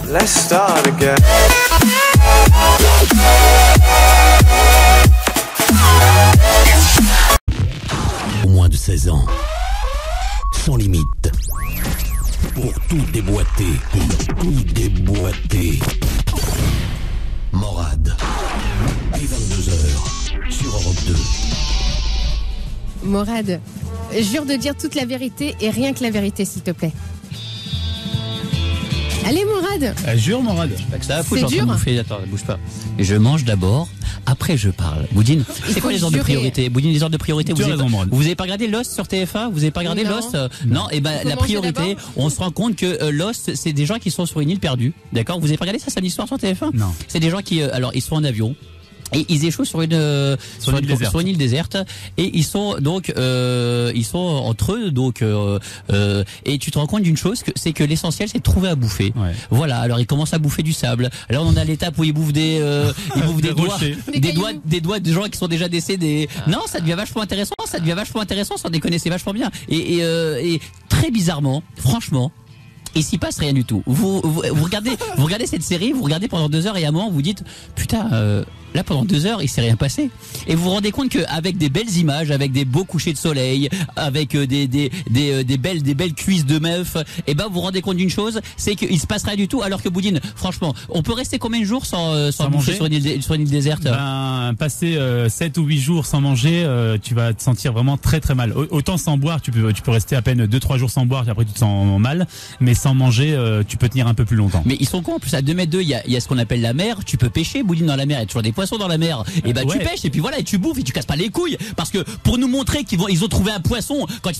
Let's start again. Au moins de 16 ans. Sans limite. Pour tout déboîter. Morad. Et 22h sur Europe 2. Morad, jure de dire toute la vérité et rien que la vérité, s'il te plaît. Allez, Morad. Jure, Morad. C'est pas que ça a foutre, C'est je suis en train de dur. bouffer. Attends, bouge pas. Je mange d'abord, après je parle. Boudine, c'est quoi les ordres de priorité? Boudine, les ordres de priorité, Tu as raison, Morad. vous avez pas regardé Lost sur TF1? Vous avez pas regardé Non. Lost? Non, et ben Faut la manger priorité, d'abord. on se rend compte que Lost, c'est des gens qui sont sur une île perdue. D'accord? Vous avez pas regardé ça, c'est une histoire sur TF1? Non. C'est des gens qui, alors ils sont en avion. Et ils échouent sur une île déserte et ils sont donc ils sont entre eux donc et tu te rends compte d'une chose, c'est que l'essentiel c'est de trouver à bouffer. Ouais. Voilà, alors ils commencent à bouffer du sable. Là on en a l'étape où ils bouffent des Des doigts, rochers. des doigts de gens qui sont déjà décédés. Non, ça devient vachement intéressant, sans déconner, c'est vachement bien. Et très bizarrement, franchement, il s'y passe rien du tout. Vous regardez cette série, vous regardez pendant 2 heures et à un moment vous dites putain, là pendant 2 heures il s'est rien passé. Et vous vous rendez compte qu'avec des belles images, avec des beaux couchers de soleil, avec des belles cuisses de meufs, et ben vous vous rendez compte d'une chose, c'est qu'il se passe rien du tout. Alors que Boudine, franchement, on peut rester combien de jours sans bouffer manger sur une île déserte? Ben, passer 7 ou 8 jours sans manger, tu vas te sentir vraiment très très mal. Autant sans boire, tu peux rester à peine 2-3 jours sans boire, et après tu te sens mal, mais sans manger, tu peux tenir un peu plus longtemps. Mais ils sont cons en plus, à 2 mètres d'eux, il y a ce qu'on appelle la mer. Tu peux pêcher, Boudine, dans la mer, il y a toujours des poissons dans la mer. Et ben Ouais. tu pêches et puis voilà, et tu bouffes et tu casses pas les couilles, parce que pour nous montrer ils ont trouvé un poisson, quand ils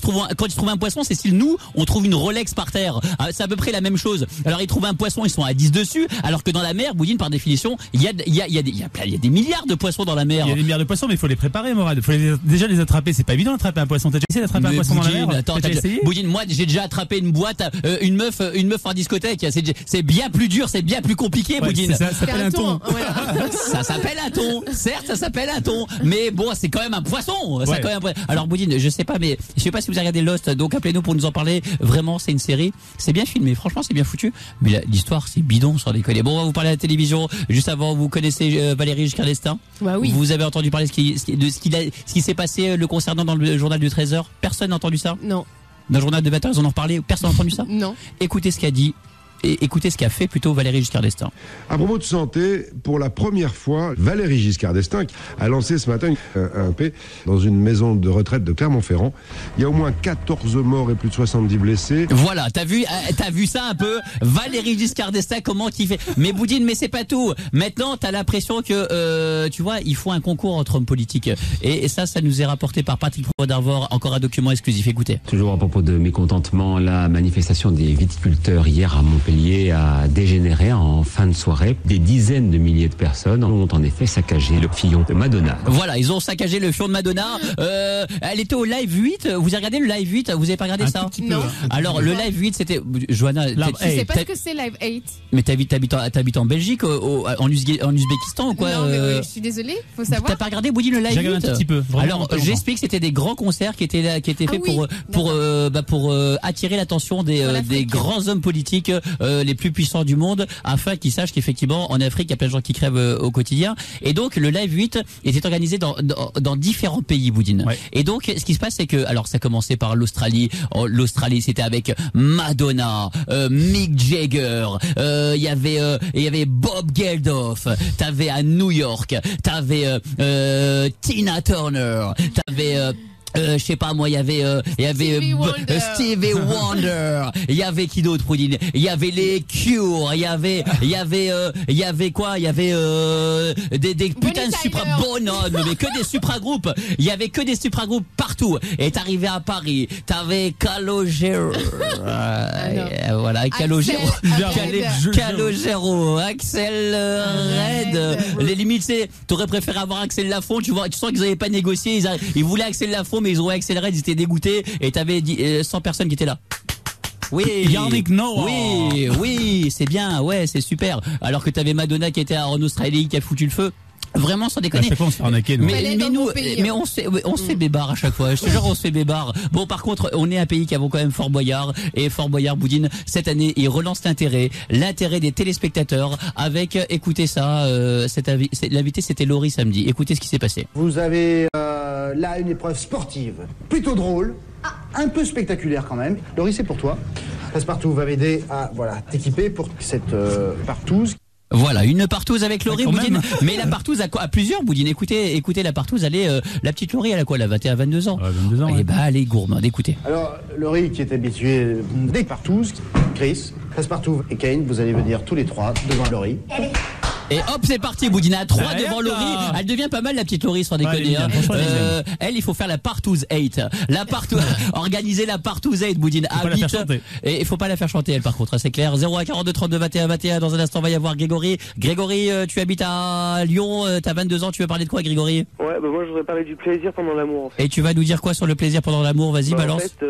trouvent un poisson, c'est si nous on trouve une Rolex par terre. C'est à peu près la même chose. Alors ils trouvent un poisson, ils sont à 10 dessus, alors que dans la mer, Boudine, par définition, il y a des milliards de poissons dans la mer. Il y a des milliards de poissons, mais il faut les préparer, Morad. Il faut déjà les attraper. C'est pas évident d'attraper un poisson. T'as déjà essayé d'attraper un Mais poisson dans la Boudine, mer? attends, T'as déjà essayé? Boudine, moi j'ai déjà attrapé une boîte, une meuf en discothèque. C'est bien plus dur, c'est bien plus compliqué, Ouais, Boudine. ça s'appelle un thon. Voilà. Ça s'appelle un thon, certes, ça s'appelle un thon, mais bon, c'est quand même un poisson. Ça, Ouais. quand même un poisson. Alors Boudine, je sais pas si vous avez regardé Lost, donc appelez-nous pour nous en parler. Vraiment, c'est une série, c'est bien filmé, franchement, c'est bien foutu. Mais l'histoire, c'est bidon, sans déconner. Bon, on va vous parler à la télévision. Juste avant, vous connaissez Valérie Giscard d'Estaing? Bah oui. Vous avez entendu parler de ce qui s'est passé le concernant dans le journal du 13h? Personne n'a entendu ça? Non. Dans le journal de 20h, ils en ont reparlé? Personne n'a entendu ça? Non. Écoutez ce qu'a dit. Et écoutez ce qu'a fait plutôt Valérie Giscard d'Estaing. À propos de santé, pour la première fois, Valérie Giscard d'Estaing a lancé ce matin un P dans une maison de retraite de Clermont-Ferrand. Il y a au moins 14 morts et plus de 70 blessés. Voilà, t'as vu ça un peu? Valérie Giscard d'Estaing, comment qu'il fait? Mais Boudine, mais c'est pas tout. Maintenant, t'as l'impression que, tu vois, il faut un concours entre hommes politiques. Et ça nous est rapporté par Patrick D'Arvor, encore un document exclusif. Écoutez. Toujours à propos de mécontentement, la manifestation des viticulteurs hier à Montpellier a dégénéré en fin de soirée. Des dizaines de milliers de personnes ont en effet saccagé le Fillon de Madonna. Voilà, ils ont saccagé le fion de Madonna. Elle était au live 8. Vous avez regardé le live 8? Vous avez pas regardé ça? Tout petit peu, Non. hein. Alors, le live 8, c'était, Johanna, Je sais pas ce que c'est Live 8. mais t'habites en Belgique, en Uzbékistan ou quoi? Non, mais je suis désolée, faut savoir. T'as pas regardé Boudine le live? J'ai regardé un tout petit peu, vraiment Alors longtemps. j'explique que c'était des grands concerts qui étaient faits oui, pour attirer l'attention Sur des l'Afrique. grands hommes politiques les plus puissants du monde, afin qu'ils sachent qu'effectivement en Afrique il y a plein de gens qui crèvent au quotidien. Et donc le live 8 était organisé dans différents pays, Boudine. Ouais. Et donc ce qui se passe, c'est que alors ça commençait par l'Australie. L'Australie, c'était avec Madonna, Mick Jagger, il y avait Bob Geldof, t'avais à New York, t'avais Tina Turner, t'avais je sais pas moi, il y avait Stevie Wonder. Stevie Wonder, il y avait qui d'autre, Proudine? Il y avait les Cure, il y avait quoi? Il y avait des putains de Tyler. mais que des supragroupes. Il y avait que des supragroupes partout. Et t'arrivais à Paris, t'avais Calogero, voilà, Calogero, Axel Calogero, Axel Red. Les limites, c'est, t'aurais préféré avoir Axel Lafont, tu vois, tu sens qu'ils avaient pas négocié, ils voulaient Axel Lafont, mais ils ont Axel Red, ils étaient dégoûtés, et t'avais 100 personnes qui étaient là. Oui, Yannick Noah. oui, c'est bien, ouais, c'est super. Alors que t'avais Madonna qui était en Australie, qui a foutu le feu. Vraiment, sans déconner. À chaque fois, on se fait arnaquer, nous. Mais on se fait bébard à chaque fois. Je te jure, on se fait bébard. Bon, par contre, on est un pays qui avons quand même Fort Boyard. Et Fort Boyard, Boudine, cette année, il relance l'intérêt des téléspectateurs avec, écoutez ça, l'invité c'était Laurie samedi. Écoutez ce qui s'est passé. Vous avez là une épreuve sportive, plutôt drôle, un peu spectaculaire quand même. Laurie, c'est pour toi. Passepartout va m'aider à t'équiper pour cette partouze. Voilà, une partouze avec Laurie, Boudine. même. Mais la partouze à plusieurs, Boudine. Écoutez, la partouze, elle est, la petite Laurie, elle a quoi, elle a 21, 22 ans? Ouais, 22 ans. Eh ben, elle est gourmande, écoutez. Alors, Laurie qui est habituée des partouzes, Chris, Passepartout et Kane, vous allez venir tous les trois devant Laurie. Et hop, c'est parti, Boudine à 3 Allez, devant hop là. Laurie. Elle devient pas mal, la petite Laurie, sans déconner. elle est bien, franchement, elle est bien. Elle, il faut faire la partouze 8. Organiser la partouze 8, Boudine. Faut pas la faire chanter. Et il faut pas la faire chanter, elle, par contre, c'est clair. 0 à 42 32 21 21. Dans un instant, va y avoir Grégory. Grégory, tu habites à Lyon, t'as 22 ans, tu veux parler de quoi, Grégory? Ouais, bah moi je voudrais parler du plaisir pendant l'amour en fait. Et tu vas nous dire quoi sur le plaisir pendant l'amour? Vas-y, Bah, balance. En fait,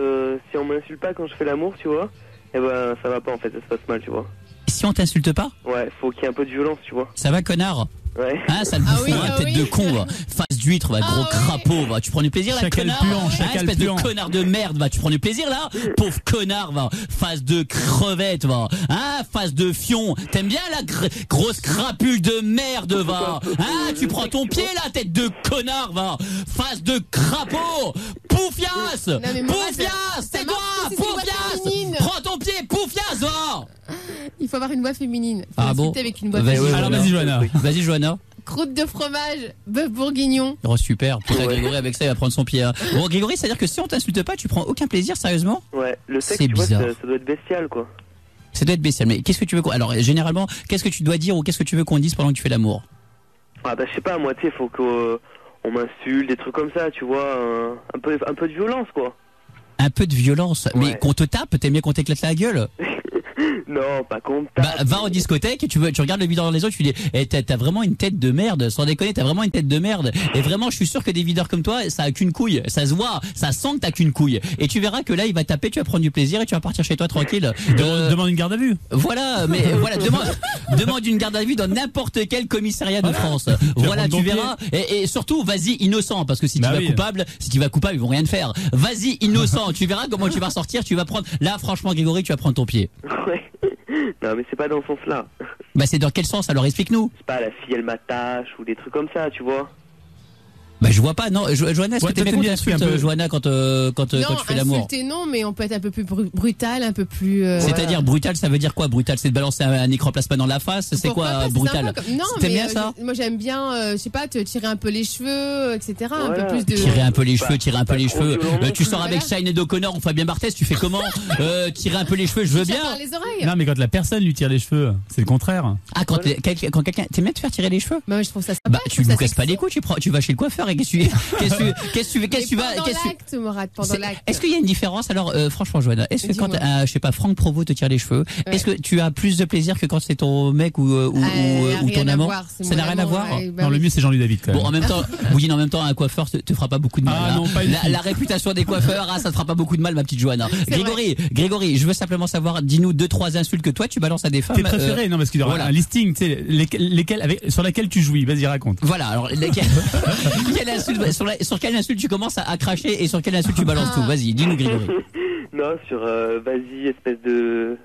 si on m'insulte pas quand je fais l'amour, tu vois, eh ben ça va pas en fait, ça se passe mal, tu vois. Si on t'insulte pas, Ouais, faut qu'il y ait un peu de violence, tu vois. ça va, connard? Ouais. Hein, sale bouffon, tête de con, va. Face d'huître, va, gros crapaud, va. Tu prends du plaisir là, Chacal connard? puant, chacal espèce puant. de connard de merde, va. Tu prends du plaisir là? Pauvre connard, va. Face de crevette, va. Hein, face de fion. T'aimes bien la grosse crapule de merde, va. Hein, tu prends ton pied là, tête de connard, va. Face de crapaud. Poufias! mais Mourad, Poufias! C'est ça quoi? marche aussi, c'est une voix Poufias! féminine. Prends ton pied, Poufias, va. Il faut avoir une voix féminine. Faut Ah bon? insulter avec une voix Vas-y, féminine. Alors, vas-y, Johanna. Vas-y, Johanna. Croûte de fromage, bœuf bourguignon. Oh super, putain, Grégory avec ça il va prendre son pied. Hein. Bon Grégory, c'est à dire que si on t'insulte pas, tu prends aucun plaisir, sérieusement? Ouais, le sexe, C'est tu vois, bizarre. ça doit être bestial, quoi. Ça doit être bestial, mais qu'est-ce que tu veux qu'on... Alors généralement, qu'est-ce que tu dois dire ou qu'est-ce que tu veux qu'on dise pendant que tu fais l'amour? Ah bah je sais pas, moi tu sais, faut qu'on m'insulte, des trucs comme ça, tu vois, un peu de violence, quoi. Un peu de violence, mais Ouais. qu'on te tape, t'aimes bien qu'on t'éclate la gueule? Non, pas con. Bah va en discothèque et tu regardes le videur dans les autres, tu dis eh, t'as vraiment une tête de merde, sans déconner, t'as vraiment une tête de merde. Et vraiment je suis sûr que des videurs comme toi, ça a qu'une couille, ça se voit, ça sent que t'as qu'une couille. Et tu verras que là il va taper, tu vas prendre du plaisir et tu vas partir chez toi tranquille. Demande une garde à vue. Voilà, mais voilà, demande une garde à vue dans n'importe quel commissariat de France. Voilà, prendre tu ton verras. Et surtout, vas-y innocent, parce que si Bah tu vas oui. coupable, ils vont rien te faire. Vas-y innocent, tu verras comment tu vas sortir, tu vas prendre. Là, franchement, Grégory, tu vas prendre ton pied. Ouais. Non, mais c'est pas dans ce sens-là. Bah, c'est dans quel sens? Alors, explique-nous. C'est pas la fille, elle m'attache ou des trucs comme ça, tu vois. Bah, je vois pas. Non, Johanna, est-ce Ouais, que t'es bien toi, qu'on t'aimes bien t'insulte, un peu. Johanna, quand tu fais l'amour? Insulter non, mais on peut être un peu plus brutal, un peu plus. C'est-à-dire brutal, ça veut dire quoi? Brutal, c'est de balancer un écran plasma dans la face. C'est Pourquoi quoi pas, c'est brutal? sympa comme- Non, T'aimes mais bien ça? moi j'aime bien, je sais pas, te tirer un peu les cheveux, etc. Un Voilà. peu plus de. Tirer un peu les cheveux, tirer un peu pas les trop cheveux. violent non Tu plus. sors avec Voilà. Sinead O'Connor ou Fabien Barthez, tu fais comment? Tirer un peu les cheveux, je veux bien. Par les oreilles. Non, mais quand la personne lui tire les cheveux, c'est le contraire. Ah, quand quelqu'un t'aimes bien te faire tirer les cheveux? Bah, je trouve ça sympa. Bah, je tu trouve nous ça casses pas sexy. les couilles, tu vas chez le coiffeur et qu'est-ce que tu vas, Mais pendant l'acte, Mourad, pendant l'acte. Est-ce qu'il y a une différence? Alors, franchement, Johanna, est-ce que quand, Dis-moi. je sais pas, Franck Provost te tire les cheveux, Ouais. est-ce que tu as plus de plaisir que quand c'est ton mec ou rien ton à amant? voir, c'est Ça mon n'a rien à amour, voir? ouais, bah Non, le oui. mieux, c'est Jean-Louis David, quand même. Bon, en même temps, Boudine, en même temps, un coiffeur te fera pas beaucoup de mal. Ah hein. non, pas une fille. La réputation des coiffeurs, ça te fera pas beaucoup de mal, ma petite Johanna. Grégory, je veux simplement savoir, dis-nous 2-3 insultes que toi tu balances à des femmes. Tes préférés, non, parce qu'il y aura voilà. un listing, tu sais, sur laquelle tu jouis. Vas-y, raconte. Voilà, alors quelle insulte, sur quelle insulte tu commences à cracher et sur quelle insulte tu balances tout? Vas-y, dis-nous Grégory. Non, sur vas-y, espèce de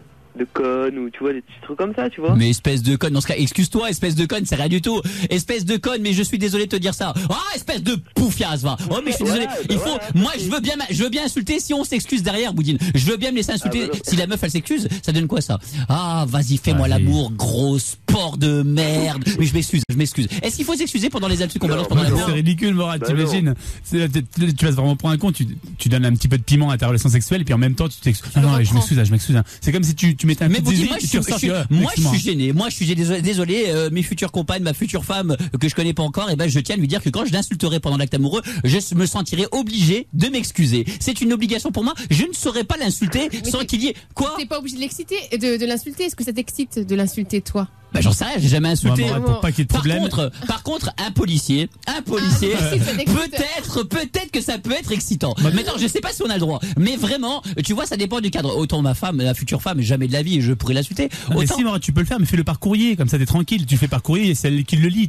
conne ou tu vois, des petits trucs comme ça, tu vois. Mais espèce de conne, dans ce cas, excuse-toi, espèce de conne, c'est rien du tout. Espèce de conne, mais je suis désolé de te dire ça. Ah, espèce de poufias, va. Oh, mais je suis désolé. Voilà, Il faut, voilà. moi, je veux bien insulter si on s'excuse derrière, Boudine. Je veux bien me laisser insulter. Ah, bah non. Si la meuf, elle s'excuse, ça donne quoi, ça? Ah, vas-y, fais-moi Allez. l'amour, gros sport de merde. Mais je m'excuse. Est-ce qu'il faut s'excuser pendant les insultes qu'on balance pendant l'amour? C'est ridicule, Mourad, Bah t'imagines. Tu vas vraiment prendre un compte, tu donnes un petit peu de piment à ta relation sexuelle, et puis en même temps, tu t'excuses. Ah non, je m'excuse. C'est comme si tu mettais un Mais petit Boudine, zizi, moi, et tu ressors, moi, je suis gêné. Moi, je suis désolé. Mes futures compagnes, ma future femme que je connais pas encore, et ben, je tiens à lui dire que quand je l'insulterai pendant l'acte amoureux, je me sentirai obligé de m'excuser. C'est une obligation pour moi. Je ne saurais pas l'insulter sans qu'il y ait quoi. T'es pas obligé de l'exciter et de l'insulter. Est-ce que ça t'excite de l'insulter, toi? Bah j'en sais rien, j'ai jamais insulté. Ouais, pour pas qu'il y ait de problème. Par contre, un policier, peut-être que ça peut être excitant. Maintenant, je sais pas si on a le droit, mais vraiment, tu vois, ça dépend du cadre. Autant ma femme, la future femme, jamais de la vie, je pourrais l'insulter. Mais si, tu peux le faire, mais fais-le par courrier, comme ça t'es tranquille. Tu fais par courrier et c'est elle qui le lit.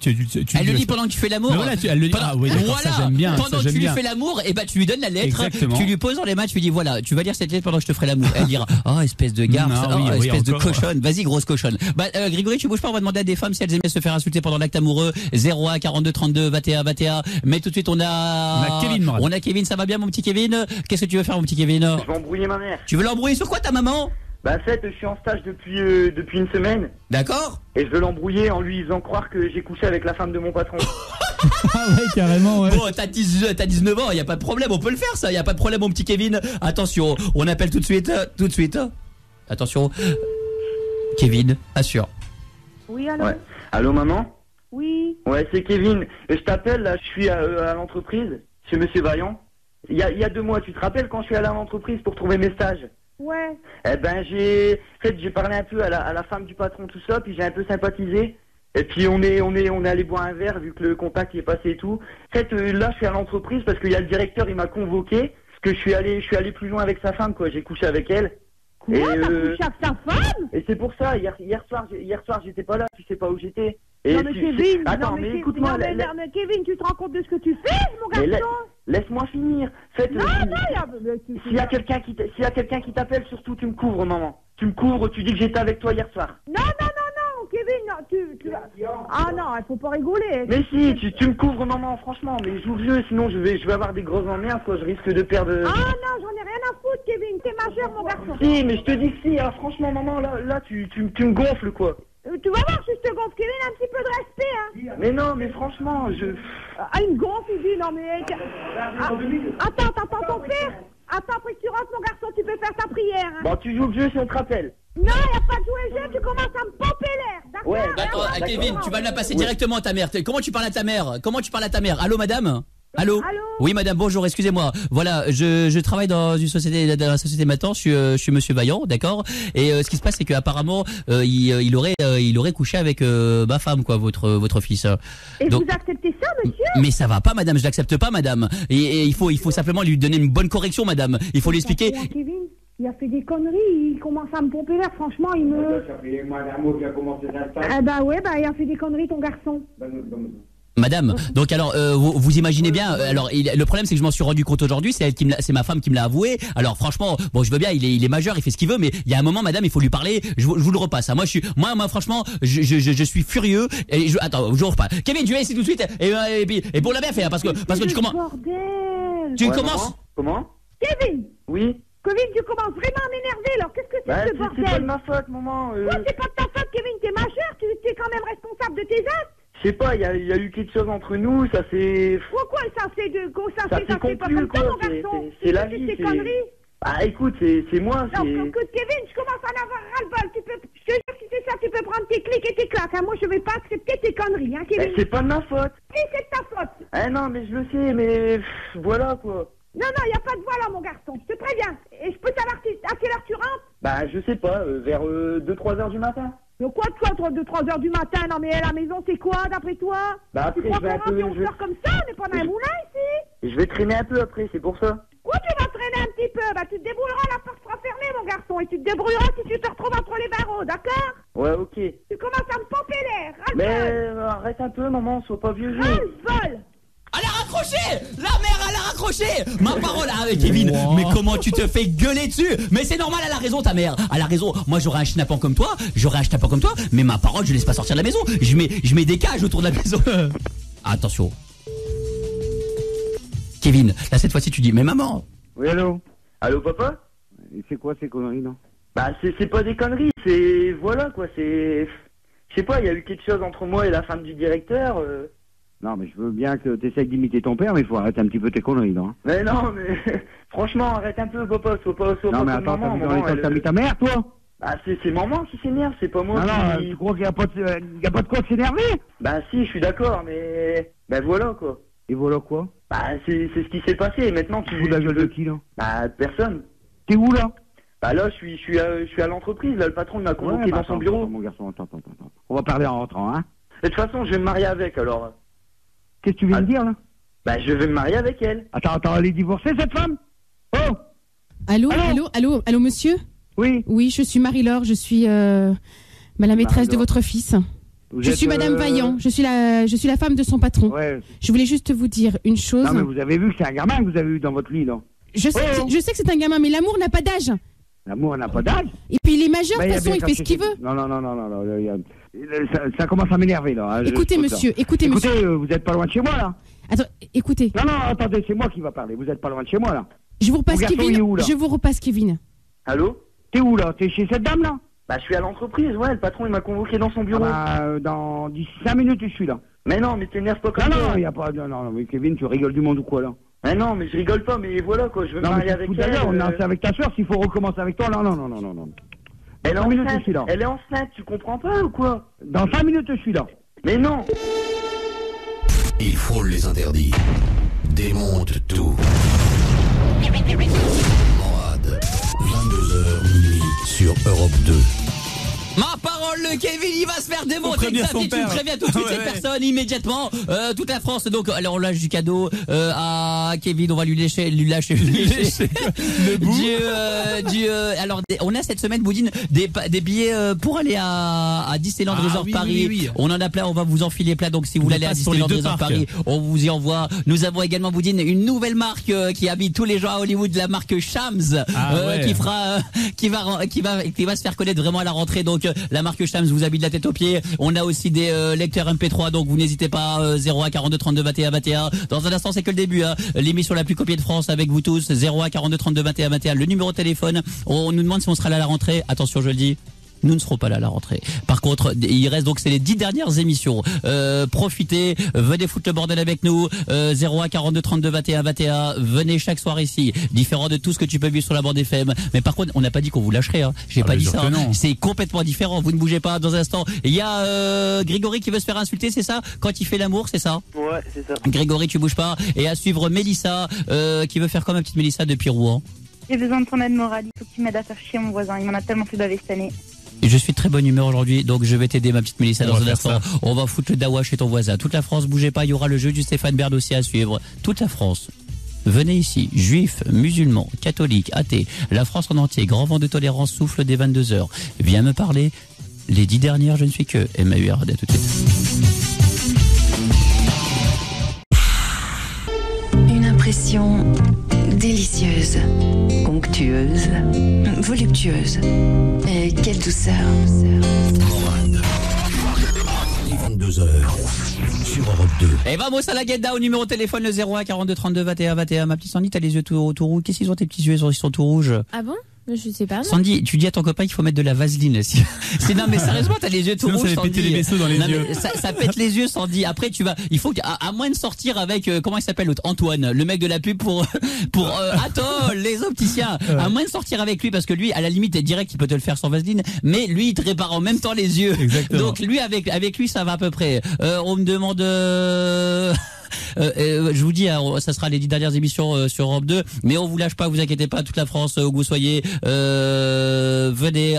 Elle le lit pendant que tu fais l'amour. Voilà, elle le lit. Ah oui, d'accord, ça j'aime bien. Pendant que tu lui fais l'amour, et bah tu lui donnes la lettre. Exactement. Tu lui poses dans les mains, tu lui dis voilà, tu vas lire cette lettre pendant que je te ferai l'amour. Elle dira oh espèce de garce, espèce de cochonne, vas-y grosse cochonne. Bah Grégory, tu bouges pas, on va demander à des femmes si elles aimaient se faire insulter pendant l'acte amoureux. 01 42 32 21 21. Mais tout de suite on a Kevin. On a Kevin, ça va bien mon petit Kevin? Qu'est-ce que tu veux faire mon petit Kevin? Je vais embrouiller ma mère. Tu veux l'embrouiller sur quoi ta maman? Bah en fait, je suis en stage depuis une semaine. D'accord. Et je veux l'embrouiller en lui faisant croire que j'ai couché avec la femme de mon patron. Ah ouais, carrément, ouais. Bon, t'as 19 ans, y a pas de problème, on peut le faire ça, y a pas de problème mon petit Kevin. Attention, on appelle tout de suite. Attention. Kevin, assure. Oui, allô? Ouais. Allô maman? Oui. Ouais, c'est Kevin. Je t'appelle là, je suis à l'entreprise, chez Monsieur Vaillant. Il y a 2 mois, tu te rappelles quand je suis allé à l'entreprise pour trouver mes stages? Ouais. Eh ben j'ai parlé un peu à la femme du patron, tout ça, puis j'ai un peu sympathisé. Et puis on est allé boire un verre vu que le contact y est passé et tout. En fait là je suis à l'entreprise parce qu'il y a le directeur, il m'a convoqué parce que je suis allé plus loin avec sa femme quoi, j'ai couché avec elle. Quoi, t'as couché avec sa femme? Et c'est pour ça hier soir j'étais pas là, tu sais pas où j'étais. Et non mais Kevin, attends, mais écoute-moi. Mais Kevin, tu te rends compte de ce que tu fais, mon garçon? Laisse-moi finir. Faites, non, s'il y a quelqu'un qui t'appelle, surtout tu me couvres, maman. Tu me couvres, tu dis que j'étais avec toi hier soir. Non, Kevin, non, tu ah non, il faut pas rigoler. Mais si, tu me couvres, maman, franchement, mais joue le jeu, sinon je vais avoir des grosses emmerdes, quoi, je risque de perdre... Ah non, j'en ai rien à foutre, Kevin, t'es majeur, mon garçon. Si, mais je te dis que si, hein, franchement, maman, là, tu me gonfles, quoi. Tu vas voir si je te gonfle, Kevin, un petit peu de respect, hein. Mais non, mais franchement, Ah, il me gonfle, il dit, non mais... Attends, ton père. Attends, après que tu rentres, mon garçon, tu peux faire ta prière, hein. Bon, tu joues le jeu si on te rappelle. Non, y a pas de jouer le jeu, tu commences à me pomper l'air, d'accord? Ouais, d'accord, Kevin, tu vas la passer directement à ta mère. Comment tu parles à ta mère? Allô, madame? Allô? Oui, madame, bonjour, excusez-moi. Voilà, je travaille dans la société maintenant, je suis monsieur Vaillant, d'accord? Et ce qui se passe, c'est qu'apparemment, il aurait couché avec ma femme, quoi, votre fils. Et donc, vous acceptez ça, monsieur? Mais ça va pas, madame, je l'accepte pas, madame. Et il faut simplement lui donner une bonne correction, madame. Il faut lui expliquer. Kevin, il a fait des conneries, il commence à me pomper l'air, franchement, il me... Ça fait madame qui a commencé ça. Ah bah ouais, il a fait des conneries, ton garçon. Madame, donc alors vous imaginez bien. Alors le problème c'est que je m'en suis rendu compte aujourd'hui. C'est ma femme qui me l'a avoué. Alors franchement, bon je veux bien, il est majeur, il fait ce qu'il veut, mais il y a un moment, madame, il faut lui parler. Je vous le repasse. Hein. Moi franchement, je suis furieux. Et attends, je vous repasse. Kevin, je vais essayer tout de suite. Et pour la bien faire, parce que tu commences. Tu commences. Comment? Kevin. Oui. Kevin, tu commences vraiment à m'énerver. Alors qu'est-ce que c'est ce bordel? C'est pas de ma faute, maman. Ouais, c'est pas de ta faute, Kevin. T'es majeur, tu es quand même responsable de tes actes. Je sais pas, il y a eu quelque chose entre nous, ça c'est... Pourquoi ça c'est pas conclu, comme ça, quoi, mon garçon? C'est la vie, c'est conneries. Bah écoute, c'est moi, c'est... Non, écoute, Kevin, je commence à en avoir ras-le-bol. Je te jure que si c'est ça, tu peux prendre tes clics et tes claques. Hein. Moi, je vais pas accepter tes conneries, hein, Kevin. C'est pas de ma faute. Oui, c'est de ta faute. Eh non, mais je le sais, mais... voilà, quoi. Non, il n'y a pas de voilà, mon garçon. Je te préviens. Et je peux savoir à quelle heure tu rentres? Bah, je sais pas, vers 2-3 heures du matin. De quoi, toi, de 3 heures du matin? Non, mais à la maison, c'est quoi, d'après toi? Bah, après, tu crois qu'on rentre et on sort comme ça? On n'est pas dans un moulin, ici? Je vais traîner un peu après, c'est pour ça. Quoi, tu vas traîner un petit peu? Bah, tu te débrouilleras, la porte sera fermée, mon garçon. Et tu te débrouilleras si tu te retrouves entre les barreaux, d'accord? Ouais, ok. Tu commences à me pomper l'air. Mais arrête un peu, maman, sois pas vieux jeu. Ras-le-bol. Elle a raccroché! La mère, elle a raccroché! Ma parole, Kevin, mais comment tu te fais gueuler dessus? Mais c'est normal, elle a raison, ta mère. Elle a raison. Moi, j'aurais un schnappant comme toi, mais ma parole, je laisse pas sortir de la maison. Je mets des cages autour de la maison. Attention. Kevin, là, cette fois-ci, tu dis, mais maman. Oui, allô? Allô, papa? Et c'est quoi ces conneries, non? Bah, c'est pas des conneries, c'est... Voilà, quoi, c'est... Je sais pas, il y a eu quelque chose entre moi et la femme du directeur, Non, mais je veux bien que tu essayes d'imiter ton père, mais il faut arrêter un petit peu tes conneries, non? Mais non, mais... Franchement, arrête un peu, papa, sois pas non, mais attends, t'as mis ta mère, toi? Bah, c'est maman qui s'énerve, c'est pas moi qui... tu crois qu'il y a pas de quoi de s'énerver? Bah si, je suis d'accord, mais... Bah voilà, quoi. Et voilà quoi? Bah, c'est ce qui s'est passé, et maintenant tu fous la gueule de qui, là? Bah, personne. T'es où, là? Bah là, je suis à l'entreprise, là, le patron il m'a convoqué dans son bureau. Mon garçon, attends. On va parler en rentrant, hein. De toute façon, je vais me marier avec, alors. Qu'est-ce que tu viens de dire, là? Bah, je vais me marier avec elle. Attends, elle est divorcée, cette femme? Oh! Allô, monsieur? Oui. Oui, je suis Marie-Laure, je suis la maîtresse de votre fils. Je suis Madame Vaillant, je suis la femme de son patron. Ouais. Je voulais juste vous dire une chose. Non, mais vous avez vu que c'est un gamin que vous avez eu dans votre lit, là. Je sais que c'est un gamin, mais l'amour n'a pas d'âge. L'amour n'a pas d'âge? Et puis il est majeur, de toute façon, il fait ce qu'il veut. Non. Ça commence à m'énerver, là. Écoutez, monsieur. Vous êtes pas loin de chez moi, là. Attends, écoutez. Non, attendez, c'est moi qui va parler. Vous êtes pas loin de chez moi, là. Je vous repasse Kevin. Je vous repasse Kevin. Allô? T'es où, là? T'es chez cette dame, là? Bah, je suis à l'entreprise, ouais, le patron il m'a convoqué dans son bureau. D'ici 5 minutes, je suis là. Mais non, mais t'énerves pas comme ça. Non, il y a pas. Non, mais Kevin, tu rigoles du monde ou quoi, là? Mais non, mais je rigole pas, mais voilà, quoi, je veux me marier avec elle. C'est avec ta soeur, s'il faut recommencer avec toi, non. Elle est 5 minutes, je suis là. Elle est enceinte, tu comprends pas ou quoi? Dans 5 minutes, je suis là. Mais non! Il frôle les interdits, démonte tout. Morad, 22h minuit sur Europe 2. Ma parole, le Kevin, il va se faire démonter. Tu préviens toutes ces personnes immédiatement. Toute la France, donc, alors on lâche du cadeau à Kevin, on va lui lâcher le bout. Alors, on a cette semaine, Boudine, des billets pour aller à Disneyland Resort Paris. Oui. On en a plein, on va vous enfiler plein. Donc, si vous voulez aller à Disneyland Resort Paris, on vous y envoie. Nous avons également, Boudine, une nouvelle marque qui habite tous les gens à Hollywood, la marque Shams, qui va se faire connaître vraiment à la rentrée. Donc, la marque Shams vous habille de la tête aux pieds. On a aussi des lecteurs MP3, donc vous n'hésitez pas. 01 42 32 21 21. Dans un instant, c'est que le début. L'émission la plus copiée de France avec vous tous. 01 42 32 21 21. Le numéro de téléphone. On nous demande si on sera là à la rentrée. Attention, je le dis. Nous ne serons pas là à la rentrée. Par contre, il reste donc, c'est les 10 dernières émissions. Profitez, venez foutre le bordel avec nous. 01 42 32 21 21. Venez chaque soir ici. Différent de tout ce que tu peux vivre sur la bande FM. Mais par contre, on n'a pas dit qu'on vous lâcherait. J'ai pas dit ça. C'est complètement différent. Vous ne bougez pas. Dans un instant, il y a Grégory qui veut se faire insulter, c'est ça? Quand il fait l'amour, c'est ça? Ouais, c'est ça. Grégory, tu bouges pas. Et à suivre Mélissa, qui veut faire comme ma petite Mélissa depuis Rouen. J'ai besoin de ton aide morale. Il faut que tu m'aides à faire chier mon voisin. Il m'en a tellement fait baver cette année. Je suis de très bonne humeur aujourd'hui, donc je vais t'aider, ma petite Mélissa, dans un instant. On va foutre le dawa chez ton voisin. Toute la France, bougez pas, il y aura le jeu du Stéphane Bern aussi à suivre. Toute la France. Venez ici, juifs, musulmans, catholiques, athées, la France en entier, grand vent de tolérance souffle dès 22h. Viens me parler. Les 10 dernières, je ne suis que MAURD. À tout de suite. Une impression délicieuse, onctueuse, voluptueuse. Et quelle douceur. Morad, les 22h sur Europe 2. Et vamos à la guedda au numéro de téléphone le 01 42 32 21 21. Ma petite Sandy, t'as les yeux tout rouges. Qu'est-ce qu'ils ont tes petits yeux? Ils sont tout rouges. Ah bon? Je sais pas. Non. Sandy, tu dis à ton copain qu'il faut mettre de la vaseline. Non mais sérieusement, t'as les yeux tout rouges. Ça va péter les vaisseaux dans les yeux. Ça pète les yeux, Sandy. Après, il faut à moins de sortir avec comment il s'appelle l'autre, Antoine, le mec de la pub pour Atoll, les opticiens. À moins de sortir avec lui, parce que lui, à la limite, direct, il peut te le faire sans vaseline, mais lui, il te répare en même temps les yeux. Exactement. Donc lui, avec lui, ça va à peu près. On me demande. Je vous dis, ça sera les 10 dernières émissions sur Europe 2, mais on vous lâche pas, vous inquiétez pas, toute la France, où vous soyez, venez,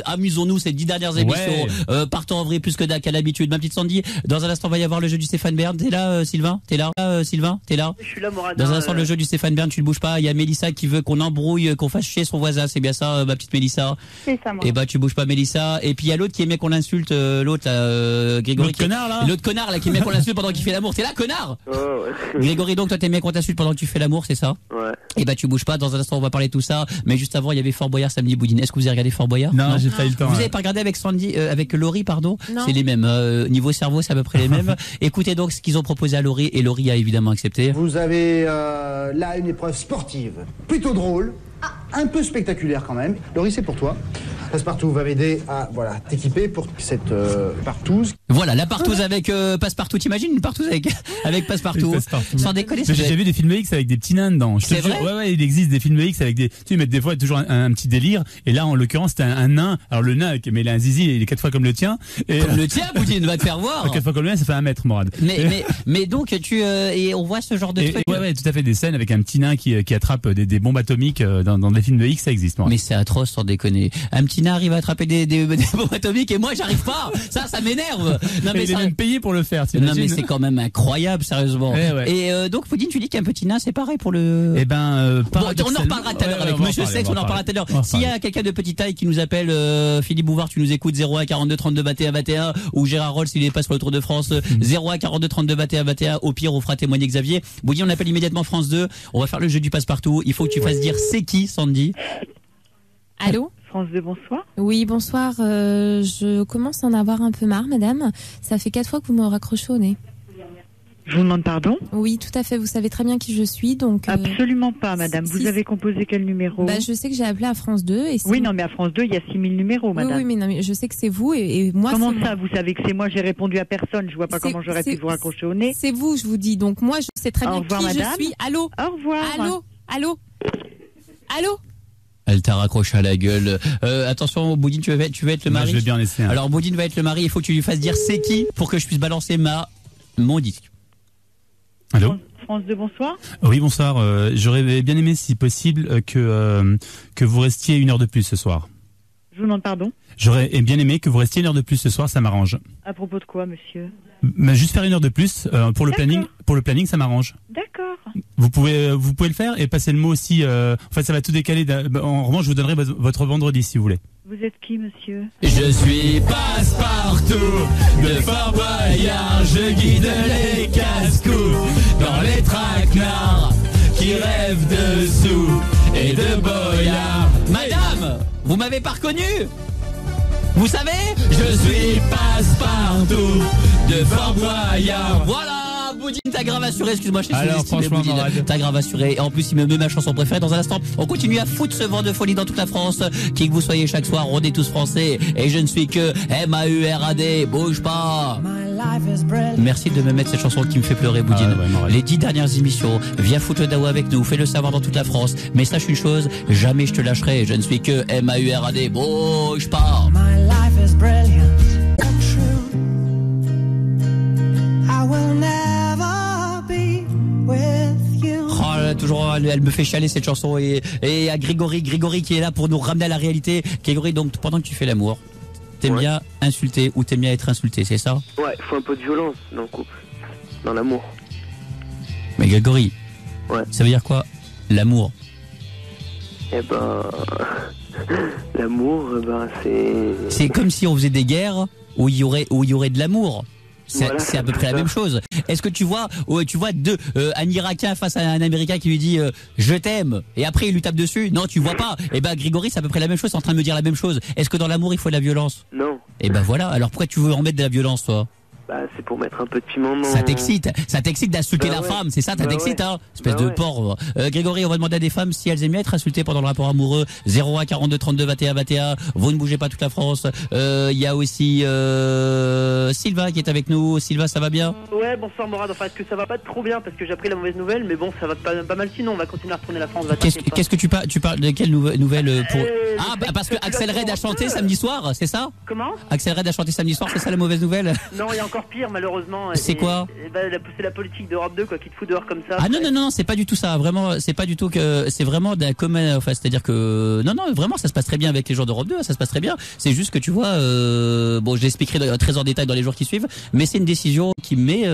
amusons-nous ces 10 dernières émissions, partons en vrai plus que qu'à l'habitude. Ma petite Sandy, dans un instant, va y avoir le jeu du Stéphane Bern. T'es là, Sylvain? T'es là, Sylvain? T'es là? Je suis là, Morad. Dans un instant, le jeu du Stéphane Bern, tu ne bouges pas. Il y a Mélissa qui veut qu'on embrouille, qu'on fasse chier son voisin. C'est bien ça, ma petite Mélissa? C'est ça, moi. Et bah, tu bouges pas, Mélissa. Et puis, il y a l'autre qui aimait qu'on l'insulte, l'autre, là, Grégory. L'autre connard, là, qui aimait qu'on l'insulte pendant qu'il fait l'amour. T'es là, connard? Grégory, donc toi t'aimais qu'on t'insulte pendant que tu fais l'amour, c'est ça? Ouais. Et bah tu bouges pas, dans un instant on va parler de tout ça, mais juste avant il y avait Fort Boyard samedi Boudine. Est-ce que vous avez regardé Fort Boyard? Non, j'ai pas eu le temps. Vous avez pas regardé avec Sandy, avec Laurie, pardon? Non. C'est les mêmes, niveau cerveau c'est à peu près les mêmes. Écoutez donc ce qu'ils ont proposé à Laurie, et Laurie a évidemment accepté. Vous avez là une épreuve sportive, plutôt drôle, un peu spectaculaire quand même. Laurie, c'est pour toi. Passepartout va m'aider à t'équiper pour cette partouze. Voilà, la partouze avec Passepartout. T'imagines une partouze avec Passepartout? Sans déconner. J'ai vu des films X avec des petits nains dedans. C'est vrai? Ouais, il existe des films X avec des. Tu mets des fois toujours un petit délire. Et là, en l'occurrence, c'était un nain. Alors le nain, mais il a un zizi, il est 4 fois comme le tien. Et comme le tien, Boudine, va te faire voir. 4 fois comme le mien, ça fait 1 mètre, Morad. Mais donc et on voit ce genre de truc. Ouais, tout à fait, des scènes avec un petit nain qui attrape des bombes atomiques dans des films de X, ça existe. Morad. Mais c'est atroce, sans déconner. Un petit nain arrive à attraper des bombes atomiques et moi, j'arrive pas. Ça m'énerve. Non mais il est même payé pour le faire. Non mais c'est quand même incroyable, sérieusement. Et donc Poudine, tu dis qu'un petit nain c'est pareil pour le. Eh ben, bon, on en reparlera tout à l'heure avec Monsieur Sex, on en reparlera tout à l'heure. S'il y a quelqu'un de petite taille qui nous appelle, Philippe Bouvard, tu nous écoutes 01 42 32 21 21 ou Gérard Rolls s'il est pas sur le Tour de France 01 42 32 21 21. Au pire, on fera témoigner Xavier. Boudine, on appelle immédiatement France 2. On va faire le jeu du passe-partout. Il faut que tu fasses dire c'est qui, Sandy. Allô? France 2, bonsoir. Oui, bonsoir. Je commence à en avoir un peu marre, madame. Ça fait 4 fois que vous me raccrochez au nez. Je vous demande pardon? Oui, tout à fait. Vous savez très bien qui je suis, donc... Absolument pas, madame. Vous avez composé quel numéro? Je sais que j'ai appelé à France 2. Et oui, non, mais à France 2, il y a 6000 numéros, madame. Oui, mais non, mais je sais que c'est vous et moi... Comment ça, vous savez que c'est moi? J'ai répondu à personne. Je vois pas comment j'aurais pu vous raccrocher au nez. C'est vous, je vous dis. Donc moi, je sais très bien qui je suis. Allô? Au revoir. Allô? Elle t'a raccroché à la gueule. Attention, Boudine, tu vas être le mari. Je vais bien laisser. Alors, Boudine va être le mari. Il faut que tu lui fasses dire c'est qui pour que je puisse balancer mon disque. Allô? France 2, bonsoir. Oui, bonsoir. J'aurais bien aimé, si possible, que vous restiez 1 heure de plus ce soir. Je vous demande pardon? J'aurais bien aimé que vous restiez 1 heure de plus ce soir, ça m'arrange. À propos de quoi, monsieur? Juste faire 1 heure de plus pour le planning. Pour le planning, ça m'arrange. D'accord. Vous pouvez le faire et passer le mot aussi. Enfin, ça va tout décaler. En revanche, je vous donnerai votre vendredi si vous voulez. Vous êtes qui, monsieur? Je suis Passepartout de Fort Boyard. Je guide les casse-cou dans les traquenards qui rêvent de sous et de boyards. Madame, vous m'avez pas reconnu? Vous savez, je suis Passepartout de Fort Boyard. Voilà. Boudine, t'as grave assuré, excuse-moi, je t'ai sous-estimé, Boudine. T'as grave assuré. Et en plus, il me met ma chanson préférée dans un instant. On continue à foutre ce vent de folie dans toute la France. Qui que vous soyez chaque soir, on est tous français. Et je ne suis que MAURAD. Bouge pas. Merci de me mettre cette chanson qui me fait pleurer, Boudine. Les 10 dernières émissions, viens foutre le dawa avec nous, fais-le savoir dans toute la France. Mais sache une chose, jamais je te lâcherai. Je ne suis que MAURAD. Bouge pas. My life is brilliant. I will never be with you. Oh là, toujours, elle me fait chialer cette chanson et à Grégory qui est là pour nous ramener à la réalité. Grégory, donc pendant que tu fais l'amour, t'aimes bien insulter ou t'aimes bien être insulté, c'est ça? Ouais, il faut un peu de violence dans le couple, dans l'amour. Mais Grégory, ça veut dire quoi, l'amour? Eh ben, l'amour, c'est comme si on faisait des guerres où il y aurait de l'amour. C'est à peu près la même chose. Est-ce que tu vois un Irakien face à un Américain qui lui dit je t'aime et après il lui tape dessus? Non, tu vois pas. Eh ben Grégory, c'est à peu près la même chose, c'est en train de me dire la même chose. Est-ce que dans l'amour il faut de la violence? Non. Eh ben voilà, alors pourquoi tu veux en mettre de la violence, toi? C'est pour mettre un peu de piment dans... Ça t'excite d'insulter la femme, c'est ça, ça t'excite, hein? Espèce de porc. Grégory, on va demander à des femmes si elles aiment bien être insultées pendant le rapport amoureux. 01 42 32 21 21. Vous ne bougez pas toute la France. Il y a aussi Sylvain qui est avec nous. Sylvain, ça va bien? Ouais, bonsoir Morad. Enfin, est-ce que ça va pas trop bien parce que j'ai appris la mauvaise nouvelle, mais bon, ça va pas mal sinon. On va continuer à retourner la France. Qu'est-ce que tu parles de quelle nouvelle pour... parce que Axel Red a chanté samedi soir, c'est ça? Comment? Axel Red a chanté samedi soir, c'est ça la mauvaise nouvelle? Non, il y a encore pire malheureusement. C'est quoi? C'est la politique d'Europe 2 qui te fout dehors comme ça. Ah non, c'est pas du tout ça. Vraiment, c'est pas du tout que c'est vraiment d'un commun. Enfin, c'est-à-dire que non, vraiment, ça se passe très bien avec les gens d'Europe 2. Ça se passe très bien. C'est juste que tu vois, bon, je l'expliquerai très en détail dans les jours qui suivent. Mais c'est une décision qui m'est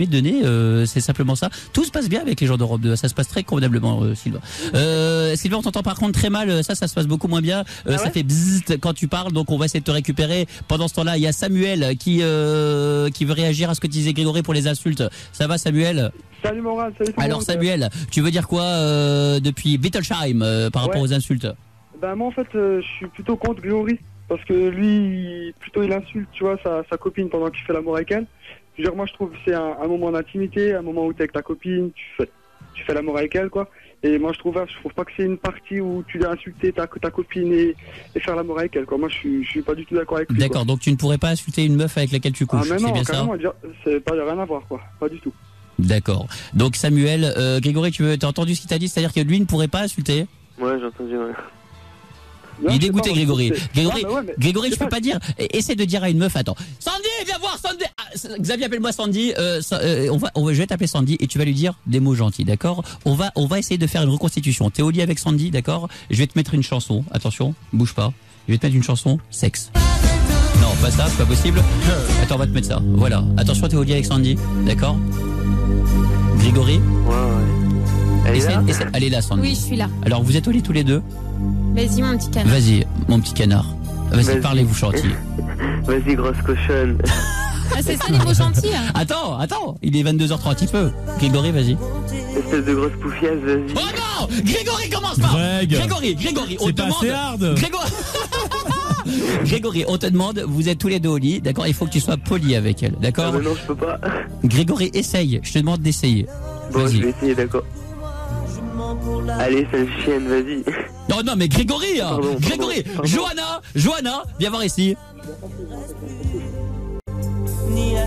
donnée. C'est simplement ça. Tout se passe bien avec les gens d'Europe 2. Ça se passe très convenablement, Sylvain. Sylvain, on t'entend par contre très mal. Ça se passe beaucoup moins bien. Ça fait bzzzt quand tu parles. Donc on va essayer de te récupérer. Pendant ce temps-là, il y a Samuel qui veut réagir à ce que disait Grégory pour les insultes. Ça va, Samuel? Salut Morad, salut tout le monde. Alors Samuel, tu veux dire quoi depuis Wittelsheim par rapport aux insultes? Moi en fait je suis plutôt contre Grégory parce que lui il insulte, tu vois, sa copine pendant qu'il fait l'amour avec elle. Moi je trouve que c'est un moment d'intimité, un moment où t'es avec ta copine, tu fais l'amour avec elle quoi. Et moi, je trouve pas que c'est une partie où tu dois insulter ta copine et faire l'amour avec elle, quoi. Moi, je suis pas du tout d'accord avec lui. D'accord, donc tu ne pourrais pas insulter une meuf avec laquelle tu couches, mais non, c'est bien ça? C'est pas rien à voir, quoi. Pas du tout. D'accord. Donc Samuel, Grégory, t'as entendu ce qu'il t'a dit? C'est-à-dire que lui ne pourrait pas insulter? Ouais, j'ai entendu, ouais. Il est dégoûté, Grégory. Grégory, je peux pas dire. Essaie de dire à une meuf, attends. Sandy, viens voir, Sandy. Xavier, appelle-moi Sandy. Je vais t'appeler Sandy et tu vas lui dire des mots gentils, d'accord? On va essayer de faire une reconstitution. T'es au lit avec Sandy, d'accord? Je vais te mettre une chanson. Attention, bouge pas. Je vais te mettre une chanson sexe. Non, pas ça, c'est pas possible. Attends, on va te mettre ça. Voilà. Attention, t'es au lit avec Sandy, d'accord? Grégory? Ouais. Elle est là, Sandy. Oui, je suis là. Alors, vous êtes au lit tous les deux? Vas-y, mon petit canard. Vas-y, mon petit canard. Vas-y, parlez-vous gentil. Vas-y, grosse cochonne. Ah, c'est ça les mots gentils, hein. Attends, il est 22h30 un petit peu. Grégory, vas-y. Espèce de grosse poufiasse, vas-y. Oh non! Grégory, commence pas! Grégory, on te demande. Grégory, on te demande, vous êtes tous les deux au lit, d'accord? Il faut que tu sois poli avec elle, d'accord? Ah, mais non, je peux pas. Grégory, essaye, je te demande d'essayer. Bon, je vais essayer, d'accord. Allez, sale chienne, vas-y. Non, mais Grégory, hein. Grégory, Johanna, viens voir ici.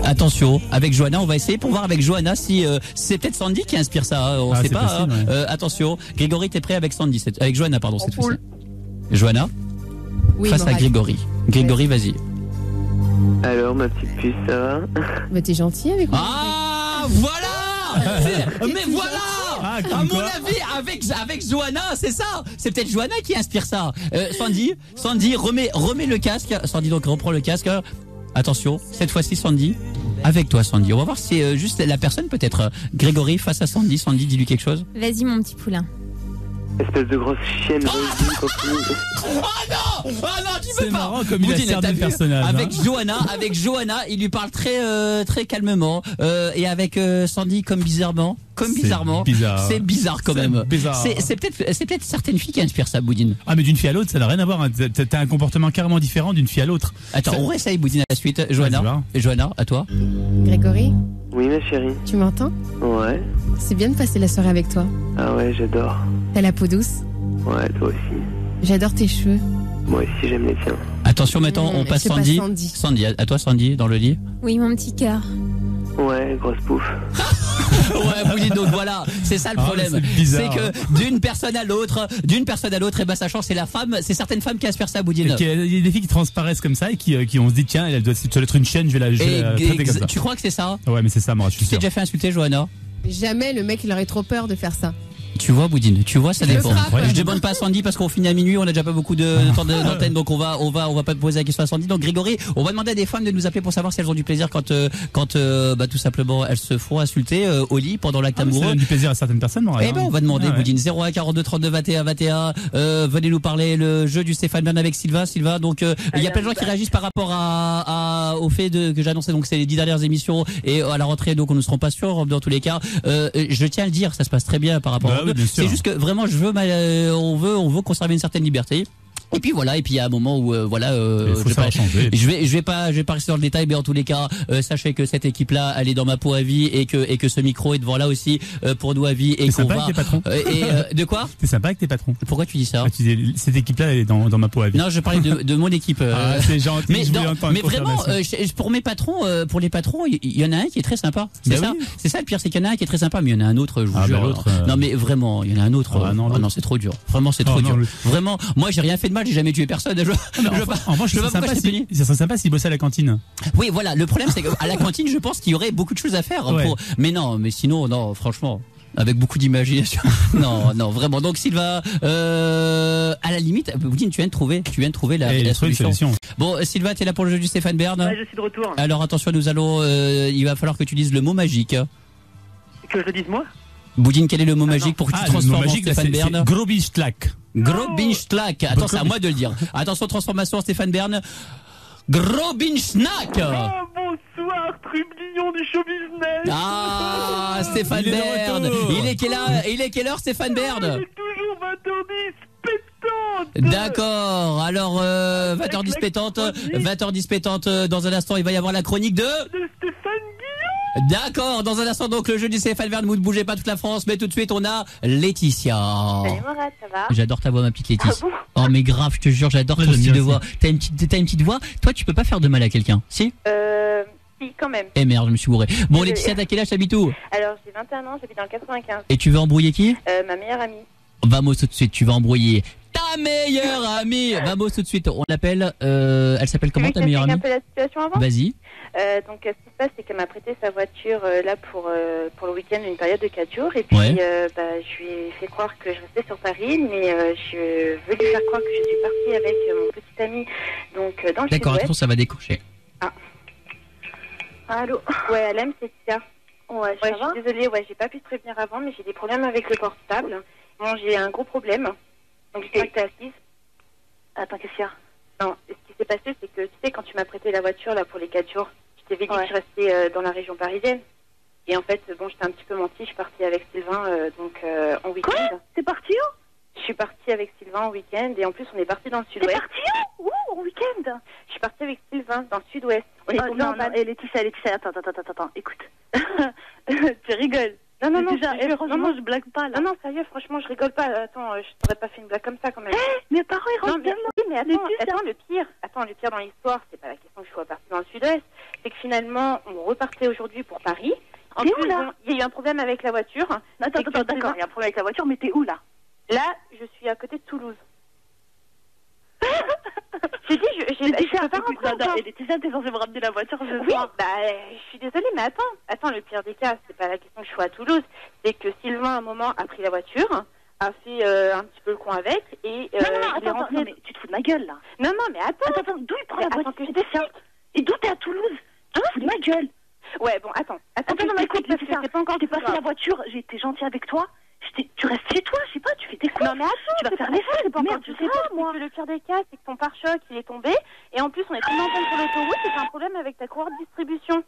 Attention, avec Johanna, on va essayer pour voir avec Johanna si c'est peut-être Sandy qui inspire ça, on sait pas. Possible, hein. Ouais. Attention, Grégory, t'es prêt avec Sandy, avec Johanna, pardon, cette fois-ci. Johanna, oui, face à Grégory. Grégory, vas-y. Alors, ma petite puce, ça va? Bah, t'es gentil avec moi. Ah, voilà. Mais voilà. À mon avis, avec Johanna, c'est ça. C'est peut-être Johanna qui inspire ça. Sandy, remets le casque. Sandy, donc reprends le casque. Attention, cette fois-ci Sandy, avec toi Sandy. On va voir si c'est juste la personne peut-être. Grégory face à Sandy. Sandy, dis-lui quelque chose. Vas-y mon petit poulain. Espèce de grosse chienne. Oh non, tu peux pas. C'est marrant comme il a cerné le personnage. Avec Johanna, il lui parle très calmement et avec Sandy comme bizarrement. C'est bizarre quand même. C'est peut-être certaines filles qui inspirent ça, Boudine. Ah, mais d'une fille à l'autre, ça n'a rien à voir. T'as un comportement carrément différent d'une fille à l'autre. Attends, on réessaye, Boudine, à la suite. Johanna, à toi. Grégory? Oui, ma chérie. Tu m'entends? Ouais. C'est bien de passer la soirée avec toi. Ah ouais, j'adore. T'as la peau douce? Ouais, toi aussi. J'adore tes cheveux. Moi aussi, j'aime les tiens. Attention, maintenant, on passe Sandy. Sandy, à toi, Sandy, dans le lit. Oui, mon petit cœur. Ouais, grosse pouffe. Ouais, Boudine, donc voilà, c'est ça le problème. C'est que d'une personne à l'autre, et ben sachant c'est c'est certaines femmes qui aspirent ça, Boudine. Il y a des filles qui transparaissent comme ça et qui on se dit tiens, elle doit être une chienne, je vais la traiter comme ça. Tu crois que c'est ça? Ouais, mais c'est ça, moi, je suis sûr. Tu t'es déjà fait insulter, Johanna? Jamais, le mec il aurait trop peur de faire ça. Tu vois, Boudine, ça dépend. Je demande pas à Sandy parce qu'on finit à minuit, on a déjà pas beaucoup de temps d'antenne, donc on va pas poser la question à Sandy. Donc Grégory, on va demander à des femmes de nous appeler pour savoir si elles ont du plaisir quand tout simplement elles se font insulter au lit pendant l'acte amoureux. Ça donne du plaisir à certaines personnes, moi. Eh ben, on va demander, Boudine, 01 42 32 21 21. Venez nous parler le jeu du Stéphane Bern avec Sylvain. Donc il y a plein de gens qui réagissent par rapport au fait que j'ai annoncé, donc c'est les 10 dernières émissions et à la rentrée, donc on ne sera pas sûr dans tous les cas. Je tiens à le dire, ça se passe très bien par rapport c'est juste que vraiment on veut conserver une certaine liberté. Et puis voilà, il y a un moment où je vais pas rester dans le détail, mais en tous les cas, sachez que cette équipe-là, elle est dans ma peau à vie et que ce micro est devant là aussi pour nous à vie et qu'on va. Avec tes patrons. De quoi? C'est sympa avec tes patrons. Pourquoi tu dis ça? Cette équipe-là, elle est dans ma peau à vie. Non, je parlais de mon équipe. Ah, c'est gentil. Mais vraiment, pour mes patrons, les patrons, il y en a un qui est très sympa. C'est ça. Oui. C'est ça le pire, c'est qu'il y en a un qui est très sympa, mais il y en a un autre. Je vous jure. Non, mais vraiment, il y en a un autre. Non, c'est trop dur. Vraiment, c'est trop dur. Vraiment, moi, j'ai rien fait de mal, j'ai jamais tué personne. En revanche, ça serait sympa s'il bossait à la cantine. Oui, voilà. Le problème, c'est qu'à la cantine, je pense qu'il y aurait beaucoup de choses à faire. Mais sinon, non, franchement. Avec beaucoup d'imagination. Non, vraiment. Donc, Sylvain, à la limite, Boudine, tu viens de trouver la solution. Bon, Sylvain, t'es là pour le jeu du Stéphane Bern? Ouais, je suis de retour. Alors, attention, il va falloir que tu dises le mot magique. Que je dise moi? Boudine, quel est le mot magique pour que tu transformes en Stéphane Bern? Grobinschlag. Grobinschlag. Attends, c'est à moi de le dire. Attention, transformation, Stéphane Bern. Grobinschlag. Bonsoir, trublion du show business. Ah, Stéphane Bern. Il est quelle heure, Stéphane Bern? Il est toujours 20h10 pétante. D'accord. Alors, 20h10 pétante. 20h10 pétante. Dans un instant, il va y avoir la chronique de Stéphane Guillaume. D'accord, dans un instant donc le jeu du CFL Verne, vous ne bougez pas toute la France, mais tout de suite on a Laetitia. Salut Morad, ça va? J'adore ta voix ma petite Laetitia. Ah bon? Oh mais grave, je te jure, j'adore ton style de voix. T'as une petite voix, toi tu peux pas faire de mal à quelqu'un, si? Si, quand même. Eh merde, je me suis bourré. Bon Laetitia, t'as quel âge, t'habites où? Alors j'ai 21 ans, j'habite dans le 95. Et tu veux embrouiller qui? Ma meilleure amie. Vamos tout de suite, tu vas embrouiller ta meilleure amie. Vamos tout de suite, on l'appelle, elle s'appelle comment ta meilleure amie? un peu la situation avant. Vas-y. Donc ce qui se passe, c'est qu'elle m'a prêté sa voiture là pour le week-end, une période de 4 jours. Et puis je lui ai fait croire que je restais sur Paris, mais je veux lui faire croire que je suis partie avec mon petit ami donc dans le D'accord, sud-ouest. attends, ça va décrocher. Allô? Ouais, Alem, c'est Tia. Ouais, je suis désolée, j'ai pas pu te prévenir avant, mais j'ai des problèmes avec le portable. Bon, j'ai un gros problème. Donc, je sais que t'es assise. Attends, qu'est-ce qu'il y a? Non, ce qui s'est passé, c'est que, tu sais, quand tu m'as prêté la voiture, là, pour les 4 jours, je t'avais dit que je restais dans la région parisienne. Et en fait, bon, j'étais un petit peu menti, je suis partie avec Sylvain, en week-end. Quoi? T'es partie où? Je suis partie avec Sylvain en week-end, et en plus, on est parti dans le sud-ouest. T'es partie où? En week-end? Je suis partie avec Sylvain, dans le sud-ouest. On est tombé en panne. Et Laetitia, attends, écoute. Tu rigoles. Non, franchement, je blague pas, là. Non, sérieux, franchement, je rigole pas. Attends, je t'aurais pas fait une blague comme ça, quand même. Mes parents, ils rentrent mais attends, le pire dans l'histoire, c'est pas la question que je sois partie dans le sud-ouest, c'est que finalement, on repartait aujourd'hui pour Paris. En plus, il y a eu un problème avec la voiture. Attends, d'accord, il y a un problème avec la voiture, mais t'es où, là? Là, je suis à côté de Toulouse. J'ai dit, je peux pas rentrer. Laetitia, t'es censée me ramener la voiture ce soir. Je suis désolée, mais attends, le pire des cas, c'est pas la question que je sois à Toulouse, c'est que Sylvain, à un moment, a pris la voiture, a fait un petit peu le con avec, et non, mais tu te fous de ma gueule, là. Non, mais attends, d'où il prend la voiture que je t'explique. Et d'où t'es à Toulouse? Tu te fous de ma gueule. Ouais, bon, attends, mais écoute, c'est pas encore, j'ai passé la voiture, j'ai été gentille avec toi. Tu restes chez toi, je sais pas, tu fais tes courses. Non mais attends, tu vas faire l'effort, c'est pas encore du tout, moi. Le pire des cas, c'est que ton pare-choc, il est tombé, et en plus, on est tombé en panne sur l'autoroute, et c'est un problème avec ta courroie de distribution.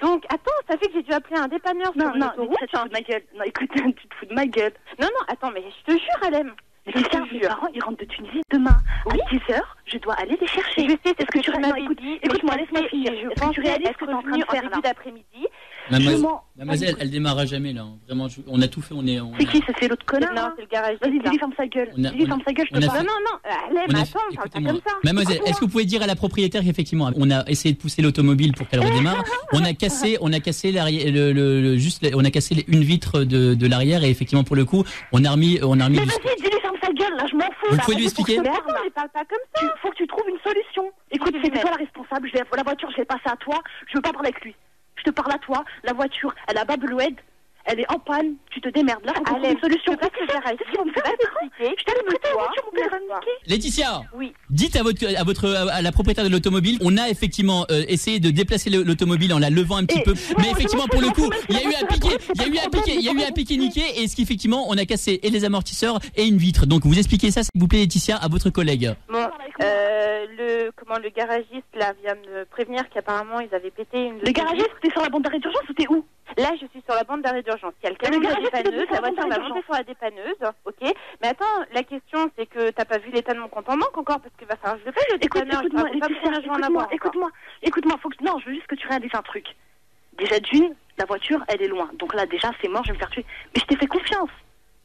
Donc, attends, ça fait que j'ai dû appeler un dépanneur sur l'autoroute. Tu te fous de ma gueule. Non, écoute, tu te fous de ma gueule. Non, attends, mais je te jure, Alem. Mes parents, ils rentrent de Tunisie demain. À 10h, je dois aller les chercher. Je sais, c'est ce que tu m'avais dit. Écoute-moi, laisse-moi finir. Je pense que tu réalises ce que tu es en train de faire, là. Début d'après-midi. Mademoiselle, elle démarrera jamais là. Vraiment, on a tout fait. C'est qui? C'est l'autre connard? Non, c'est le garage. Vas-y, dis-lui, ferme sa gueule. Dis-lui, ferme sa gueule, je te parle. Non, Alem, attends, parle pas comme ça. Mademoiselle, est-ce que vous pouvez dire à la propriétaire qu'effectivement, on a essayé de pousser l'automobile pour qu'elle redémarre. On a cassé l'arrière, on a cassé une vitre de l'arrière et effectivement pour le coup, on a remis. Mais vas-y, dis-lui, ferme sa gueule là, je m'en fous. Vous pouvez lui expliquer? Mais attends, mais parle pas comme ça. Faut que tu trouves une solution. Écoute, c'est toi la responsable. La voiture, je l'ai passée à toi. Je veux pas parler avec lui. Je te parle à toi, la voiture, elle a Babelwed, elle est en panne, tu te démerdes. Là, on trouve une solution. Je t'allais prêter la voiture, mon père va niquer. Laetitia, oui. Dites à la propriétaire de l'automobile, on a effectivement essayé de déplacer l'automobile en la levant un petit peu, mais effectivement pour le coup, il y a eu un piqué niqué, et ce qui effectivement, on a cassé et les amortisseurs et une vitre. Donc vous expliquez ça, s'il vous plaît, Laetitia, à votre collègue. Bon, le garagiste là vient me prévenir qu'apparemment ils avaient pété une. Le garagiste, t'es sur la bande d'arrêt d'urgence ou t'es où? Là, je suis sur la bande d'arrêt d'urgence. Il y a le camion de la dépanneuse, la voiture va monter sur la dépanneuse, ok. Mais attends, la question c'est que t'as pas vu l'état de mon compte en banque encore, parce qu'il va falloir que je le paye le dépanneur. Écoute-moi, non, je veux juste que tu réalises un truc. Déjà d'une, la voiture, elle est loin. Donc là, déjà, c'est mort, je vais me faire tuer. Mais je t'ai fait confiance.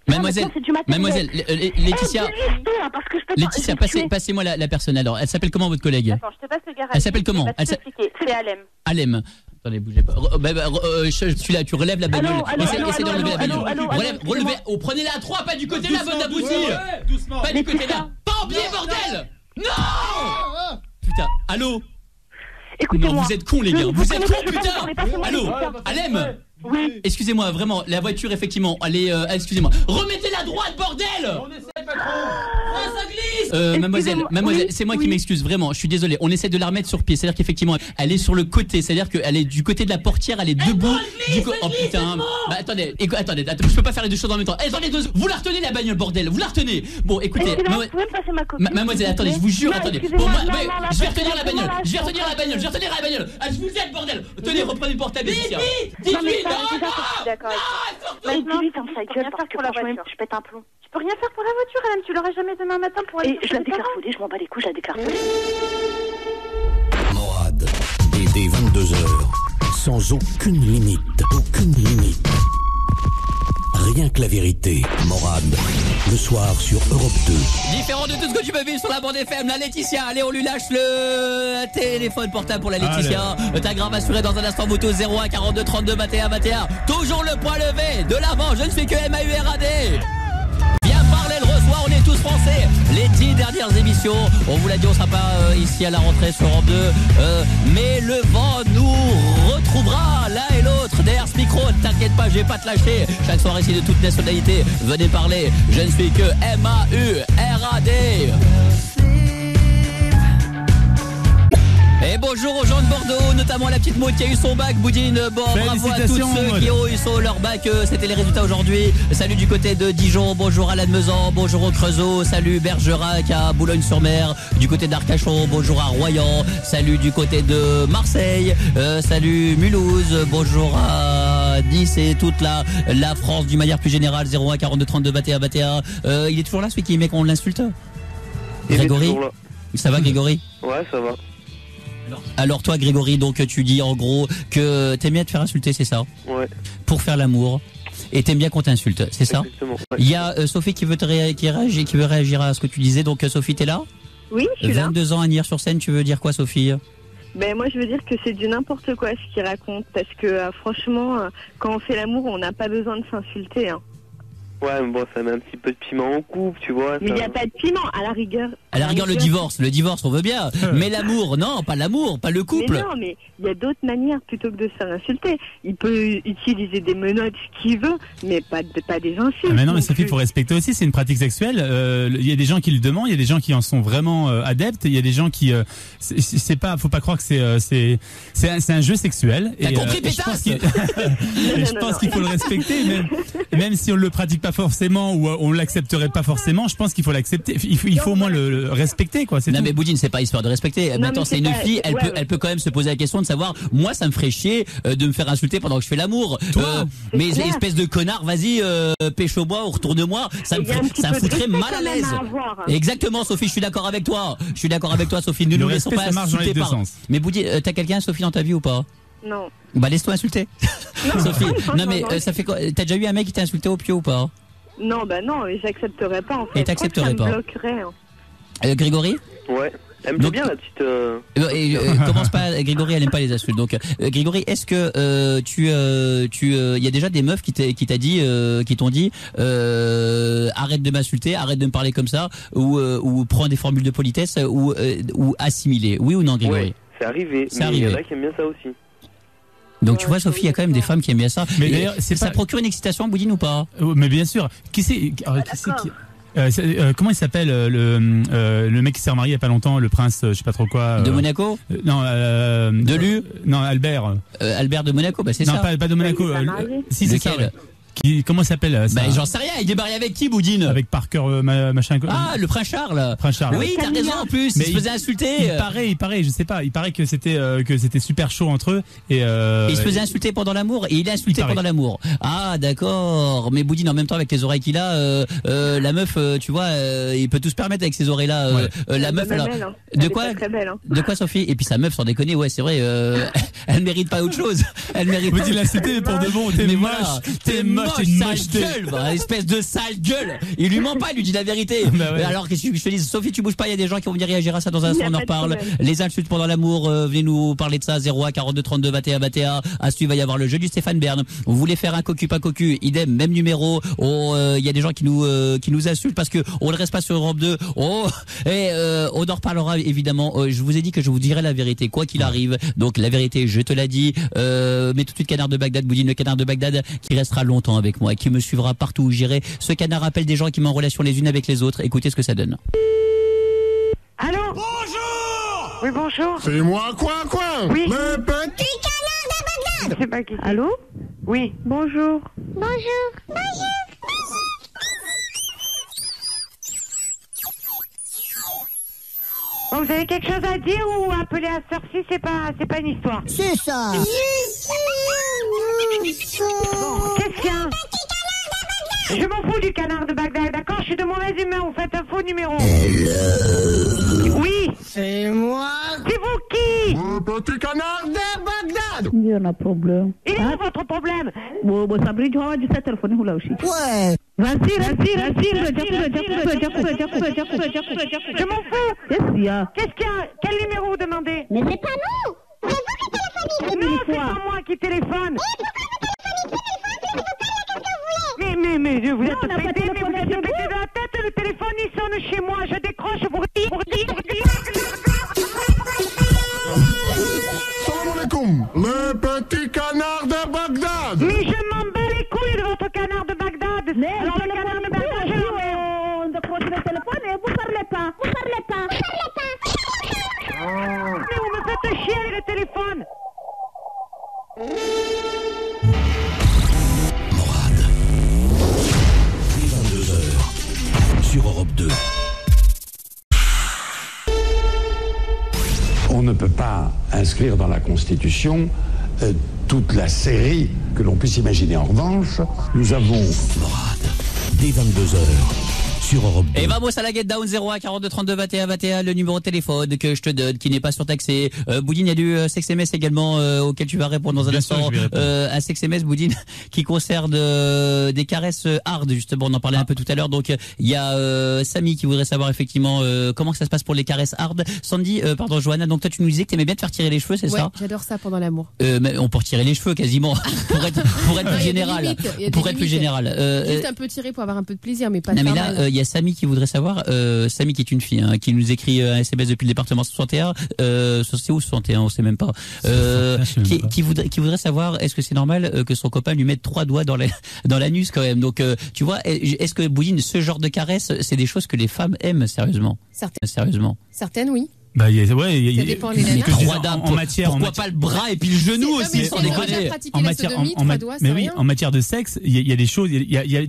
Mademoiselle, Laetitia, passez-moi la personne. Alors, elle s'appelle comment votre collègue? Attends, je te passe le garage. Elle s'appelle comment? C'est Alem. Alem. Attendez, bougez pas. Je suis là, tu relèves la bagnole. Essaie de relever la bagnole. Relevez. Oh, prenez-la à 3, pas du côté là, bonne aboutie. Doucement. Pas du côté là. Pas en biais, bordel. Non. Putain, allô. Écoutez-moi. Non, vous êtes cons, les gars. Vous êtes cons, putain. Allô, Alem. Oui. Excusez-moi, vraiment, la voiture, effectivement, elle est... excusez-moi. Remettez-la droite, bordel. On essaie pas trop. Ça glisse. Mademoiselle, c'est moi qui m'excuse, vraiment, je suis désolé. On essaie de la remettre sur pied, c'est-à-dire qu'effectivement, elle est sur le côté, c'est-à-dire qu'elle est du côté de la portière, elle est debout. Oh putain. Bah attendez, je peux pas faire les deux choses en même temps. Attendez, vous la retenez la bagnole, bordel, vous la retenez. Bon, écoutez, mademoiselle, attendez, je vous jure, attendez. Bon, je vais retenir la bagnole. Ah, je vous aide, bordel. Tenez, reprenez le portable. Dites-lui. D'accord. Maintenant, ferme sa gueule parce que franchement, je pète un plomb. Tu peux rien faire pour la voiture, Alem. Tu l'auras jamais demain matin pour aller. Et je la déclarfolée, je m'en bats les couilles, je la déclarfolée. Morad, dès 22h, sans aucune limite. Aucune limite. Rien que la vérité. Morad, le soir sur Europe 2. Différent de tout ce que tu peux vivre sur la bande FM, la Laetitia. Allez, on lui lâche le téléphone portable pour la Laetitia. Ta grave assurée dans un instant, moto 01 42 32 21 21. Toujours le point levé. De l'avant, je ne suis que MAURAD. Viens parler, le reçoit, on est tous français. Les 10 dernières émissions, on vous l'a dit, on sera pas ici à la rentrée sur Europe 2. Mais le vent nous retrouvera l'un et l'autre derrière ce micro. Ne t'inquiète pas, je vais pas te lâcher. Chaque soir ici de toute nationalité, venez parler. Je ne suis que MAURAD. Et bonjour aux gens de Bordeaux, notamment la petite Maud qui a eu son bac, Boudine. Bon, bravo à tous ceux qui ont eu leur bac. C'était les résultats aujourd'hui. Salut du côté de Dijon, bonjour à Lannemezan, bonjour au Creusot, salut Bergerac à Boulogne-sur-Mer, du côté d'Arcachon, bonjour à Royan, salut du côté de Marseille, salut Mulhouse, bonjour à Nice et toute la France d'une manière plus générale. 01 42 32 21 21. Il est toujours là celui qui aimait qu'on l'insulte, Grégory. Ça va Grégory? Ouais, ça va. Alors toi Grégory, donc tu dis en gros que t'aimes bien te faire insulter, c'est ça? Ouais. Pour faire l'amour. Et t'aimes bien qu'on t'insulte, c'est ça? Exactement. Ouais. Il y a Sophie qui veut qui veut réagir à ce que tu disais. Donc Sophie, t'es là? Oui, je suis là. 22 ans à Nières-sur-Seine, tu veux dire quoi Sophie? Ben moi je veux dire que c'est du n'importe quoi ce qu'il raconte, parce que franchement quand on fait l'amour on n'a pas besoin de s'insulter hein. Ouais, mais bon, ça met un petit peu de piment en couple, tu vois. Mais il n'y a pas de piment, à la rigueur. À la rigueur, le divorce, on veut bien. Mais l'amour, non, pas l'amour, pas le couple. Mais non, mais il y a d'autres manières plutôt que de se faire insulter. Il peut utiliser des menottes, ce qu'il veut, mais pas des insultes. Ah mais non, mais Sophie, il faut respecter aussi, c'est une pratique sexuelle. Il y a des gens qui le demandent, il y a des gens qui en sont vraiment adeptes, il y a des gens qui... faut pas croire que c'est un jeu sexuel. T'as compris, pétasse. Je pense qu'il faut le respecter, même si on le pratique pas forcément ou on l'accepterait pas forcément, je pense qu'il faut l'accepter. Il faut au moins le respecter, quoi. Non, mais Boudine, c'est pas histoire de respecter. Maintenant, c'est une fille, elle peut quand même se poser la question de savoir, moi, ça me ferait chier de me faire insulter pendant que je fais l'amour. Mais espèce de connard, vas-y, pêche-moi ou retourne-moi, ça me foutrait mal à l'aise. Exactement, Sophie, je suis d'accord avec toi. Sophie. Ne nous laissons pas insulter par. Mais Boudine, t'as quelqu'un, Sophie, dans ta vie ou pas? Non. Bah laisse-toi insulter. Sophie. Non mais ça fait quoi? T'as déjà eu un mec qui t'a insulté au pied ou pas? Non, bah non, j'accepterais pas en fait. Et t'accepterais pas? Ça me bloquerait. Hein. Grégory? Ouais. Elle me bien la petite. Commence pas. Grégory, elle aime pas les insultes. Donc Grégory, est-ce que il y a déjà des meufs qui t'ont dit arrête de m'insulter, arrête de me parler comme ça, ou prends des formules de politesse, ou assimiler. Oui ou non, Grégory? Ouais, c'est arrivé. C'est arrivé. Il y en a qui aiment bien ça aussi. Donc tu vois Sophie, il y a quand même des femmes qui aiment bien ça. Mais d'ailleurs, ça procure une excitation, Boudine, ou pas? Mais bien sûr. Comment il s'appelle le mec qui s'est remarié il y a pas longtemps, le prince, je sais pas trop quoi. De Monaco? Non. De Lu? Non, Albert. Albert de Monaco, bah c'est ça. Non, pas de Monaco. Si, c'est ça. Comment s'appelle ça? J'en sais rien, il est marié avec qui, Boudine? Avec Parker machin. Ah, le prince Charles. Oui, t'as raison en plus, il se faisait insulter. Il paraît, je sais pas, il paraît que c'était super chaud entre eux et il se faisait insulter pendant l'amour, et il a insulté pendant l'amour. Ah, d'accord. Mais Boudine, en même temps, avec les oreilles qu'il a, la meuf, tu vois, il peut tout se permettre avec ces oreilles là. La meuf, alors, de quoi? De quoi, Sophie? Et puis sa meuf, sans déconner, ouais, c'est vrai, elle mérite pas autre chose. Elle mérite pas. Boudine l'a cité pour de bon, t'es moche. Sale gueule, espèce de sale gueule. Il lui ment pas, il lui dit la vérité. Alors qu'est-ce que je te dis, Sophie, tu bouges pas, il y a des gens qui vont venir réagir à ça dans un instant, on en reparle. Les insultes pendant l'amour, venez nous parler de ça. 01 42 32 21 21. À suivre, il va y avoir le jeu du Stéphane Bern. Vous voulez faire un cocu pas cocu, idem, même numéro. Il y a des gens qui nous insultent parce que on ne reste pas sur Europe 2. On en reparlera évidemment. Je vous ai dit que je vous dirai la vérité quoi qu'il arrive. Donc la vérité, je te l'ai dit. Mais tout de suite, canard de Bagdad, Boudine, le canard de Bagdad qui restera longtemps avec moi et qui me suivra partout où j'irai. Ce canard appelle des gens qui m'ont en relation les unes avec les autres. Écoutez ce que ça donne. Allô? Bonjour! Oui, bonjour. C'est moi, quoi? Oui. Le petit canard de Bagdad! C'est pas qui? Allô? Oui. Bonjour. Bon, vous avez quelque chose à dire ou appeler à cette heure-ci, c'est pas une histoire. C'est ça! Bon, qu'est-ce qu'il y a? Je m'en fous du canard de Bagdad, d'accord? Je suis de mauvaise humeur, vous faites un faux numéro. Oui. C'est moi. C'est vous qui? Le petit canard de Bagdad. Il y a un problème. Il est où votre problème? Bon, Sabri, tu vas dire téléphoner ou là aussi. Ouais. Vas-y. Je m'en fous. Qu'est-ce qu'il y a? Quel numéro vous demandez? Mais c'est pas nous. C'est vous qui téléphonez. Non, c'est pas moi qui téléphone. Mais vous êtes pété, mais vous êtes pété dans la tête, le téléphone il sonne chez moi, je décroche, vous redis. Salam alaikum, le petit canard de Bagdad. Mais je m'en bats les couilles de votre canard de Bagdad. Alors le canard de Bagdad, je l'emmerde. On décroche le téléphone et vous parlez pas. Mais vous me faites chier avec le téléphone. Sur Europe 2. On ne peut pas inscrire dans la Constitution toute la série que l'on puisse imaginer. En revanche, nous avons... Morad, dès 22h, sur Europe 2. Et vamos à la get down 01 42 32 21 21, le numéro de téléphone que je te donne, qui n'est pas surtaxé. Boudine, il y a du sex SMS également auquel tu vas répondre dans un instant. Un sex SMS, Boudine, qui concerne des caresses hard, justement, on en parlait un peu tout à l'heure. Donc il y a Samy qui voudrait savoir effectivement comment ça se passe pour les caresses hard. Sandy, Johanna, donc toi tu nous disais que t'aimais bien te faire tirer les cheveux, c'est ça? J'adore ça pendant l'amour. Mais on peut retirer les cheveux quasiment pour être plus général. Pour être plus général. Juste un peu tiré pour avoir un peu de plaisir, mais pas non, de mais là, il y a Samy qui voudrait savoir, Samy qui est une fille, qui nous écrit un SMS depuis le département 61, c'est où 61, on sait même pas, qui voudrait savoir, est-ce que c'est normal que son copain lui mette 3 doigts dans l'anus quand même. Donc, tu vois, est-ce que Boudine, ce genre de caresse, c'est des choses que les femmes aiment sérieusement? Certaines, oui. Bah, ça dépend les nanas. En matière, pourquoi pas le bras et puis le genou aussi, sans déconner. En matière de sexe, il y a des choses, il y a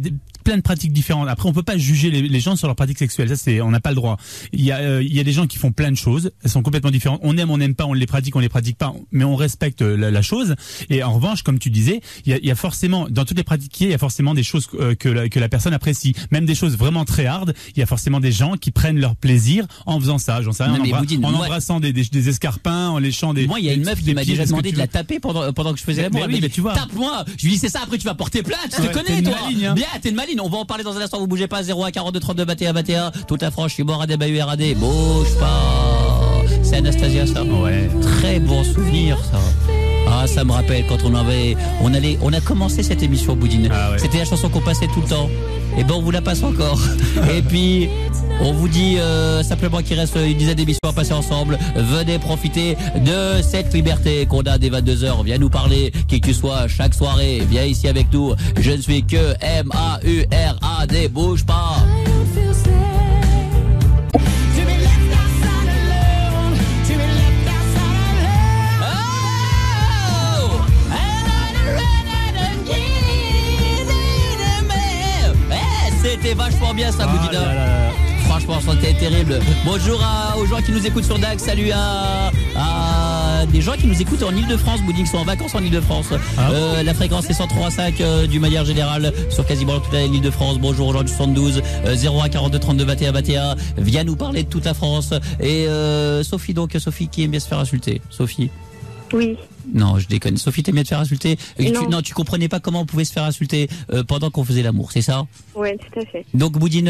plein de pratiques différentes. Après, on peut pas juger les gens sur leurs pratiques sexuelles. Ça, on n'a pas le droit. Il y a des gens qui font plein de choses. Elles sont complètement différentes. On n'aime pas, on les pratique pas, mais on respecte la chose. Et en revanche, comme tu disais, il y a forcément, dans toutes les pratiques, il y a forcément des choses que la personne apprécie. Même des choses vraiment très hard. Il y a forcément des gens qui prennent leur plaisir en faisant ça. J'en sais rien. En embrassant des escarpins, en léchant des... Moi, il y a une meuf qui m'a déjà demandé de la taper pendant que je faisais l'amour. Oui, mais tu vois. Tape-moi. Je lui dis, c'est ça, après tu vas porter plainte. Tu te connais, toi. Bien, t'es une maline. On va en parler dans un instant. Vous bougez pas. 01 42 32 21 21. Toute la France, je suis Morad BURAD. Bouge pas. C'est Anastasia, ça. Ouais. Très bon souvenir, ça. Ah, ça me rappelle quand on a commencé cette émission, Boudine. Ah ouais. C'était la chanson qu'on passait tout le temps. Et ben, on vous la passe encore. Et puis, on vous dit simplement qu'il reste une dizaine d'émissions à passer ensemble. Venez profiter de cette liberté qu'on a dès 22h. Viens nous parler, qui que tu sois, chaque soirée. Viens ici avec nous. Je ne suis que MAURAD. Bouge pas. C'était vachement bien ça, Boudina. Franchement, c'était terrible. Bonjour aux gens qui nous écoutent sur DAX. Salut à des gens qui nous écoutent en Ile-de-France, Boudin, qui sont en vacances en Ile-de-France. La fréquence est 103.5 du manière générale sur quasiment toute l'Ile-de-France. Bonjour aux gens du 72 01 42 32 21 21. Viens nous parler de toute la France. Et Sophie, Sophie qui aime bien se faire insulter. Sophie. Oui. Non, je déconne. Sophie, t'aimes bien te faire insulter. Tu comprenais pas comment on pouvait se faire insulter pendant qu'on faisait l'amour, c'est ça? Ouais, tout à fait. Donc, Boudine,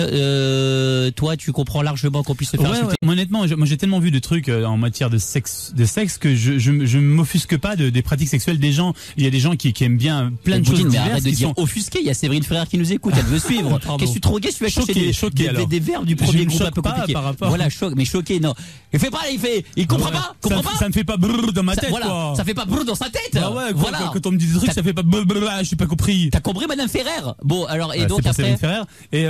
toi, tu comprends largement qu'on puisse se faire insulter. Ouais. Honnêtement, moi j'ai tellement vu de trucs en matière de sexe que je m'offusque pas des pratiques sexuelles des gens. Il y a des gens qui aiment bien plein de choses diverses. Mais arrête de dire offusqué. Il y a Séverine Frère qui nous écoute. Elle veut suivre. Qu'est-ce que tu te drogues? Tu vas chercher des verbes du premier groupe un peu compliqué. Voilà, choqué, non. Il comprend pas. Ça me fait pas brrr dans ma tête. Voilà, ça fait pas brrr dans sa tête. Ah ouais, voilà. Quand on me dit des trucs, ça fait pas brrr, je suis pas compris. T'as compris, Madame Ferrer? Bon, alors, et donc après. Ferrer. Et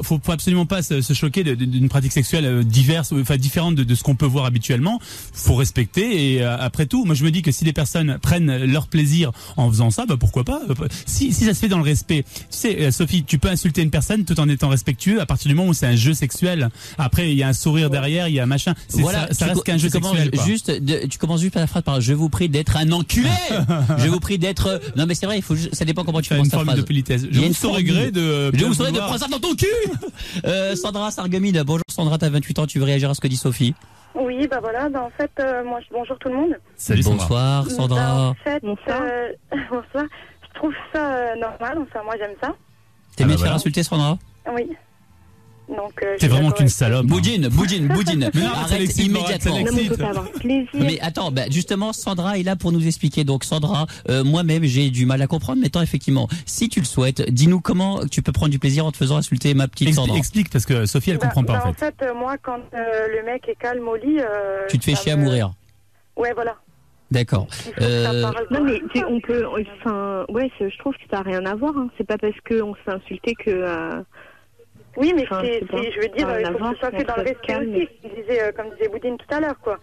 faut absolument pas se choquer d'une pratique sexuelle diverse, enfin différente de ce qu'on peut voir habituellement. Faut respecter. Et après tout, moi je me dis que si les personnes prennent leur plaisir en faisant ça, pourquoi pas. Si ça se fait dans le respect. Tu sais, Sophie, tu peux insulter une personne tout en étant respectueux à partir du moment où c'est un jeu sexuel. Après, il y a un sourire derrière, il y a un machin. Voilà, ça reste qu'un jeu sexuel. Tu commences juste par la phrase par je vous prie d'être un enculé. Je vous prie d'être. Non mais c'est vrai, ça dépend comment tu commences ta phrase. Une forme de politesse. Je vous saurais gré de. Je vous saurais de prendre ça dans ton cul. Sandra Sargumine, bonjour Sandra, t'as 28 ans, tu veux réagir à ce que dit Sophie? Oui, bah voilà, en fait, bonjour tout le monde. Salut, bonsoir Sandra. En fait, bonsoir. Je trouve ça normal, enfin moi j'aime ça. T'aimes bien te faire insulter, Sandra? Oui. Donc, t'es vraiment qu'une salope. Boudine. Arrête immédiatement. Non, mais faut pas avoir plaisir. Mais attends, justement, Sandra est là pour nous expliquer. Donc, Sandra, moi-même, j'ai du mal à comprendre. Mais attends, effectivement, si tu le souhaites, dis-nous comment tu peux prendre du plaisir en te faisant insulter ma petite Sandra. Explique, parce que Sophie, elle comprend pas, en fait. En fait, moi, quand le mec est calme au lit... tu te fais chier à mourir. Ouais, voilà. D'accord. Non, mais on peut... Enfin, ouais, je trouve que ça n'a rien à voir. Hein. C'est pas parce qu'on se fait insulter que... Oui, mais je veux dire, il faut que ce soit fait dans le respect aussi, comme disait Boudine tout à l'heure, quoi.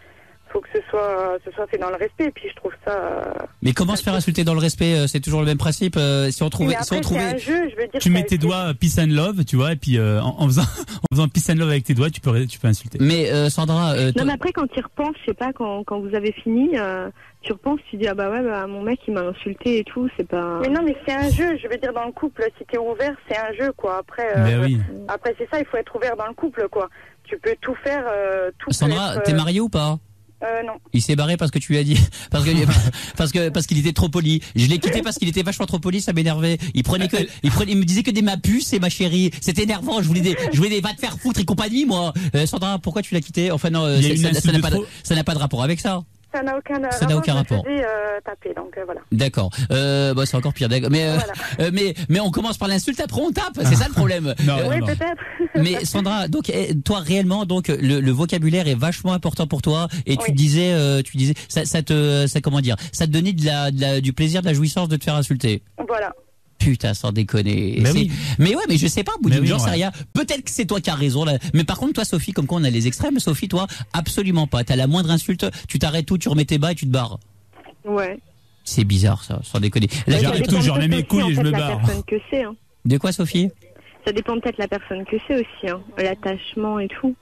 Il faut que ce soit fait dans le respect, et puis je trouve ça... Mais comment se faire insulter dans le respect? C'est toujours le même principe. Si on trouvait... c'est un jeu, je veux dire... Tu mets tes doigts peace and love, tu vois, et puis en faisant peace and love avec tes doigts, tu peux insulter. Mais Sandra... non, mais après, quand tu y repenses, je sais pas, quand vous avez fini... tu repenses, tu dis, ah bah ouais, mon mec il m'a insulté et tout, c'est pas... Mais non, mais c'est un jeu, je veux dire, dans le couple, si t'es ouvert, c'est un jeu, quoi. Après, après c'est ça, il faut être ouvert dans le couple, quoi. Tu peux tout faire, tout. Sandra, t'es mariée ou pas? Non. Il s'est barré parce que tu lui as dit, parce qu'il était trop poli. Je l'ai quitté parce qu'il était vachement trop poli, ça m'énervait. Il me disait que des ma puce et ma chérie. C'était énervant, je voulais des va te faire foutre et compagnie, moi. Sandra, pourquoi tu l'as quitté? Enfin non, ça n'a pas de rapport avec ça. Ça n'a aucun rapport. Taper, donc voilà. D'accord. C'est encore pire. Mais, voilà. mais on commence par l'insulte, après on tape. C'est ça le problème. Oui, peut-être. Mais Sandra, donc toi réellement, donc le vocabulaire est vachement important pour toi. Et tu disais, ça te donnait du plaisir, de la jouissance de te faire insulter. Voilà. Putain, sans déconner. Mais ouais, mais je sais pas, Boudine, j'en sais rien. Peut-être que c'est toi qui as raison, là. Mais par contre, toi, Sophie, comme quoi on a les extrêmes, Sophie, toi, absolument pas. T'as la moindre insulte, tu t'arrêtes tout, tu remets tes bas et tu te barres. Ouais. C'est bizarre, ça, sans déconner. Là, j'arrête tout, je remets mes couilles et je me barre. De quoi, Sophie? Ça dépend peut-être de la personne que c'est aussi, hein. L'attachement et tout.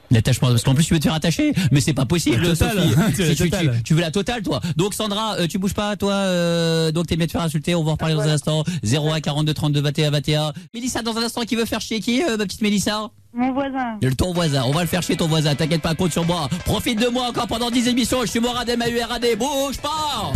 L'attachement, parce qu'en plus tu veux te faire attacher, mais c'est pas possible, Sophie. Tu veux la totale, toi. Donc Sandra, tu bouges pas, toi. Donc t'es bien de faire insulter. On va en reparler dans un instant. 01 42 32 21 21. Mélissa, dans un instant, qui veut faire chier qui, ma petite Mélissa? Mon voisin. Ton voisin. On va le faire chier, ton voisin. T'inquiète pas, compte sur moi. Profite de moi encore pendant 10 émissions. Je suis Morad MAURAD. Bouge pas.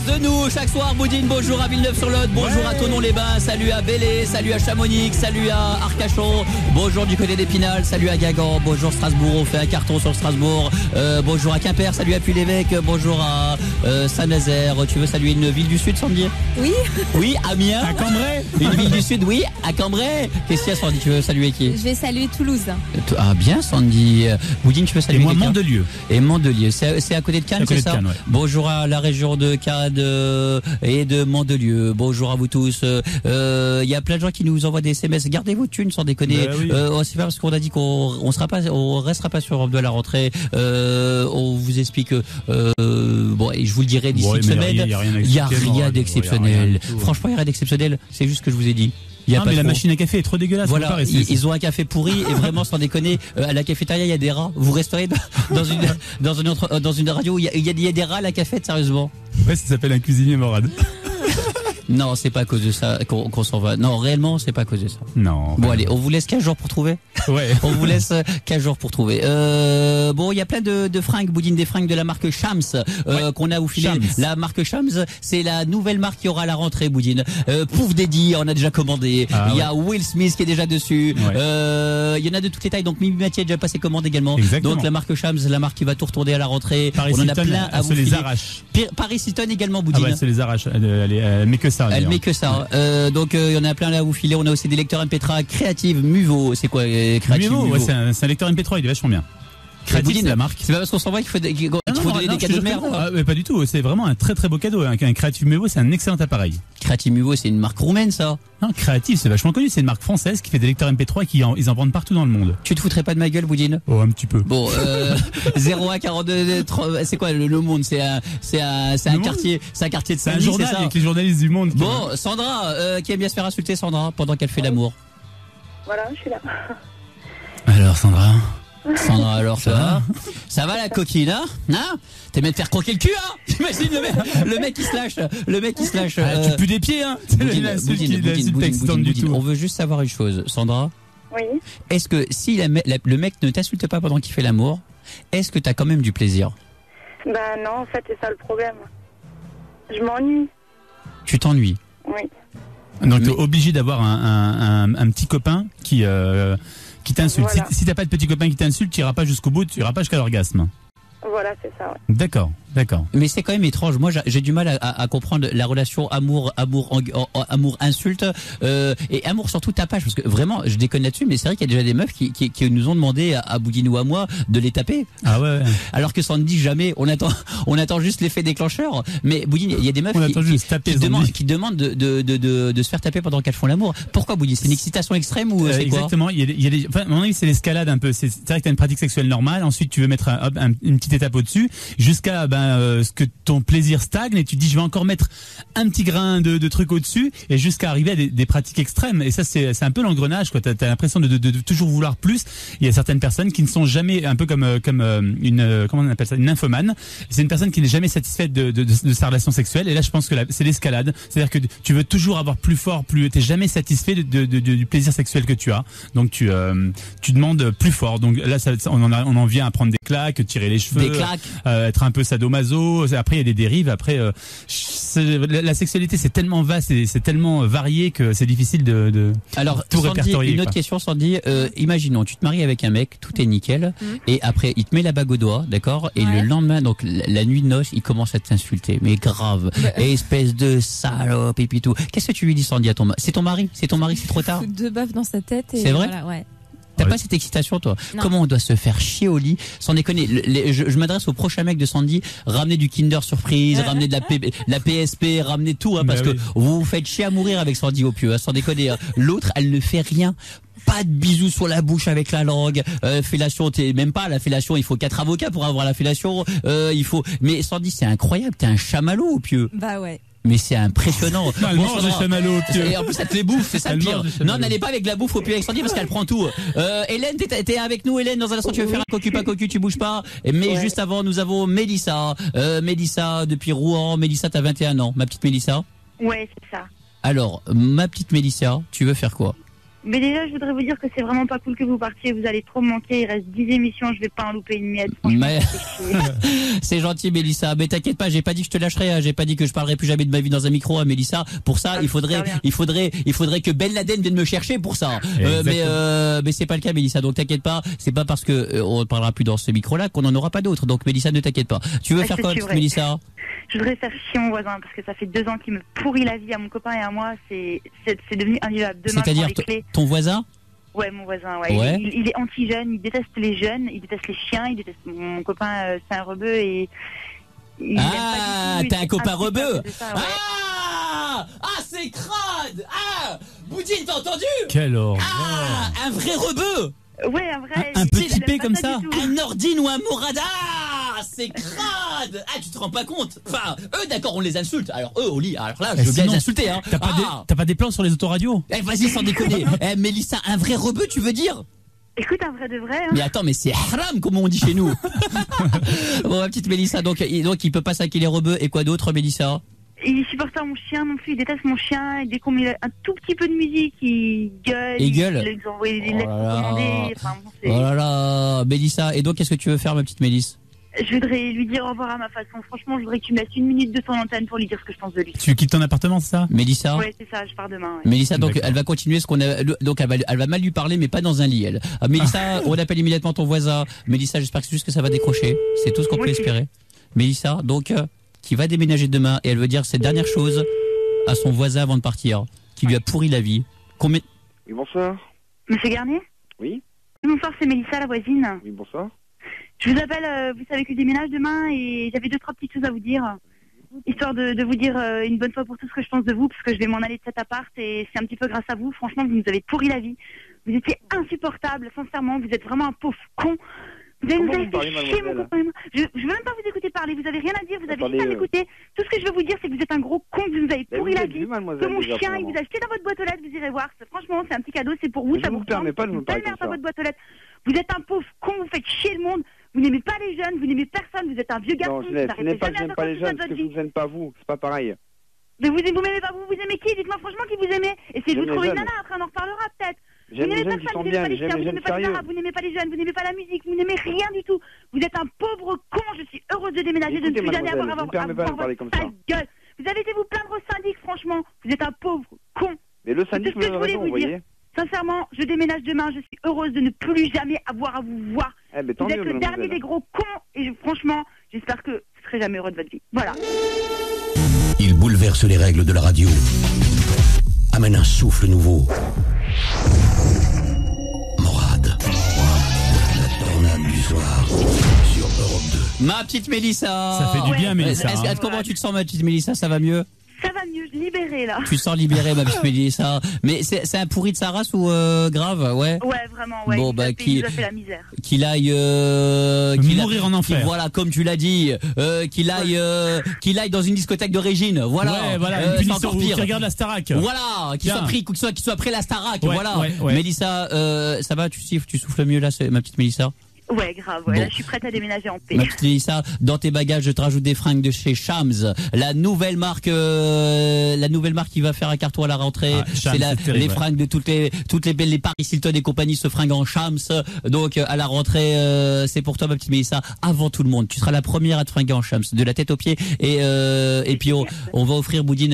De nous chaque soir. Boudine, bonjour à Villeneuve-sur-Lot, bonjour à Thonon-les-Bains, salut à Belley, salut à Chamonix, salut à Arcachon, bonjour du côté d'Épinal, salut à Guingamp, bonjour Strasbourg, on fait un carton sur Strasbourg, bonjour à Quimper, salut à Puy-l'Évêque, bonjour à Saint-Nazaire. Tu veux saluer une ville du Sud, Sandy? Oui, Amiens. À Cambrai. Une ville du Sud, oui, à Cambrai. Qu'est-ce qu'il y a, Sandy? Tu veux saluer qui? Je vais saluer Toulouse. Ah bien, Sandy. Boudine, tu veux saluer? Et moi, Mandelieu. Et Mandelieu, c'est à côté de Cannes, c'est ça? Cannes, ouais. Bonjour à la région de Cannes et de Mandelieu. Bonjour à vous tous. Il y a plein de gens qui nous envoient des SMS. Gardez vos thunes sans déconner. C'est pas parce qu'on a dit qu'on restera pas sur Europe de la rentrée. On vous explique. Bon, et je vous le dirai d'ici une semaine. Il y a rien d'exceptionnel. Franchement, il y a rien d'exceptionnel. C'est juste ce que je vous ai dit. Mais la machine à café est trop dégueulasse. Voilà, ils ont un café pourri et vraiment sans déconner, à la cafétéria il y a des rats. Vous resterez dans une radio où il y a des rats à la cafette, sérieusement? Ouais, ça s'appelle un cuisinier Morad. Non, c'est pas à cause de ça qu'on s'en va. Non, réellement, c'est pas à cause de ça. Non. Bon, allez, on vous laisse 15 jours pour trouver. Ouais. On vous laisse 15 jours pour trouver. Bon, il y a plein de fringues, Boudine, des fringues de la marque Shams, qu'on a au filet. La marque Shams, c'est la nouvelle marque qui aura à la rentrée, Boudine. Pouf Daddy, on a déjà commandé. Il y a Will Smith qui est déjà dessus. Il y en a de toutes les tailles. Donc, Mimi Mathieu a déjà passé commande également. Exactement. Donc, la marque Shams, la marque qui va tout retourner à la rentrée. Paris on en a Hilton, plein à vous filer. Les arrache. Paris Hilton également, Boudine. Ah ouais, c'est les arrache. Elle met que ça. Elle met que ça. Donc il y en a plein là à vous filer. On a aussi des lecteurs MP3 Creative Muvo. C'est quoi Creative Muvo? Ouais, c'est un lecteur MP3, il est vachement bien. Creative, la marque. C'est pas parce qu'on s'en va qu'il faut donner des cadeaux de merde. Pas du tout. C'est vraiment un très très beau cadeau. Un Creative Muvo, c'est un excellent appareil. Creative Muvo, c'est une marque roumaine, ça? Non, Creative, c'est vachement connu. C'est une marque française qui fait des lecteurs MP3 et ils en vendent partout dans le monde. Tu te foutrais pas de ma gueule, Boudine? Oh, un petit peu. Bon, 01 42 c'est quoi le Monde? C'est un quartier, c'est un quartier de Saint-Denis, c'est un journal avec les journalistes du monde. Bon, Sandra, qui aime bien se faire insulter, Sandra, pendant qu'elle fait l'amour. Voilà, je suis là. Alors, Sandra? Sandra, alors ça va la coquine, hein? T'es même de faire croquer le cul, hein? T'imagines le mec qui se lâche. Tu pues des pieds, hein? On veut juste savoir une chose, Sandra. Oui. Est-ce que si le mec ne t'insulte pas pendant qu'il fait l'amour, est-ce que t'as quand même du plaisir? Bah non, en fait, c'est ça le problème. Je m'ennuie. Tu t'ennuies? Oui. Donc t'es obligé d'avoir un petit copain qui t'insulte. Voilà. Si t'as pas de petit copain qui t'insulte, tu iras pas jusqu'au bout, tu iras pas jusqu'à l'orgasme. Voilà, c'est ça, ouais. D'accord. Mais c'est quand même étrange. Moi, j'ai du mal à comprendre la relation amour-insulte et amour surtout tapage. Parce que vraiment, je déconne là-dessus, mais c'est vrai qu'il y a déjà des meufs qui nous ont demandé à Boudine ou à moi de les taper. Ah ouais. Alors que Sandy, jamais. On attend juste l'effet déclencheur. Mais Boudine, il y a des meufs qui demandent de se faire taper pendant qu'elles font l'amour. Pourquoi, Boudine? C'est une excitation extrême ou c'est quoi? Exactement. À mon avis, c'est l'escalade un peu. C'est vrai que t'as une pratique sexuelle normale. Ensuite, tu veux mettre une petite étape au-dessus jusqu'à ce que ton plaisir stagne et tu te dis je vais encore mettre un petit grain de truc au-dessus et jusqu'à arriver à des pratiques extrêmes. Et ça c'est un peu l'engrenage, quoi. T'as l'impression de toujours vouloir plus. Il y a certaines personnes qui ne sont jamais, un peu comme une comment on appelle ça, une nymphomane. C'est une personne qui n'est jamais satisfaite de sa relation sexuelle. Et là je pense que c'est l'escalade. C'est-à-dire que tu veux toujours avoir plus fort, t'es jamais satisfait du plaisir sexuel que tu as. Donc tu demandes plus fort. Donc là on en vient à prendre des claques, tirer les cheveux, être un peu sadomaso. Après il y a des dérives. Après la sexualité c'est tellement vaste et c'est tellement varié que c'est difficile de alors tout Sandy, répertorier. Une autre question, Sandy. Imaginons tu te maries avec un mec, tout est nickel, et après il te met la bague au doigt, d'accord, et le lendemain, donc la nuit de noces, il commence à t'insulter, mais grave, espèce de salope et puis tout. Qu'est-ce que tu lui dis, Sandy, à ton mari? C'est ton mari, c'est trop tard. Deux baffes dans sa tête. Et c'est vrai. Voilà, ouais. T'as pas cette excitation, toi? Non. Comment on doit se faire chier au lit? Sans déconner, je m'adresse au prochain mec de Sandy, ramenez du Kinder Surprise, ramenez de la PSP, ramenez tout, parce que vous vous faites chier à mourir avec Sandy au pieu, sans déconner. L'autre, elle ne fait rien. Pas de bisous sur la bouche avec la langue, fellation, même pas la fellation, il faut 4 avocats pour avoir la fellation, mais Sandy, c'est incroyable, t'es un chamallow au pieu. Bah ouais. Mais c'est impressionnant. Elle mange des chamallows au pieu. Et en plus, elle te les bouffe, c'est ça le pire. Non, n'allez pas avec la bouffe au pieu avec Sandy parce qu'elle prend tout. Hélène, t'es avec nous, Hélène, dans un instant, tu veux faire un cocu, pas cocu, tu bouges pas. Mais juste avant, nous avons Mélissa. Mélissa, depuis Rouen. Mélissa, t'as 21 ans. Ma petite Mélissa? Ouais, c'est ça. Alors, ma petite Mélissa, tu veux faire quoi? Mais déjà, je voudrais vous dire que c'est vraiment pas cool que vous partiez. Vous allez trop me manquer. Il reste 10 émissions. Je vais pas en louper une miette. Mais... c'est gentil, Mélissa. Mais t'inquiète pas, j'ai pas dit que je te lâcherais. Hein. J'ai pas dit que je parlerai plus jamais de ma vie dans un micro, hein, Mélissa. Pour ça, il faudrait que Ben Laden vienne me chercher pour ça. Mais c'est pas le cas, Mélissa. Donc t'inquiète pas. C'est pas parce que on ne parlera plus dans ce micro-là qu'on en aura pas d'autres. Donc Mélissa, ne t'inquiète pas. Tu veux faire quoi, petite Mélissa? Je voudrais faire chier mon voisin parce que ça fait 2 ans qu'il me pourrit la vie à mon copain et à moi. C'est devenu invivable. Demain, c'est-à-dire ton voisin? Ouais, mon voisin, ouais. Il est anti-jeune, il déteste les jeunes, il déteste les chiens, il déteste mon copain, c'est un rebeu et... T'as un copain rebeu? C'est crade! Boudine, t'as entendu? Quelle horreur! Un vrai rebeu! Ouais, un vrai... Un petit P comme ça? Un Ordine ou un Morada? C'est crade! Tu te rends pas compte? Enfin, eux, d'accord, on les insulte. Alors, eux, au lit, alors là, je veux bien les insulter, hein. T'as pas des plans sur les autoradios? Vas-y, sans déconner. Mélissa, un vrai rebeu, tu veux dire? Écoute, un vrai de vrai, hein. Mais attends, mais c'est haram, comme on dit chez nous. Bon, ma petite Mélissa, donc il peut pas saquer les rebeux. Et quoi d'autre, Mélissa? Il supporte pas mon chien non plus, il déteste mon chien, et dès qu'on met un tout petit peu de musique, il gueule. Il gueule? Il nous envoie des lettres recommandées. Enfin, bon, oh là là, Mélissa. Et donc, qu'est-ce que tu veux faire, ma petite Mélisse? Je voudrais lui dire au revoir à ma façon. Franchement, je voudrais que tu me laisses 1 minute de ton antenne pour lui dire ce que je pense de lui. Tu quittes ton appartement, c'est ça? Mélissa? Ouais, c'est ça, je pars demain. Ouais. Mélissa, donc, elle va continuer ce qu'on a, donc elle va mal lui parler, mais pas dans un lit, elle. Mélissa, on appelle immédiatement ton voisin. Mélissa, j'espère que c'est juste que ça va décrocher. C'est tout ce qu'on peut espérer. Mélissa, donc, qui va déménager demain, et elle veut dire cette dernière chose à son voisin avant de partir, qui lui a pourri la vie. Combien... Oui, bonsoir. Monsieur Garnier? Oui. Bonsoir, c'est Mélissa, la voisine. Oui, bonsoir. Je vous appelle, vous savez que je déménage demain et j'avais 2-3 petites choses à vous dire. Histoire de vous dire une bonne fois pour tout ce que je pense de vous, parce que je vais m'en aller de cet appart et c'est un petit peu grâce à vous. Franchement, vous nous avez pourri la vie. Vous étiez insupportable, sincèrement, vous êtes vraiment un pauvre con. Vous avez fait chier mon copain et moi. Je veux même pas vous écouter parler, vous avez rien à dire, vous avez juste à m'écouter. Tout ce que je veux vous dire, c'est que vous êtes un gros con, que vous nous avez pourri la vie, que mon chien, il vous a jeté dans votre boîte aux lettres, vous irez voir. Franchement, c'est un petit cadeau, c'est pour vous, ça vous ressemble. Pas votre boîte aux lettres. Vous êtes un pauvre con, vous faites chier le monde. Vous n'aimez pas les jeunes, vous n'aimez personne, vous êtes un vieux garçon. Non, ce n'est pas que j'aime pas les jeunes, c'est que je ne vous aime pas vous, c'est pas pareil. Mais vous m'aimez pas vous aimez qui? Dites-moi franchement qui vous aimez. Essayez de vous trouver une nana, après on en reparlera peut-être. Vous n'aimez personne, vous n'aimez pas les chiens, vous n'aimez pas les arabes, vous n'aimez pas les jeunes, vous n'aimez pas la musique, vous n'aimez rien du tout. Vous êtes un pauvre con, je suis heureuse de déménager, de ne plus jamais avoir votre gueule. Vous avez été vous plaindre au syndic, franchement. Vous êtes un pauvre con. Mais le syndic me raison, vous voyez. Sincèrement, je déménage demain, je suis heureuse de ne plus jamais avoir à vous voir. Vous êtes le dernier des gros cons et franchement, j'espère que vous serez jamais heureux de votre vie. Voilà. Il bouleverse les règles de la radio, amène un souffle nouveau. Morad, la tornade du soir sur Europe 2. Ma petite Mélissa. Ça fait du bien, Mélissa. Comment tu te sens, ma petite Mélissa? Ça va mieux? Ça va mieux, libérée là. Tu sens libérée, ma petite Mélissa. Mais c'est un pourri de sa race ou grave? Ouais. Ouais, vraiment, ouais. Bon, il nous a fait la misère. Qu'il aille mourir en enfer. Voilà, comme tu l'as dit, qu'il aille dans une discothèque de Régine. Voilà. Ouais, voilà. C'est encore pire. Qui regarde la Starac. Voilà, qu'il soit après la Starac. Ouais, voilà. Ouais. Mélissa, ça va? Tu souffles mieux là, ma petite Mélissa? Ouais, grave, ouais. Bon. Là, je suis prête à déménager en paix. Ma petite Mélissa, dans tes bagages, je te rajoute des fringues de chez Shams, la nouvelle marque qui va faire un carton à la rentrée. Shams, c'est les fringues de toutes les belles, les Paris Hilton et compagnie se fringuent en Shams. Donc, à la rentrée, c'est pour toi, ma petite Mélissa. Avant tout le monde, tu seras la première à te fringuer en Shams, de la tête aux pieds. Et puis, on va offrir Boudine,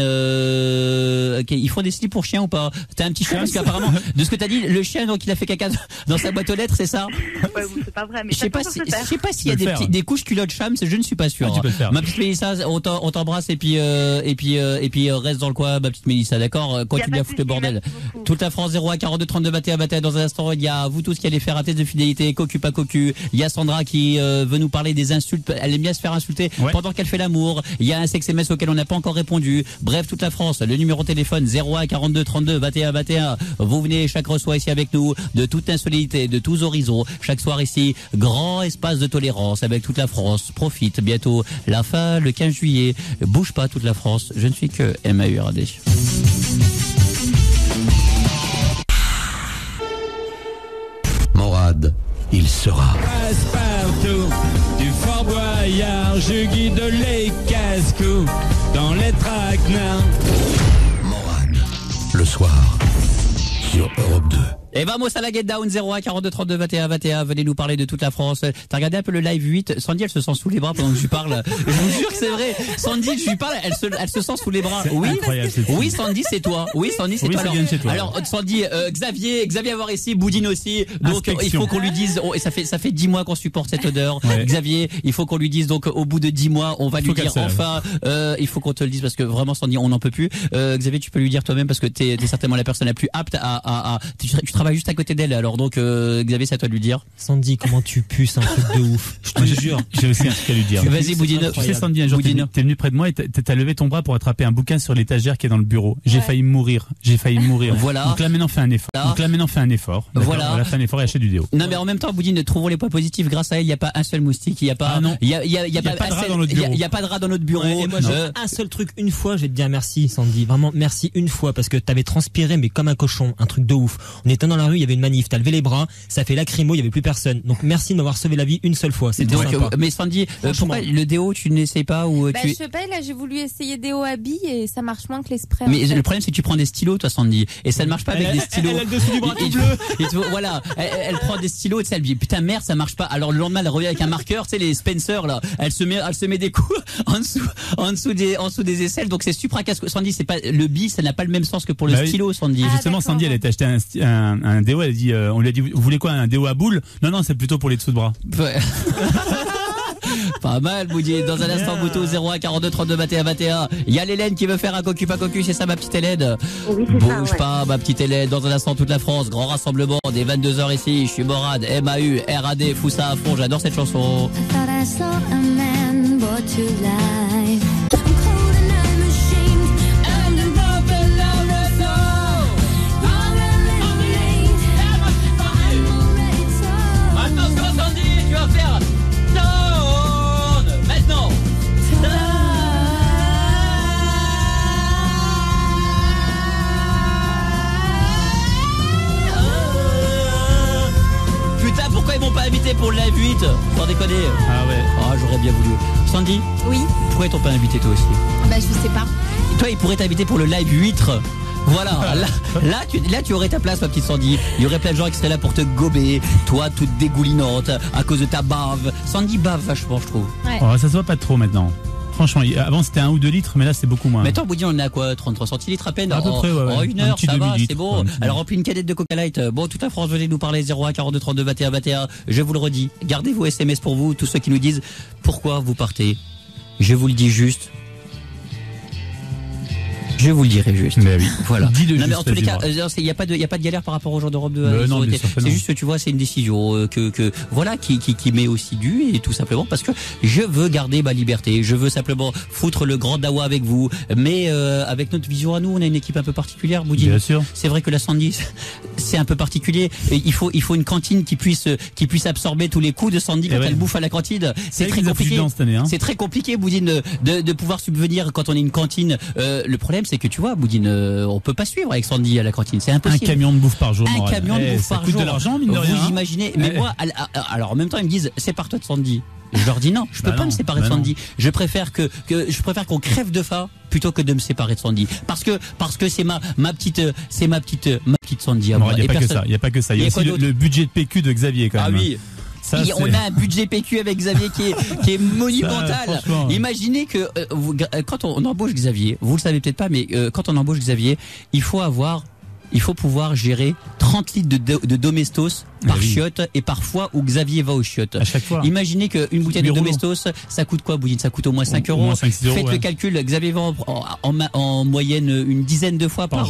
ils font des slips pour chiens ou pas? T'as un petit chien, parce qu'apparemment, de ce que t'as dit, le chien, donc, il a fait caca dans sa boîte aux lettres, c'est ça? Ouais, c'est pas vrai, mais je sais pas s'il y a des couches culottes Shams, je ne suis pas sûr. Tu peux le faire. Ma petite Mélissa, on t'embrasse et puis reste dans le coin, ma petite Mélissa, d'accord? Continue à foutre le bordel. Toute la France, 01 42 32 21 dans un instant. Il y a vous tous qui allez faire un test de fidélité, cocu pas cocu. Il y a Sandra qui veut nous parler des insultes. Elle aime bien se faire insulter pendant qu'elle fait l'amour. Il y a un sexe SMS auquel on n'a pas encore répondu. Bref, toute la France, le numéro de téléphone 01 42 32 21. Vous venez chaque reçoit ici avec nous, de toute insolité, de tous horizons. Chaque soir ici, grand espace de tolérance avec toute la France. Profite bientôt la fin, le 15 juillet. Bouge pas toute la France. Je ne suis que MAURAD. Morad, il sera. Passe-partout du Fort Boyard, je guide les casse-coups dans les traquenards. Morad, le soir sur Europe 2. Et vamos à la Get Down 01 42 32 21. Venez nous parler de toute la France. T'as regardé un peu le live 8? Sandy, elle se sent sous les bras pendant que je lui parle. Je vous jure que c'est vrai. Sandy, je lui parle, elle se sent sous les bras. Oui, Sandy, c'est toi. Oui, Sandy, c'est toi. Alors, Sandy, Xavier va voir ici, Boudine aussi. Donc, il faut qu'on lui dise, ça fait 10 mois qu'on supporte cette odeur. Ouais. Xavier, il faut qu'on lui dise, donc, au bout de 10 mois, on va lui dire enfin, il faut qu'on te le dise parce que vraiment, Sandy, on n'en peut plus. Xavier, tu peux lui dire toi-même parce que t'es certainement la personne la plus apte tu travailles juste à côté d'elle, alors donc Xavier, c'est à toi de lui dire. Sandy, comment tu pues, c'est un truc de ouf. Je te jure. J'ai aussi un truc à lui dire. Vas-y, Boudine. Tu sais, Sandy, un jour, t'es venu près de moi et t'as levé ton bras pour attraper un bouquin sur l'étagère qui est dans le bureau. J'ai failli mourir. Voilà. Donc là, maintenant, fais un effort. Voilà. Fais un effort et achète du déo. Non, mais en même temps, Boudine, trouvons les points positifs. Grâce à elle, il n'y a pas un seul moustique, il n'y a pas, il y a pas de rat dans notre bureau. Il n'y a pas de rat dans notre bureau. Et moi, j'ai un seul truc, une fois, je vais te dire merci, Sandy. Vraiment, merci une fois parce que t'avais transpiré, mais comme un cochon. Un truc de ouf. On était dans la rue, il y avait une manif, t'as levé les bras, ça fait lacrymo, il y avait plus personne. Donc merci de m'avoir sauvé la vie une seule fois. C'était sympa. Mais Sandy, pourquoi le déo tu n'essayes pas ou je sais pas, là j'ai voulu essayer déo à billes et ça marche moins que les sprays. Mais le problème c'est que tu prends des stylos toi Sandy et ça ne marche pas avec des stylos. Elle a le dessous du bras tout bleu. Voilà, elle prend des stylos et elle dit putain merde ça marche pas. Alors le lendemain elle revient avec un marqueur, tu sais les Spencer là, elle se met des coups en dessous des aisselles donc c'est super casse. Sandy c'est pas le bill, ça n'a pas le même sens que pour le stylo Sandy. Justement Sandy elle a acheté un déo, elle a dit on lui a dit vous voulez quoi, un déo à boule? Non, c'est plutôt pour les dessous de bras. Ouais. Pas mal, Boudine. Dans un instant, Boutou, 01 42 32 21. Il y a l'Hélène qui veut faire un cocu pas cocu, c'est ça, ma petite Hélène? Oui, c'est ça. Bouge pas, ma petite Hélène. Dans un instant, toute la France, grand rassemblement des 22h ici. Je suis Morad, MAURAD, fous ça à fond. J'adore cette chanson. invité pour le live 8. Sans déconner. Ah ouais. Ah, j'aurais bien voulu. Sandy? Oui. Pourquoi t'ont pas invité toi aussi? Bah, je sais pas. Et toi, il pourrait t'inviter pour le live 8. Voilà, là tu aurais ta place, ma petite Sandy. Il y aurait plein de gens qui seraient là pour te gober. Toi, toute dégoulinante à cause de ta bave. Sandy bave vachement, je trouve. Ouais. Oh, ça se voit pas trop maintenant. Franchement, avant c'était 1 ou 2 litres, mais là c'est beaucoup moins. Mais attends, Boudi, on est à quoi? 33 centilitres à peine? À peu près, ouais. En 1 heure, ça va, c'est bon. Ouais, alors remplis une cadette de Coca Light. Bon, toute la France, venez nous parler 01 42 32 21 21. Je vous le redis, gardez vos SMS pour vous, tous ceux qui nous disent pourquoi vous partez. Je vous le dis juste. Je vous le dirai juste. Mais oui. Voilà. Dis-le non, mais juste, en tous les cas, vas-y, il y a pas de galère par rapport au jour d'Europe de non, c'est juste, tu vois, c'est une décision que voilà qui m'est aussi due, et tout simplement parce que je veux garder ma liberté. Je veux simplement foutre le grand dawa avec vous, mais avec notre vision à nous, on a une équipe un peu particulière, Boudi. Bien sûr. C'est vrai que la Sandy, c'est un peu particulier. Et il faut une cantine qui puisse absorber tous les coups de Sandy quand elle bouffe à la cantine. C'est très compliqué. Cette année, hein. C'est très compliqué, Boudine, de pouvoir subvenir quand on est une cantine. Le problème, c'est que tu vois, Boudine, on peut pas suivre avec Sandy à la cantine, c'est impossible. Un camion de bouffe par jour. Un camion de bouffe par jour. Ça coûte de l'argent, mine de rien. Vous imaginez, mais moi, alors en même temps, ils me disent, sépare-toi de Sandy. Je leur dis non, je peux pas me séparer de Sandy. Je préfère qu'on crève de faim plutôt que de me séparer de Sandy. Parce que c'est ma petite Sandy à moi. Il y a pas que ça. Il y a aussi le budget de PQ de Xavier quand même. Ah oui. On a un budget PQ avec Xavier qui est monumental. Imaginez que quand on embauche Xavier, vous le savez peut-être pas, mais quand on embauche Xavier, il faut pouvoir gérer 30 litres de Domestos par chiotte, et parfois où Xavier va aux chiottes. À chaque fois. Imaginez qu'une bouteille de Domestos, ça coûte quoi, Boudine? Ça coûte au moins 5 euros. Au moins 5, 6 euros. Faites le calcul, Xavier va en moyenne une dizaine de fois par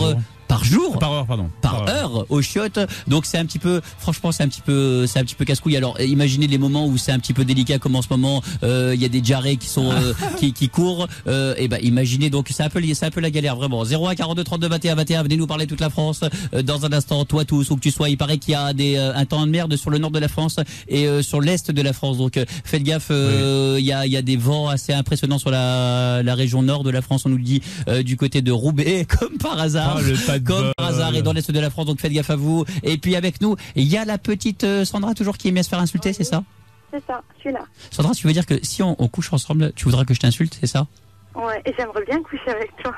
jour, par heure aux chiottes. Donc c'est un petit peu, franchement, c'est un petit peu casse-couille. Alors imaginez les moments où c'est un petit peu délicat, comme en ce moment, il y a des jarrets qui sont qui courent. Et ben imaginez, donc c'est un peu la galère vraiment. 01 42 32 21 21. Venez nous parler toute la France. Dans un instant, toi tous où que tu sois. Il paraît qu'il y a un temps de merde sur le nord de la France et sur l'est de la France. Donc faites gaffe. Il y a des vents assez impressionnants sur la région nord de la France. On nous le dit du côté de Roubaix, comme par hasard. Comme par hasard, et dans l'est de la France, donc faites gaffe à vous. Et puis avec nous, il y a la petite Sandra toujours qui aime bien se faire insulter, c'est ça? C'est ça, je suis là. Sandra, tu veux dire que si on couche ensemble, tu voudras que je t'insulte, c'est ça? Ouais, et j'aimerais bien coucher avec toi.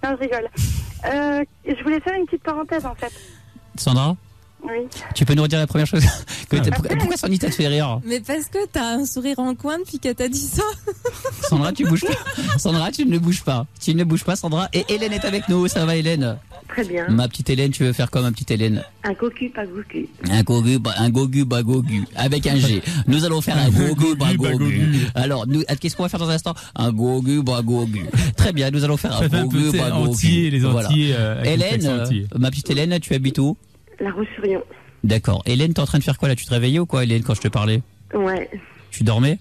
Non, je rigole. Je voulais faire une petite parenthèse en fait. Sandra? Oui. Tu peux nous redire la première chose? Pourquoi Sandy t'a fait rire? Mais parce que t'as un sourire en coin depuis qu'elle t'a dit ça. Sandra, tu bouges pas. Sandra, tu ne bouges pas. Tu ne bouges pas, Sandra. Et Hélène est avec nous. Ça va, Hélène? Très bien. Ma petite Hélène, tu veux faire quoi, ma petite Hélène? Un cocu, pas gogu. Un gogu, pas gogu. Avec un G. Nous allons faire un gogu, pas gogu. Alors, qu'est-ce qu'on va faire dans un instant? Un gogu, pas gogu. Très bien, nous allons faire un gogu, pas gogu. Les entiers, Hélène, ma petite Hélène, tu habites où? La Roche-sur-Yon. D'accord. Hélène, t'es en train de faire quoi là? Tu te réveillais ou quoi, Hélène, quand je te parlais? Ouais. Tu dormais?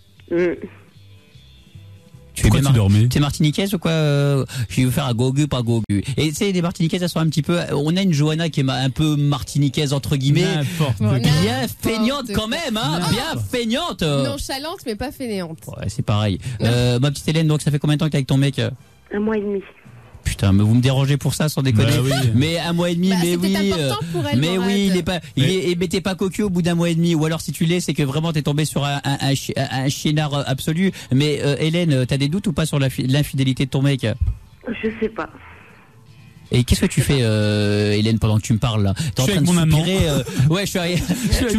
Pourquoi tu dormais? T'es martiniquaise ou quoi? Je vais faire un gogu, pas gogu. Et tu sais, les martiniquaises, elles sont un petit peu. On a une Johanna qui est un peu martiniquaise entre guillemets. Bien feignante quand même, hein? Bien feignante. Nonchalante, mais pas fainéante. Ouais, c'est pareil. Ma petite Hélène, donc ça fait combien de temps que t'es avec ton mec? 1 mois et demi. Putain, mais vous me dérangez pour ça, sans déconner. Bah oui. Mais 1 mois et demi, mais oui. Pour elle, mais Morad. oui, mais t'es pas cocu au bout d'1 mois et demi. Ou alors si tu l'es, c'est que vraiment t'es tombé sur un chienard absolu. Mais Hélène, t'as des doutes ou pas sur l'infidélité de ton mec? Je sais pas. Et qu'est-ce que tu fais, Hélène, pendant que tu me parles là? T'es en train de soupirer. Ouais, je suis avec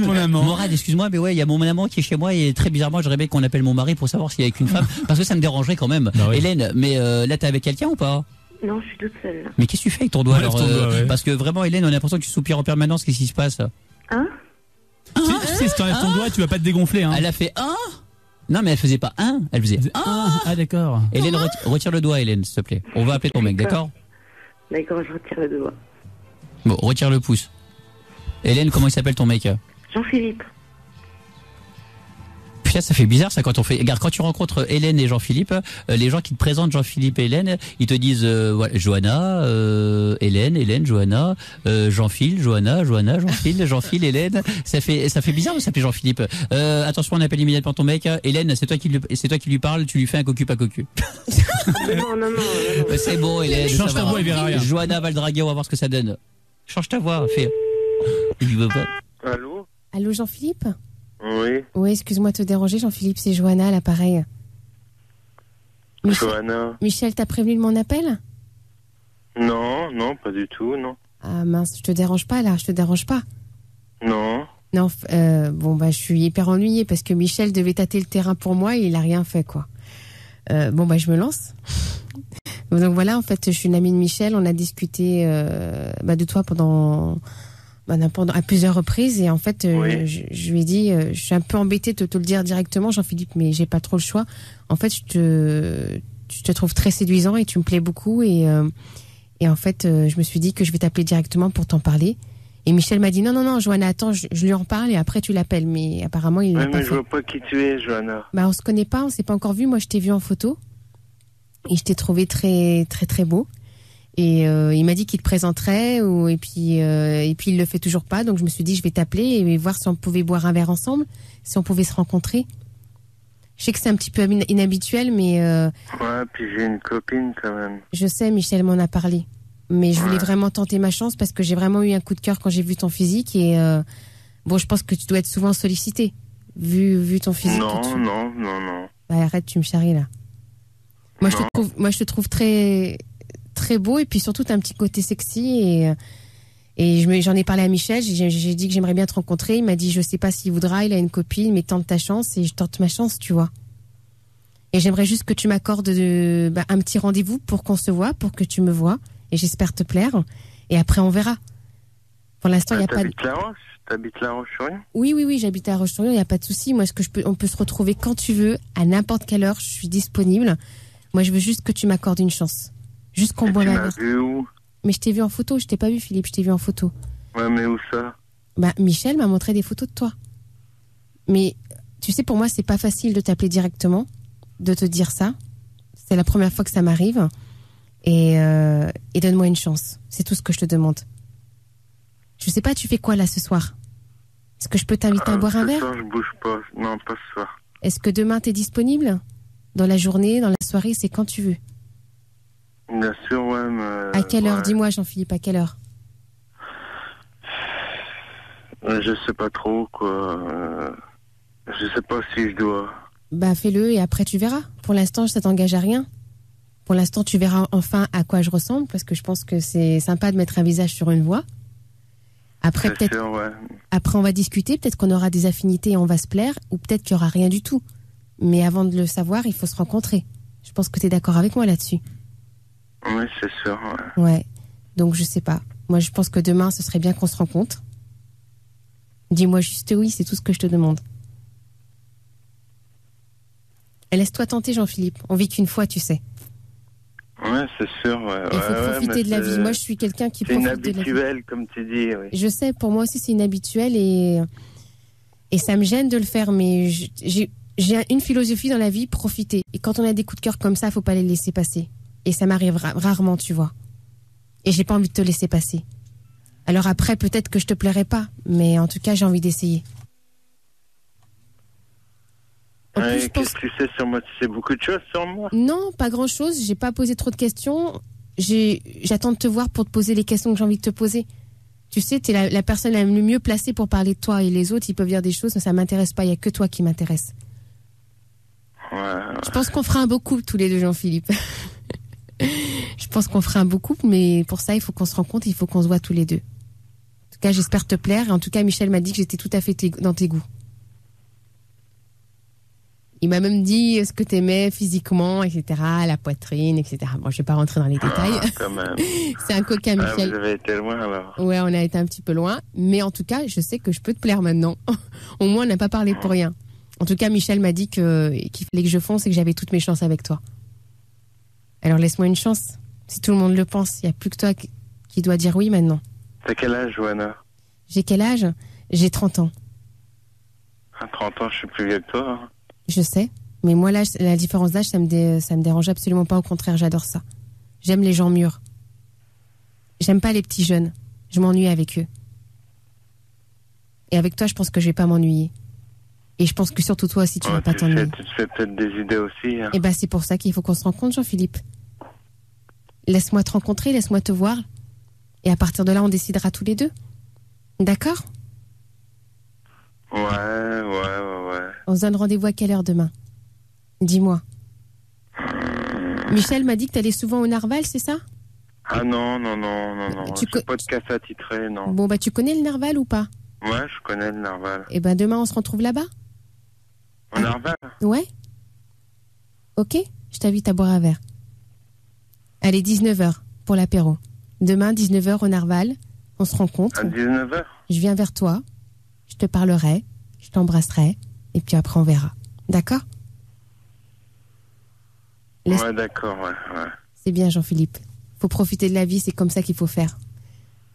mon amant. Morad, excuse-moi, mais ouais, il y a mon amant qui est chez moi et très bizarrement, j'aurais bien qu'on appelle mon mari pour savoir s'il est avec une femme, parce que ça me dérangerait quand même. Bah oui. Hélène, mais là, t'es avec quelqu'un ou pas? Non, je suis toute seule là. Mais qu'est-ce que tu fais avec ton doigt alors? Ouais. Parce que vraiment, Hélène, on a l'impression que tu soupires en permanence. Qu'est-ce qui se passe? Tu sais, si t'enlèves ton doigt, tu vas pas te dégonfler, hein. Elle a fait un. Non, mais elle faisait pas un, elle faisait un. Ah, d'accord. Hélène, retire le doigt, Hélène, s'il te plaît. On va appeler ton mec, d'accord? D'accord, je retire le doigt. Bon, retire le pouce. Hélène, comment il s'appelle ton mec? Jean-Philippe. Putain, ça fait bizarre ça quand on fait. Regarde, quand tu rencontres Hélène et Jean-Philippe, les gens qui te présentent Jean-Philippe et Hélène, ils te disent voilà, Johanna, Hélène, Johanna, Jean-Phil, Johanna, Jean-Phil, Jean-Phil, Hélène. Ça fait bizarre de s'appeler Jean-Philippe. Attention, on appelle immédiatement ton mec. Hélène, c'est toi qui lui parles, tu lui fais un cocu pas cocu. Non. C'est bon, Hélène. Change ta voix, il verra rien. Johanna va le draguer, on va voir ce que ça donne. Change ta voix, fais. Il veut pas. Allô? Allô, Jean-Philippe? Oui. Oui, excuse-moi de te déranger, Jean-Philippe, c'est Johanna, à l'appareil. Johanna. Michel t'a prévenu de mon appel? Non, pas du tout, non. Ah mince, je te dérange pas, là, je te dérange pas? Non. Non, je suis hyper ennuyée parce que Michel devait tâter le terrain pour moi et il a rien fait, quoi. Je me lance. Donc voilà, en fait, je suis une amie de Michel, on a discuté de toi pendant à plusieurs reprises et en fait, je lui ai dit, je suis un peu embêtée de te le dire directement, Jean-Philippe, mais j'ai pas trop le choix. En fait, je te trouve très séduisant et tu me plais beaucoup et en fait, je me suis dit que je vais t'appeler directement pour t'en parler. Et Michel m'a dit non, Johanna, attends, je lui en parle et après tu l'appelles. Mais apparemment, il l'a pas fait. Je vois pas qui tu es, Johanna. On se connaît pas, on s'est pas encore vu. Moi, je t'ai vu en photo et je t'ai trouvé très, très, très beau. Et il m'a dit qu'il te présenterait et puis il le fait toujours pas. Donc je me suis dit, je vais t'appeler et voir si on pouvait boire un verre ensemble, si on pouvait se rencontrer. Je sais que c'est un petit peu inhabituel, mais... Ouais, puis j'ai une copine quand même. Je sais, Michel m'en a parlé. Mais je voulais vraiment tenter ma chance parce que j'ai vraiment eu un coup de cœur quand j'ai vu ton physique et je pense que tu dois être souvent sollicité vu ton physique. Non. Arrête, tu me charries là. Moi je te trouve très très beau et puis surtout t'as un petit côté sexy et j'en ai parlé à Michel, j'ai dit que j'aimerais bien te rencontrer, il m'a dit je sais pas s'il voudra, il a une copine mais tente ta chance et je tente ma chance, tu vois. Et j'aimerais juste que tu m'accordes un petit rendez-vous pour qu'on se voit, pour que tu me vois. Et j'espère te plaire. Et après, on verra. Pour l'instant, il n'y a pas de... T'habites La Roche-sur-Yon? Oui, j'habite à La Roche-sur-Yon, il n'y a pas de souci. Moi, on peut se retrouver quand tu veux, à n'importe quelle heure, je suis disponible. Moi, je veux juste que tu m'accordes une chance. Juste qu'on boive un verre. Tu m'as vu où? Mais je t'ai vu en photo, je t'ai pas vu, Philippe, je t'ai vu en photo. Ouais, mais où ça? Michel m'a montré des photos de toi. Mais, tu sais, pour moi, c'est pas facile de t'appeler directement, de te dire ça. C'est la première fois que ça m'arrive. Et donne-moi une chance. C'est tout ce que je te demande. Je sais pas, tu fais quoi là ce soir? Est-ce que je peux t'inviter à boire un verre? Ce soir, je bouge pas. Non, pas ce soir. Est-ce que demain t'es disponible? Dans la journée, dans la soirée, c'est quand tu veux. Bien sûr, ouais. Mais... À quelle heure? Dis-moi, Jean-Philippe, à quelle heure? Je sais pas trop, quoi. Je sais pas si je dois. Fais-le et après tu verras. Pour l'instant, ça t'engage à rien. Pour l'instant, tu verras enfin à quoi je ressemble, parce que je pense que c'est sympa de mettre un visage sur une voix. Après, Après, on va discuter, peut-être qu'on aura des affinités et on va se plaire, ou peut-être qu'il n'y aura rien du tout. Mais avant de le savoir, il faut se rencontrer. Je pense que tu es d'accord avec moi là-dessus. Oui, c'est sûr, ouais. Donc, je sais pas. Moi, je pense que demain, ce serait bien qu'on se rencontre. Dis-moi juste oui, c'est tout ce que je te demande. Et laisse-toi tenter, Jean-Philippe. On vit qu'une fois, tu sais. Ouais, c'est sûr. Il faut profiter de la vie. Moi, je suis quelqu'un qui profite de la vie. C'est inhabituel, comme tu dis. Oui. Je sais, pour moi aussi, c'est inhabituel et ça me gêne de le faire, mais j'ai une philosophie dans la vie, profiter. Et quand on a des coups de cœur comme ça, faut pas les laisser passer. Et ça m'arrive rarement, tu vois. Et j'ai pas envie de te laisser passer. Alors après, peut-être que je te plairai pas, mais en tout cas, j'ai envie d'essayer. Qu'est-ce que tu sais sur moi? Tu sais beaucoup de choses sur moi? Non, pas grand-chose. J'ai pas posé trop de questions. J'attends de te voir pour te poser les questions que j'ai envie de te poser. Tu sais, t'es la personne la mieux placée pour parler de toi. Et les autres, ils peuvent dire des choses, mais ça m'intéresse pas. Il y a que toi qui m'intéresse. Ouais. Je pense qu'on fera un beau couple, tous les deux, Jean-Philippe. Je pense qu'on fera un beau couple, mais pour ça, il faut qu'on se rencontre, il faut qu'on se voit tous les deux. En tout cas, j'espère te plaire. Et en tout cas, Michel m'a dit que j'étais tout à fait dans tes goûts. Il m'a même dit ce que t'aimais physiquement, etc., la poitrine, etc. Bon, je vais pas rentrer dans les détails. Quand même. C'est un coquin, Michel. Vous avez été loin, alors. Ouais, on a été un petit peu loin. Mais en tout cas, je sais que je peux te plaire maintenant. Au moins, on n'a pas parlé pour rien. En tout cas, Michel m'a dit qu'il fallait que je fonce et que j'avais toutes mes chances avec toi. Alors, laisse-moi une chance. Si tout le monde le pense, il n'y a plus que toi qui dois dire oui maintenant. T'as quel âge, Johanna? J'ai quel âge? J'ai 30 ans. À 30 ans, je suis plus vieux que toi. Hein. Je sais, mais moi, là, la différence d'âge, ça me dérange absolument pas. Au contraire, j'adore ça. J'aime les gens mûrs. J'aime pas les petits jeunes. Je m'ennuie avec eux. Et avec toi, je pense que je vais pas m'ennuyer. Et je pense que surtout toi aussi, tu vas pas t'ennuyer. Tu te fais peut-être des idées aussi. Hein. Et c'est pour ça qu'il faut qu'on se rencontre, Jean-Philippe. Laisse-moi te rencontrer, laisse-moi te voir. Et à partir de là, on décidera tous les deux. D'accord? Ouais. On se donne rendez-vous à quelle heure demain? Dis-moi. Michel m'a dit que t'allais souvent au Narval, c'est ça? Ah non. J'ai pas de casse attitré, non. Bon, tu connais le Narval ou pas? Ouais, je connais le Narval. Eh ben, demain, on se retrouve là-bas? Au Narval? Ouais. Ok, je t'invite à boire un verre. Allez, 19h pour l'apéro. Demain, 19h au Narval, on se rencontre. À 19h? Je viens vers toi, je te parlerai, je t'embrasserai, et puis après, on verra. D'accord? Ouais, d'accord, ouais. C'est bien, Jean-Philippe. Faut profiter de la vie, c'est comme ça qu'il faut faire.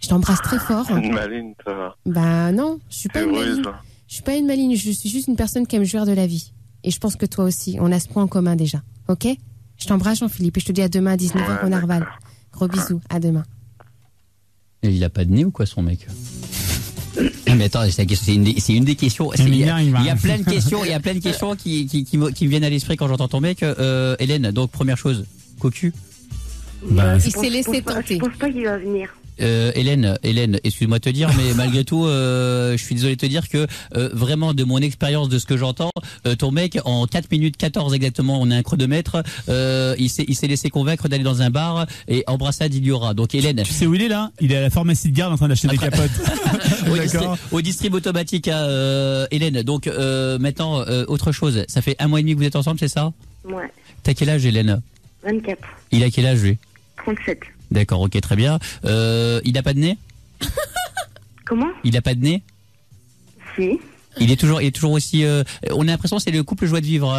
Je t'embrasse très fort. Une maline, ça va. Bah non, je suis pas une maline. Je suis pas une maline, je suis juste une personne qui aime jouir de la vie. Et je pense que toi aussi, on a ce point en commun déjà. Ok? Je t'embrasse, Jean-Philippe, et je te dis à demain à 19h au Narval. Gros bisous, à demain. Et il a pas de nez ou quoi, son mec? Mais attends, c'est une des questions. Il y a plein de questions, qui me viennent à l'esprit quand j'entends ton mec. Hélène, donc première chose, cocu. Il s'est laissé tenter. Je pense pas qu'il va venir. Hélène, excuse-moi de te dire, mais malgré tout, je suis désolé de te dire que vraiment de mon expérience, de ce que j'entends, ton mec en 4 minutes 14 exactement, on a un chronomètre, il s'est laissé convaincre d'aller dans un bar et embrassade il y aura. Donc Hélène, tu sais où il est là? Il est à la pharmacie de garde en train d'acheter des capotes. au distrib automatique à Hélène. Donc maintenant autre chose, ça fait 1 mois et demi que vous êtes ensemble, c'est ça? Ouais. T'as quel âge, Hélène? 24. Il a quel âge, lui? 37. D'accord, ok, très bien. Il a pas de nez? Comment? Il a pas de nez? Si. Il est toujours aussi. On a l'impression que c'est le couple joie de vivre.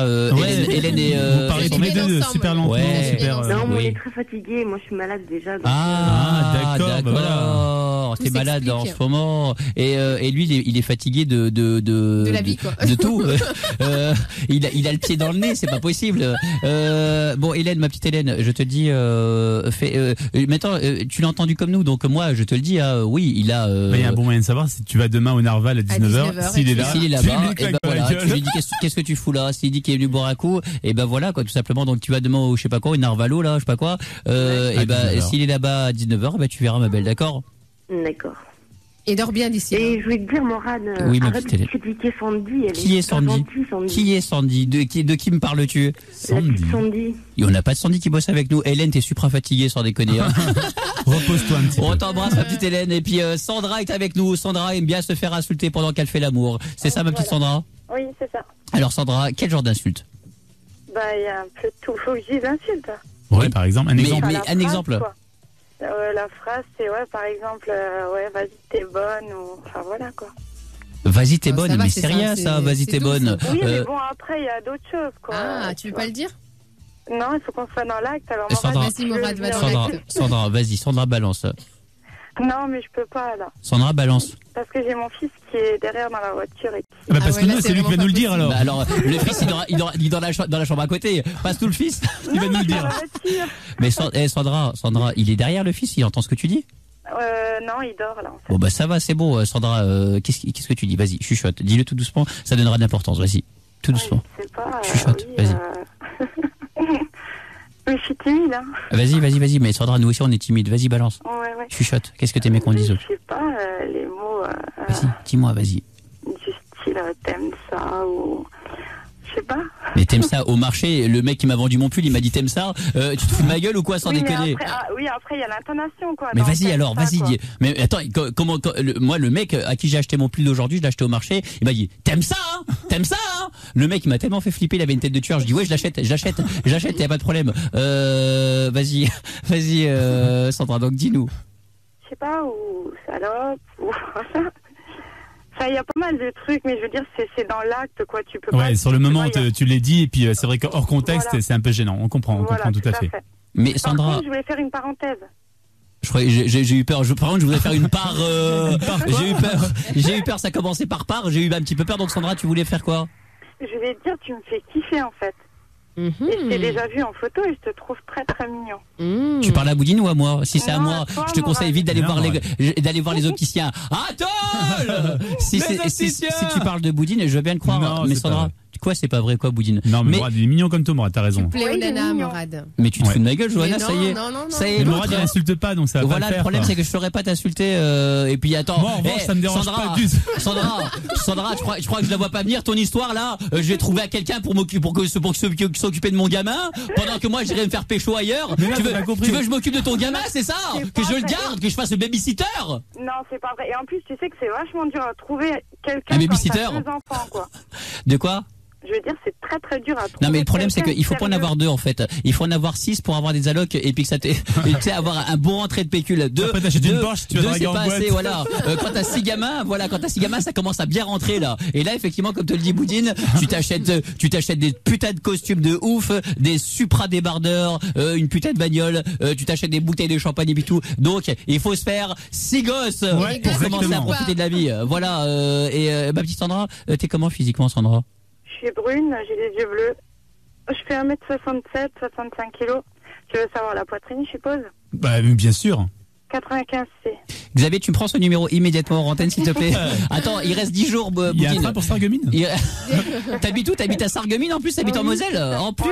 Hélène et. Vous parlez tous les deux super lentement. Ouais. Non, moi, on est très fatigué. Moi, je suis malade déjà. Donc... d'accord. Bah voilà. T'es malade en ce moment. Et lui, il est fatigué de la vie, quoi. De tout. Il a le pied dans le nez, c'est pas possible. Bon, Hélène, ma petite Hélène, je te dis, maintenant, tu l'as entendu comme nous, donc moi, je te le dis, oui, il a. Il y a un bon moyen de savoir si tu vas demain au Narval à 19h. S'il est là. S'il est là-bas, et ben voilà, tu lui dis qu'est-ce que tu fous là? S'il dit qu'il est venu boire un coup, et ben voilà quoi, tout simplement. Donc tu vas demain au je sais pas quoi, au Narvalo là, je sais pas quoi. Et ben s'il est là-bas à 19h, ben tu verras ma belle, d'accord? D'accord. Et dors bien d'ici. Et je voulais te dire, Morane, oui, arrête de critiquer Sandy. Qui est Sandy? Qui est Sandy? De qui me parles-tu? Sandy. Et on n'a pas de Sandy qui bosse avec nous. Hélène, t'es supra fatiguée sans déconner. Hein. Repose-toi un petit peu. On t'embrasse, ma petite Hélène. Et puis Sandra est avec nous. Sandra aime bien se faire insulter pendant qu'elle fait l'amour. C'est ça, ma petite Sandra? Oui, c'est ça. Alors Sandra, quel genre d'insulte? Bah, il y a un peu de tout. Faut que je dise insulte. Ouais, par exemple, un exemple. Mais un exemple. La phrase, c'est par exemple, vas-y, t'es bonne, ou enfin voilà quoi. Vas-y, t'es bonne, mais c'est rien ça, vas-y, t'es bonne. Oui, mais bon, après, il y a d'autres choses quoi. Ah, tu veux pas le dire? Non, il faut qu'on soit dans l'acte. Alors, Morad, va dans l'acte. Sandra, vas-y, Sandra, balance. Non, mais je peux pas là. Sandra, balance. Parce que j'ai mon fils qui est derrière dans la voiture. Et qui... parce que nous, c'est lui qui va nous le dire alors. Bah alors, le fils, il est dans la chambre à côté. Passe-nous le fils, il va nous le dire. Mais Sandra, il est derrière le fils, il entend ce que tu dis? Non, il dort là. En fait. Bon bah ça va, c'est bon. Sandra, qu'est-ce que tu dis? Vas-y, chuchote. Dis-le tout doucement, ça donnera de l'importance. Vas-y, tout doucement. Je sais pas. Chuchote, vas-y. Mais je suis timide, hein. Vas-y. Mais Sandra, nous aussi, on est timide. Vas-y, balance. Ouais. Chuchote. Qu'est-ce que t'aimais qu'on dise? Je sais pas, les mots... Vas-y, dis-moi, vas-y. Du style, t'aimes ça, ou... Je sais pas. Mais t'aimes ça au marché? Le mec qui m'a vendu mon pull, il m'a dit t'aimes ça? Tu te fous de ma gueule ou quoi, sans déconner? Après, il y a l'intonation, quoi. Mais vas-y, alors, vas-y. Mais attends, moi, le mec à qui j'ai acheté mon pull d'aujourd'hui, je l'ai acheté au marché, il m'a dit t'aimes ça, hein? T'aimes ça, hein? Le mec, il m'a tellement fait flipper, il avait une tête de tueur. Je dis ouais, je l'achète, y a pas de problème. Vas-y, Sandra, donc dis-nous. Je sais pas, ou salope, ou voilà. Enfin, il y a pas mal de trucs, mais je veux dire, c'est dans l'acte, quoi. Tu peux pas. Ouais, sur le moment, tu l'as dit, et puis c'est vrai qu'hors contexte, c'est un peu gênant. On comprend tout à fait. Mais Sandra. Par contre, je voulais faire une parenthèse. J'ai eu peur. Par contre, je voulais faire une part. J'ai eu peur. Ça commençait par part. J'ai eu un petit peu peur. Donc, Sandra, tu voulais faire quoi? Je vais te dire, tu me fais kiffer, en fait. Et je t'ai déjà vu en photo et je te trouve très très mignon. Tu parles à Boudine ou à moi? Si c'est à moi, je te conseille vite d'aller voir les opticiens. Attends. Si tu parles de Boudine, je veux bien le croire. Mais Sandra, Quoi, c'est pas vrai, quoi, Boudine? Non, mais Morad, il est mignon comme toi, Morad, t'as raison. Tu plais aux nanas, Morad. Mais tu te fous de ma gueule, Johanna, ça y est. Non. Ça y est, mais Morad, il insulte pas, donc ça va voilà, pas le faire. Le problème, quoi. c'est que je saurais pas t'insulter, et puis attends. Moi, en revanche, ça me dérange pas du tout. Sandra, je crois que je la vois pas venir, ton histoire, là. Je vais trouver à quelqu'un pour s'occuper de mon gamin, pendant que moi, j'irai me faire pécho ailleurs. Mais là, tu veux que je m'occupe de ton gamin, c'est ça? Que je le garde, que je fasse le babysitter? Non, c'est pas vrai. Et en plus, tu sais que c'est vachement dur à trouver quelqu'un Un babysitter? quand t'as 2 enfants, quoi. De quoi? Je veux dire, c'est très très dur à trouver. Non, mais le problème, c'est qu'il faut pas en avoir 2, en fait. Il faut en avoir 6 pour avoir des allocs et puis que ça tu sais, avoir un bon rentrée de pécule. Après, t'achètes une Porsche, tu vas draguer en boîte. C'est pas assez, voilà. Quand t'as 6 gamins, ça commence à bien rentrer, là. Et là, effectivement, comme te le dit Boudine, tu t'achètes des putains de costumes de ouf, des supra débardeurs, une putain de bagnole, tu t'achètes des bouteilles de champagne et puis tout. Donc, il faut se faire 6 gosses pour commencer à profiter de la vie. Voilà. Et ma petite Sandra, t'es comment physiquement, Sandra? Je suis brune, j'ai les yeux bleus. Je fais 1m67, 65 kilos. Tu veux savoir la poitrine, je suppose? Bah, bien sûr. 95C. Xavier, tu me prends ce numéro immédiatement en antenne, s'il te plaît. Attends, il reste 10 jours, Boudine. Il y a un train pour Sarreguemines. T'habites où? T'habites à Sarreguemines, en plus? T'habites en Moselle? En plus.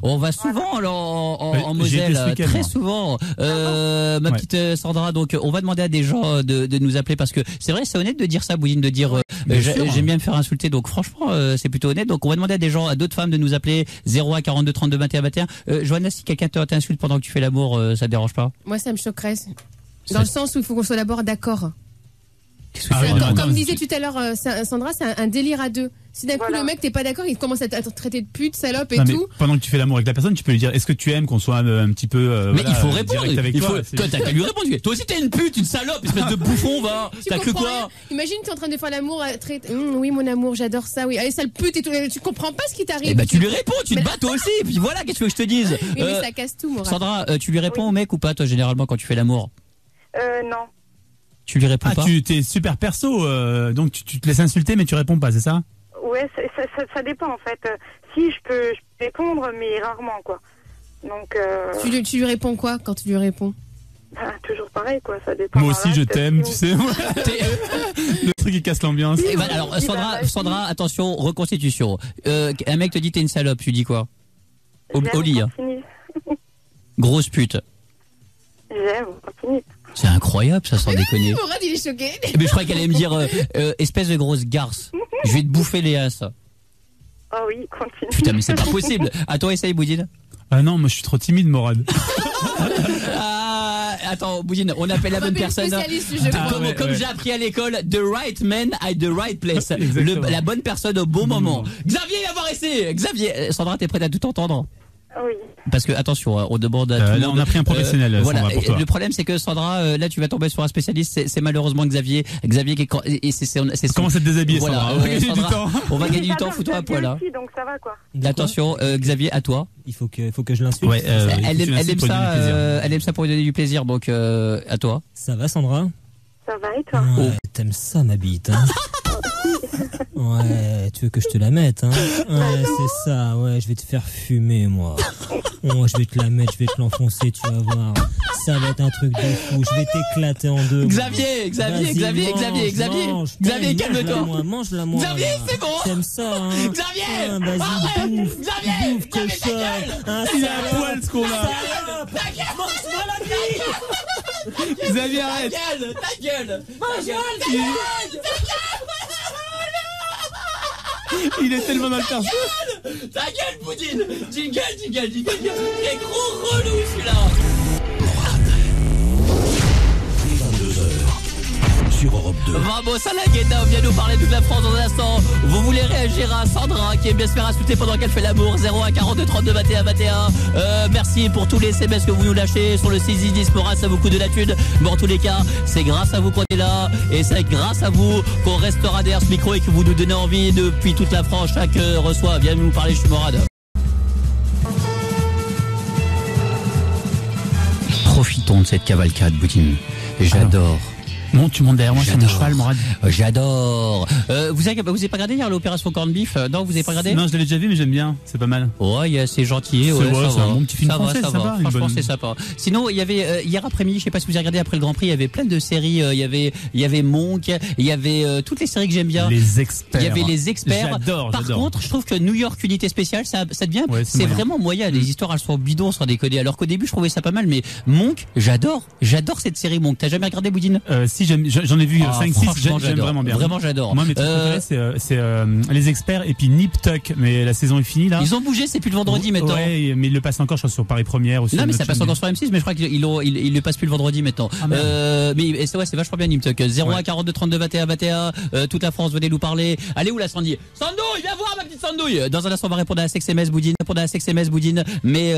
On va souvent, en Moselle. Très souvent. Ma petite Sandra, donc, on va demander à des gens de nous appeler parce que c'est vrai, c'est honnête de dire ça, Boudine, de dire, j'aime bien me faire insulter. Donc, franchement, c'est plutôt honnête. Donc, on va demander à des gens, à d'autres femmes de nous appeler 01 42 32 21 21. Johanna, si quelqu'un t'insulte pendant que tu fais l'amour, ça te dérange pas? Moi, ça me choquerait. Dans le sens où il faut qu'on soit d'abord d'accord. Comme disait tout à l'heure Sandra, c'est un délire à 2. Si d'un coup le mec t'es pas d'accord, il commence à te traiter de pute, salope et tout. Pendant que tu fais l'amour avec la personne, tu peux lui dire est-ce que tu aimes qu'on soit un petit peu. Mais il faut répondre. Toi, t'as qu'à lui répondre. Toi aussi t'es une pute, une salope, espèce de bouffon, va. T'as cru quoi? Imagine t'es en train de faire l'amour, oui mon amour, j'adore ça, oui. Allez sale pute et tout. Tu comprends pas ce qui t'arrive. Eh ben tu lui réponds, tu te bats toi aussi. Et puis voilà, qu'est-ce que je te dise? Mais ça casse tout, Morad. Sandra, tu lui réponds au mec ou pas toi généralement quand tu fais l'amour? Non. Tu lui réponds pas? Tu t'es super perso, donc tu te laisses insulter mais tu réponds pas, c'est ça? Ouais, ça dépend en fait. Si je peux répondre, mais rarement quoi. Donc. Tu lui réponds quoi quand tu lui réponds? Toujours pareil quoi, ça dépend. Moi aussi je t'aime, tu sais. Le truc qui casse l'ambiance. Alors Sandra, attention, reconstitution. Un mec te dit t'es une salope, tu dis quoi? Au lit. Grosse pute. J'aime, continue. C'est incroyable, ça, sans déconner. Morad, il est choqué. Mais je croyais qu'elle allait me dire espèce de grosse garce. Je vais te bouffer les as. Oh oui, continue. Putain, mais c'est pas possible. À toi, essaye, Boudine. Ah non, moi je suis trop timide, Morad. Attends, Boudine, on appelle la bonne personne. Comme j'ai appris à l'école, the right man at the right place. La bonne personne au bon moment. Xavier, il va voir ici. Xavier, Sandra, t'es prête à tout entendre? Oui. Parce que attention, on demande à tout le monde. On a pris un professionnel. Voilà. Sandra, pour toi. Le problème, c'est que Sandra, là, tu vas tomber sur un spécialiste. C'est malheureusement Xavier. Xavier qui est. Comment c'est de déshabiller, voilà, Sandra? On va gagner du temps. On va gagner du temps. Fous-toi à poil là. Donc ça va quoi. Attention, Xavier, à toi. Il faut que je l'insulte. Ouais, elle aime ça pour lui donner du plaisir. Donc à toi. Ça va, Sandra? Ça va et toi? Ouais, t'aimes ça, ma bite, hein? Ouais, tu veux que je te la mette, hein? Ouais, c'est ça, ouais, je vais te faire fumer, moi. Ouais, je vais te la mettre, je vais te l'enfoncer, tu vas voir. Ça va être un truc de fou, je vais t'éclater en deux. Xavier, calme-toi. Mange-la, moi. Xavier, c'est bon. T'aimes ça, hein? Xavier! Vas-y, bouffe. Xavier! Bouffe que ça. Il a un poil, ce qu'on a. Mange-moi la vie! Xavier, arrête. Ta gueule! Il est tellement dans le perso. Ta gueule, Boudine! Jingle! Il est gros relou, celui-là! Sur Europe 2. Bravo, Salagueda vient nous parler de toute la France dans un instant. Vous voulez réagir à Sandra qui aime bien se faire insulter pendant qu'elle fait l'amour? 01 42 32 21 21. Merci pour tous les SMS que vous nous lâchez sur le 610 Morad, ça vous coûte de la thune. Mais en tous les cas, c'est grâce à vous qu'on est là. Et c'est grâce à vous qu'on restera derrière ce micro et que vous nous donnez envie depuis toute la France. Chaque reçoit. Viens nous parler, je suis Morad. Profitons de cette cavalcade, Boudine. J'adore. Bon, tu montes derrière moi sur mon cheval, Morad. J'adore. Vous avez pas regardé hier l'opération Corned Beef? Non, vous avez pas regardé? Non, je l'avais déjà vu, mais j'aime bien. C'est pas mal. Ouais, c'est gentil. Ouais, c'est un bon petit film français, ça va. Franchement, c'est sympa. Sinon, il y avait hier après-midi, je sais pas si vous avez regardé après le Grand Prix, il y avait plein de séries. Il y avait Monk, il y avait toutes les séries que j'aime bien. Les experts. Il y avait les experts. J'adore. Par contre, je trouve que New York Unité Spéciale, ça devient, ouais, c'est vraiment moyen. Les histoires, elles sont bidons, sans déconner. Alors qu'au début, je trouvais ça pas mal, mais Monk, j'adore cette série Monk. T'as jamais regardé, Boudine? Si, j'en ai vu 5-6, j'aime vraiment bien. Vraiment, j'adore. Moi, mes trucs préférés, c'est les experts et puis Nip Tuck, mais la saison est finie là. Ils ont bougé, c'est plus le vendredi maintenant. Ouais, mais ils le passent encore, je crois, sur Paris Première aussi. Non, mais ça passe encore sur M6, mais je crois qu'ils le passent plus le vendredi maintenant. Mais c'est vachement bien Nip Tuck. 01 42 32 21 21. Toute la France, venez nous parler. Allez où la Sandy? Sandouille, viens voir ma petite Sandouille. Dans un instant, on va répondre à la sex-MS Boudine. Mais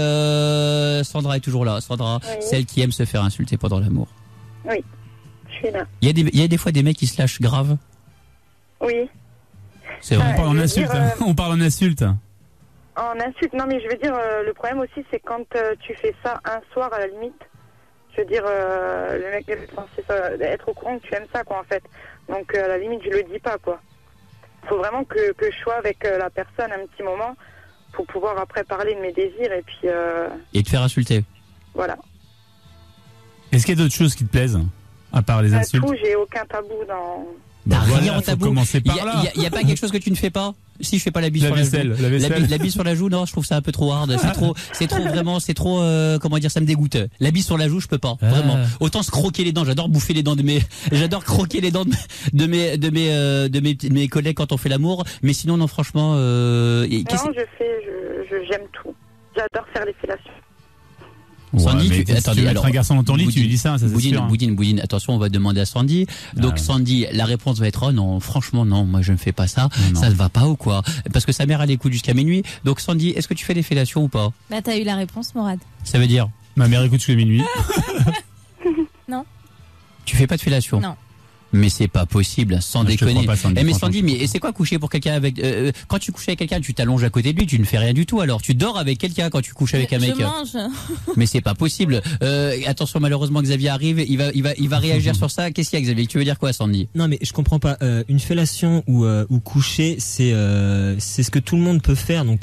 Sandra est toujours là. Sandra, oui. Celle qui aime se faire insulter pendant l'amour. Oui, je suis là. Il y a des fois des mecs qui se lâchent grave. Oui. C'est vrai. On parle en insulte. On parle en insulte. En insulte, non, mais je veux dire, le problème aussi, c'est quand tu fais ça un soir à la limite. Je veux dire, le mec est censé être au courant que tu aimes ça, quoi, en fait. Donc, à la limite, je le dis pas, quoi. Faut vraiment que je sois avec la personne un petit moment pour pouvoir après parler de mes désirs et puis... Et te faire insulter. Voilà. Est-ce qu'il y a d'autres choses qui te plaisent, à part les insultes? Tout, j'ai aucun tabou dans... Rien en tabou. Il y a pas quelque chose que tu ne fais pas? Si je fais pas la bise sur la joue. La bise sur la joue, non, je trouve ça un peu trop hard. C'est trop comment dire, ça me dégoûte. La bise sur la joue, je peux pas. Vraiment. Autant se croquer les dents, j'adore bouffer les dents j'adore croquer les dents de mes collègues quand on fait l'amour, mais sinon non, franchement j'aime tout. J'adore faire les fellations. Sandy, ouais, attendez, alors, un garçon dans ton lit, tu lui dis ça, c'est sûr. Boudine, attention, on va demander à Sandy. Donc Sandy, la réponse va être non, franchement non, moi je ne fais pas ça. Non. Ça ne va pas ou quoi? Parce que sa mère elle écoute jusqu'à minuit. Donc Sandy, est-ce que tu fais des fellations ou pas? Bah t'as eu la réponse, Morad. Ça veut dire? Ma mère écoute jusqu'à minuit. Non. Tu fais pas de fellation? Non. Mais c'est pas possible, sans déconner. Mais Sandy, mais c'est quoi coucher pour quelqu'un avec quand tu couches avec quelqu'un, tu t'allonges à côté de lui, tu ne fais rien du tout. Alors tu dors avec quelqu'un quand tu couches avec un mec. Je mange. Mais c'est pas possible. Attention, malheureusement Xavier arrive, il va réagir sur ça. Qu'est-ce qu'il y a, Xavier? Tu veux dire quoi, Sandy? Non, mais je comprends pas. Une fellation ou coucher, c'est ce que tout le monde peut faire. Donc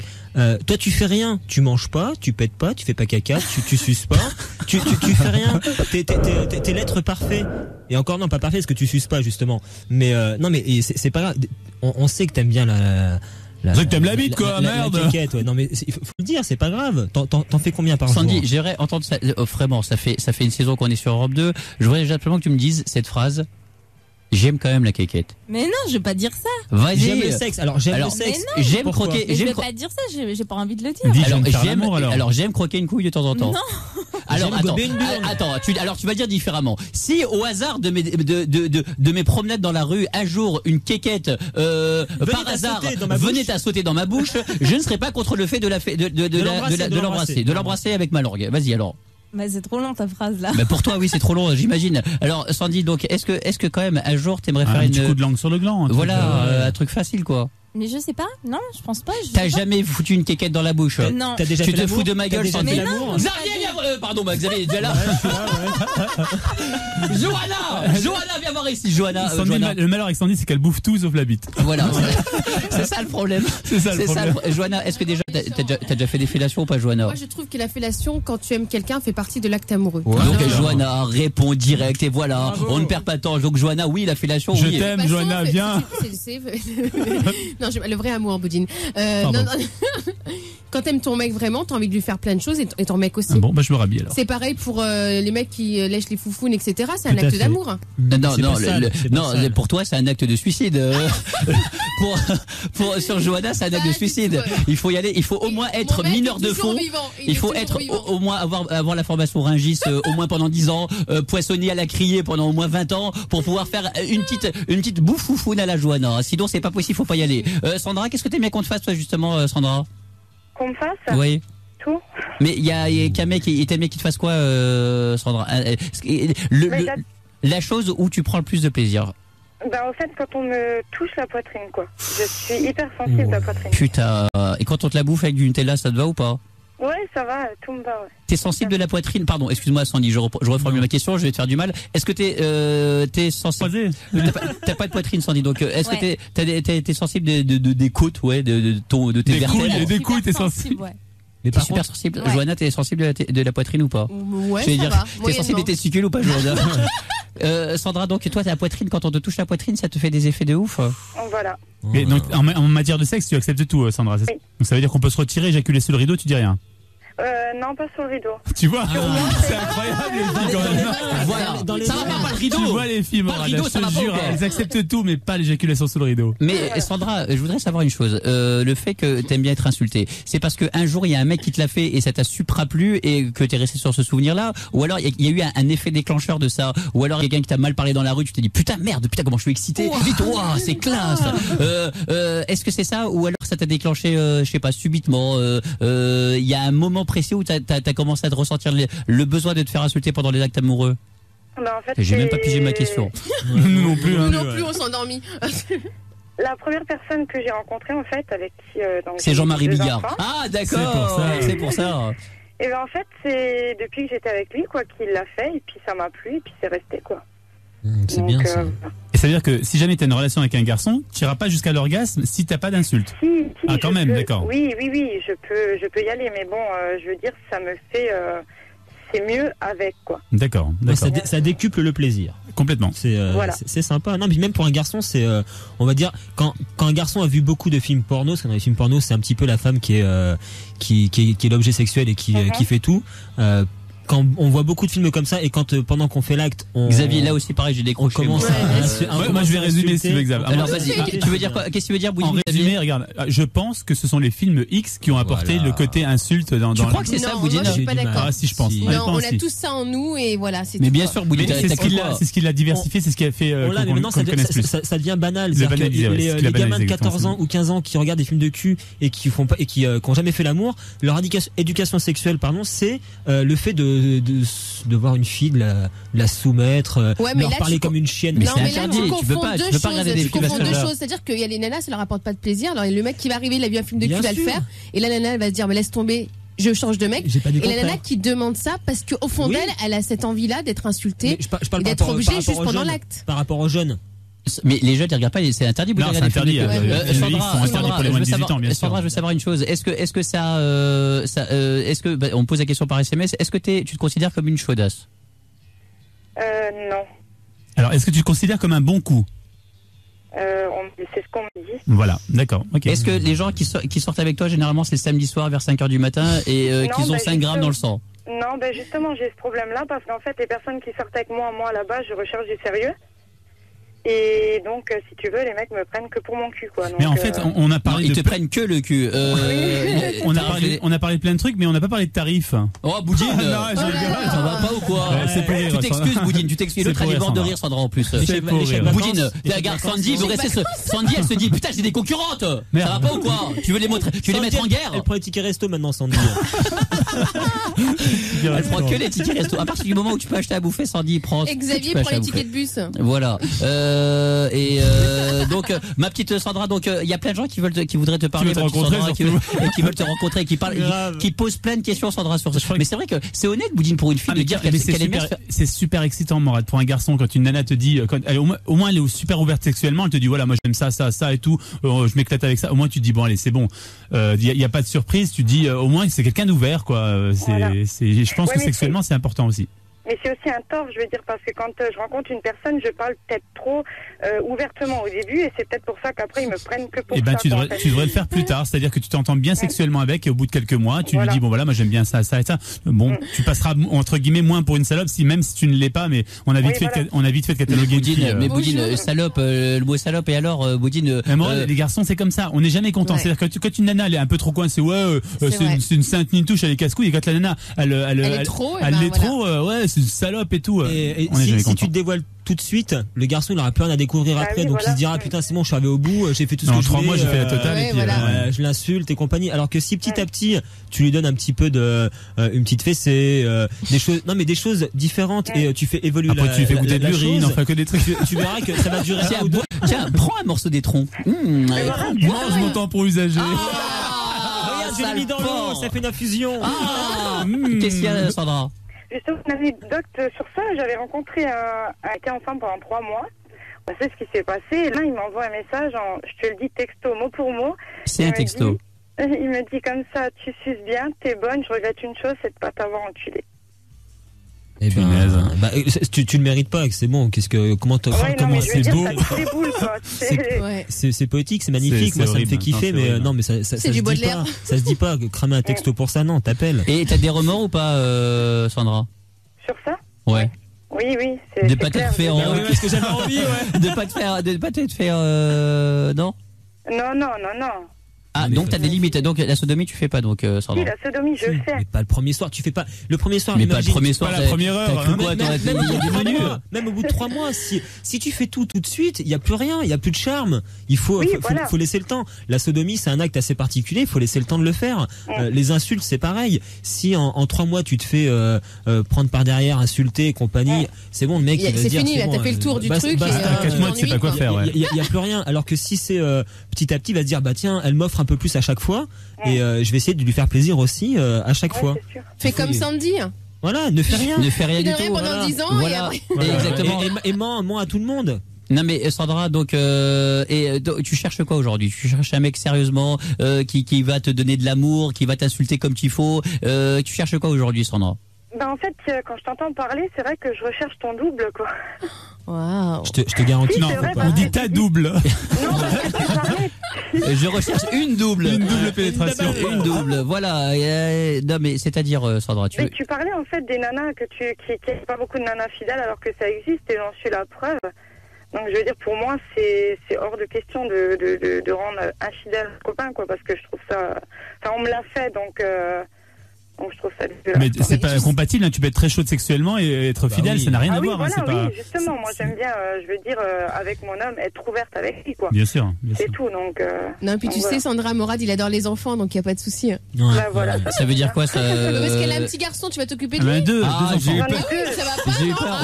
toi tu fais rien, tu manges pas, tu pètes pas, tu fais pas caca, tu suces pas, tu fais rien. T'es l'être parfait. Et encore non, pas parfait parce que tu suces pas justement. Mais non, mais c'est pas grave. On sait que t'aimes bien c'est que t'aimes la bite, quoi, merde. La caquette, ouais. Non, mais il faut le dire, c'est pas grave. T'en fais combien par jour? Sandy, j'aimerais entendre ça. Vraiment, ça fait une saison qu'on est sur Europe 2. Je voudrais simplement que tu me dises cette phrase. J'aime quand même la quéquette. Mais non, je vais pas dire ça. Vas-y. J'aime le sexe. Alors j'aime le sexe. Mais non, j'aime croquer. Je vais pas dire ça. J'ai pas envie de le dire. Alors j'aime croquer une couille de temps en temps. Non. Alors attends. Tu vas dire différemment. Si au hasard de mes promenades dans la rue, un jour une quéquette par hasard venait à sauter dans ma bouche, je ne serais pas contre le fait de l'embrasser avec ma langue. Vas-y alors. Mais c'est trop long ta phrase là. Mais pour toi oui c'est trop long, j'imagine. Alors Sandy, donc est-ce que quand même un jour t'aimerais faire un petit coup de langue sur le gland? Un truc facile quoi. Mais je sais pas, non, je pense pas. T'as jamais foutu une quéquette dans la bouche? Non. Tu te fous de ma gueule, Sandy? Xavier, pardon, Xavier est déjà là. Johanna, viens voir ici, Johanna. Le malheur avec Sandy, c'est qu'elle bouffe tout sauf la bite. Voilà, c'est ça le problème. Johanna, est-ce que déjà t'as déjà fait des fellations ou pas, Johanna? Moi, je trouve que la fellation, quand tu aimes quelqu'un, fait partie de l'acte amoureux. Ouais. Donc Johanna répond direct et voilà, on ne perd pas de temps. Donc Johanna, oui, la fellation, oui. Je t'aime, Johanna, viens. Non, le vrai amour, Boudine. Non. Quand t'aimes ton mec vraiment, t'as envie de lui faire plein de choses et ton mec aussi. Bon, bah je me rhabille alors. C'est pareil pour les mecs qui lèchent les foufounes, etc. C'est un acte d'amour. Non, pour toi, c'est un acte de suicide. Sur Johanna, c'est un acte de suicide. Il faut y aller. Il faut au moins être mineur de fond. Il faut être au moins avoir la formation Rungis au moins pendant 10 ans, poissonner à la criée pendant au moins 20 ans pour pouvoir faire une petite bouffe-foufoune à la Johanna. Sinon, c'est pas possible. Faut pas y aller. Sandra, qu'est-ce que t'aimes bien qu'on te fasse, toi, justement, Sandra? Qu'on me fasse? Oui. Tout. Mais il y a qu'un mec, il t'aime bien qu'il te fasse quoi, Sandra? La chose où tu prends le plus de plaisir. Bah, au fait, quand on me touche la poitrine, quoi. Je suis hyper sensible à la poitrine. Putain. Et quand on te la bouffe avec du Nutella, ça te va ou pas? Ouais, ça va, tout me va, ouais. T'es sensible de la poitrine? Pardon, excuse-moi Sandy, je reformule ma question, je vais te faire du mal. Est-ce que t'es sensible? T'as pas de poitrine, Sandy, donc est-ce que t'es sensible des côtes, de tes vertèbres? Des couilles, t'es sensible. Mais t'es super sensible. Ouais. Johanna, t'es sensible de la poitrine ou pas? Ouais, ça va. T'es sensible des testicules ou pas, Johanna? Sandra, donc toi, ta poitrine, quand on te touche la poitrine, ça te fait des effets de ouf? Voilà. Mais donc, en matière de sexe, tu acceptes tout, Sandra. Oui. Donc ça veut dire qu'on peut se retirer, éjaculer sous le rideau, tu dis rien? Non, pas sur le rideau. Tu vois, c'est incroyable. Voilà. Ça va pas le rideau. Tu vois les filles, Morad, je te jure, elles acceptent tout, mais pas l'éjaculation sous le rideau. Mais Sandra, je voudrais savoir une chose. Le fait que t'aimes bien être insultée, c'est parce qu'un jour il y a un mec qui te l'a fait et ça t'a supra-plu et que t'es resté sur ce souvenir-là, ou alors il y a eu un effet déclencheur de ça, ou alors quelqu'un qui t'a mal parlé dans la rue, tu t'es dit putain comment je suis excité, vite, c'est classe. Est-ce que c'est ça, ou alors ça t'a déclenché, je sais pas, subitement, il y a un moment précis où t'as commencé à te ressentir le besoin de te faire insulter pendant les actes amoureux? En fait, j'ai même pas pigé ma question. Nous non plus. Nous non plus, on s'est endormis. La première personne que j'ai rencontrée, en fait, avec qui... c'est Jean-Marie Bigard. Enfants. Ah, d'accord. C'est pour ça. Et ben en fait, c'est depuis que j'étais avec lui, quoi, qu'il l'a fait, et puis ça m'a plu, et puis c'est resté, quoi. C'est bien ça. Et ça veut dire que si jamais tu as une relation avec un garçon, tu n'iras pas jusqu'à l'orgasme si t'as pas d'insulte. Si, quand même, d'accord. Oui, je peux y aller, mais bon, je veux dire, ça me fait, c'est mieux avec, quoi. D'accord. Ça décuple le plaisir. Complètement. C'est sympa. Non, mais même pour un garçon, c'est, on va dire, quand un garçon a vu beaucoup de films porno, parce que dans les films porno, c'est un petit peu la femme qui est l'objet sexuel et qui fait tout. Quand on voit beaucoup de films comme ça et quand pendant qu'on fait l'acte, Xavier, là aussi pareil, j'ai décroché. Moi je vais résumer si tu veux, Xavier. Alors vas-y, tu veux dire quoi? Qu'est-ce que tu veux dire, Boudin? En résumé, regarde, je pense que ce sont les films X qui ont apporté le côté insulte dans. Tu crois que c'est ça, Boudin? Moi je suis pas d'accord. Ah si, je pense. Non, on a tous ça en nous et voilà, c'est. Mais bien sûr, Boudin, c'est ce qui l'a diversifié, c'est ce qui a fait qu'on le connaisse plus. Ça devient banal. Les gamins de 14 ans ou 15 ans qui regardent des films de cul et qui ont jamais fait l'amour, leur éducation sexuelle, c'est le fait de voir une fille, de la soumettre, leur parler comme une chienne. Mais c'est interdit. Tu peux pas regarder des films. Tu confonds deux choses. C'est-à-dire qu'il y a les nanas, ça leur apporte pas de plaisir. Alors le mec qui va arriver, il a vu un film de cul, il va le faire. Et la nana, elle va se dire, mais laisse tomber, je change de mec. Et la nana qui demande ça parce qu'au fond d'elle, elle a cette envie-là d'être insultée et d'être obligée juste pendant l'acte. Par rapport aux jeunes. Mais les jeunes, ils regardent pas, c'est interdit. Non, c'est interdit. Sandra, je veux savoir une chose. Est-ce que on me pose la question par SMS. Est-ce que tu te considères comme une chaudasse? Non. Alors, est-ce que tu te considères comme un bon coup? C'est ce qu'on me dit. Voilà, d'accord. Okay. Est-ce que les gens qui sortent avec toi, généralement, c'est le samedi soir vers 5h du matin et qu'ils ont 5 grammes dans le sang? Non, justement, j'ai ce problème-là parce qu'en fait, les personnes qui sortent avec moi là-bas, je recherche du sérieux. Et donc, si tu veux, les mecs me prennent que pour mon cul, quoi. Donc, mais en fait, on a parlé ils te prennent que le cul. On a parlé de plein de trucs, mais on n'a pas parlé de tarifs. Oh, Boudine, ça va pas ou quoi? Tu t'excuses, Boudine, tu t'excuses. L'autre, elle est morte de rire, Sandra, en plus. Boudine, regarde, Sandy, Sandy, elle se dit, putain, j'ai des concurrentes. Ça va pas ou quoi? Tu veux les mettre en guerre? Elle prend les tickets resto maintenant, Sandy. Elle prend que les tickets resto. À partir du moment où tu peux acheter à bouffer, Sandy prend. Xavier prend les tickets de bus. Voilà. Donc ma petite Sandra, donc il y a plein de gens qui voudraient te parler, qui veulent te rencontrer, qui posent plein de questions, Sandra, sur ça. Mais c'est vrai que c'est honnête, Boudine, pour une fille de dire qu'elle aime bien. C'est super excitant, Morad, pour un garçon, quand une nana te dit, au moins elle est super ouverte sexuellement, elle te dit voilà, moi j'aime ça et tout, je m'éclate avec ça. Au moins tu te dis bon allez, c'est bon. Il y a pas de surprise, tu te dis au moins c'est quelqu'un d'ouvert, quoi. Je pense que sexuellement c'est important aussi. Mais c'est aussi un tort, je veux dire, parce que quand je rencontre une personne, je parle peut-être trop ouvertement au début, et c'est peut-être pour ça qu'après ils me prennent que pour ça. Tu devrais le faire plus tard, c'est-à-dire que tu t'entends bien sexuellement avec, et au bout de quelques mois, tu lui dis bon voilà, moi j'aime bien ça et ça. Bon, tu passeras entre guillemets moins pour une salope, même si tu ne l'es pas, mais on a vite fait de cataloguer. Mais Boudine, salope, le mot salope, et alors Boudine. Les garçons, c'est comme ça, on n'est jamais content. C'est-à-dire que quand une nana elle est un peu trop coincée, c'est une sainte nitouche, elle est casse-couille, et quand la nana elle est trop, c'est une salope et tout. Et si tu te dévoiles tout de suite, le garçon il aura plus rien à découvrir après, donc il se dira putain c'est bon, je suis arrivé au bout, j'ai fait tout ce que je voulais. 3 mois j'ai fait la totale et puis je l'insulte et compagnie. Alors que si petit à petit tu lui donnes un petit peu de une petite fessée, des choses différentes et tu fais évoluer. Après tu fais goûter de l'urine, enfin que des trucs. Tu verras que ça va durer. Tiens, prends un morceau d'étron. Mange mon temps pour usager. je l'ai mis dans l'eau, ça fait une infusion. Qu'est-ce qu'il y a, Sandra? Justement, une anecdote sur ça. J'avais rencontré un gars ensemble pendant 3 mois. On sait ce qui s'est passé. Et là, il m'envoie un message, je te le dis texto, mot pour mot. C'est un texto. Il me dit comme ça, tu suces bien, t'es bonne, je regrette une chose, c'est de pas t'avoir enculé. Eh ben, tu le mérites pas, c'est bon. Comment c'est beau. C'est poétique, c'est magnifique. Moi, ça me fait kiffer, mais non, mais ça se dit pas. Ça se dit pas. Cramer un texto pour ça, non. T'appelles. Et t'as des remords ou pas, Sandra? Sur ça? Ouais. Oui. De pas te faire. Parce que j'avais envie, ouais. De pas te faire. Non. Non. Ah, donc t'as des limites. Donc la sodomie, tu fais pas, donc, Sandra. Si, la sodomie, je fais. Mais pas le premier soir, tu fais pas. Le premier soir, mais pas le premier soir, pas la première heure. Même au bout de 3 mois, si tu fais tout de suite, il y a plus rien, il y a plus de charme. Il faut laisser le temps. La sodomie, c'est un acte assez particulier, il faut laisser le temps de le faire. Les insultes, c'est pareil. Si en 3 mois, tu te fais prendre par derrière, insulter et compagnie, c'est bon, le mec, il va se dire. C'est fini, là, t'as fait le tour du truc. 4 mois, tu sais pas quoi faire. Il y a plus rien. Alors que si c'est petit à petit, il va se dire, bah tiens, elle m'offre un peu plus à chaque fois, et je vais essayer de lui faire plaisir aussi à chaque fois. Fais comme Sandy. Voilà, ne fais rien. Ne fais rien du tout. Pendant 10 ans et après. Exactement. Et ment à tout le monde. Non mais Sandra, donc tu cherches quoi aujourd'hui? Tu cherches un mec sérieusement qui va te donner de l'amour, qui va t'insulter comme qu'il faut. Tu cherches quoi aujourd'hui, Sandra? Ben en fait, quand je t'entends parler, c'est vrai que je recherche ton double, quoi. Waouh. Je te garantis. Si, non, on dit ta double. Non, parce que tu parlais. Je recherche une double. Une double pénétration. Une double. Voilà. Non mais c'est-à-dire, Sandra, tu parlais en fait des nanas qui n'ont pas beaucoup de nanas fidèles alors que ça existe et j'en suis la preuve. Donc je veux dire, pour moi, c'est hors de question de rendre infidèle le copain, quoi, parce que je trouve ça. Enfin, on me l'a fait, donc je trouve ça dégueulasse. Mais c'est pas compatible, hein. Tu peux être très chaude sexuellement et être fidèle, ça n'a rien à voir. Voilà, hein, oui, justement, moi j'aime bien, je veux dire, avec mon homme, être ouverte avec lui, quoi. Bien sûr. C'est tout, donc. Non, puis tu sais, Sandra Morad, il adore les enfants, donc il n'y a pas de souci. Voilà. Ça veut dire quoi, ça? Parce qu'elle a un petit garçon, tu vas t'occuper de lui. Deux enfants. J'ai eu peur. Ça va pas. J'ai eu peur.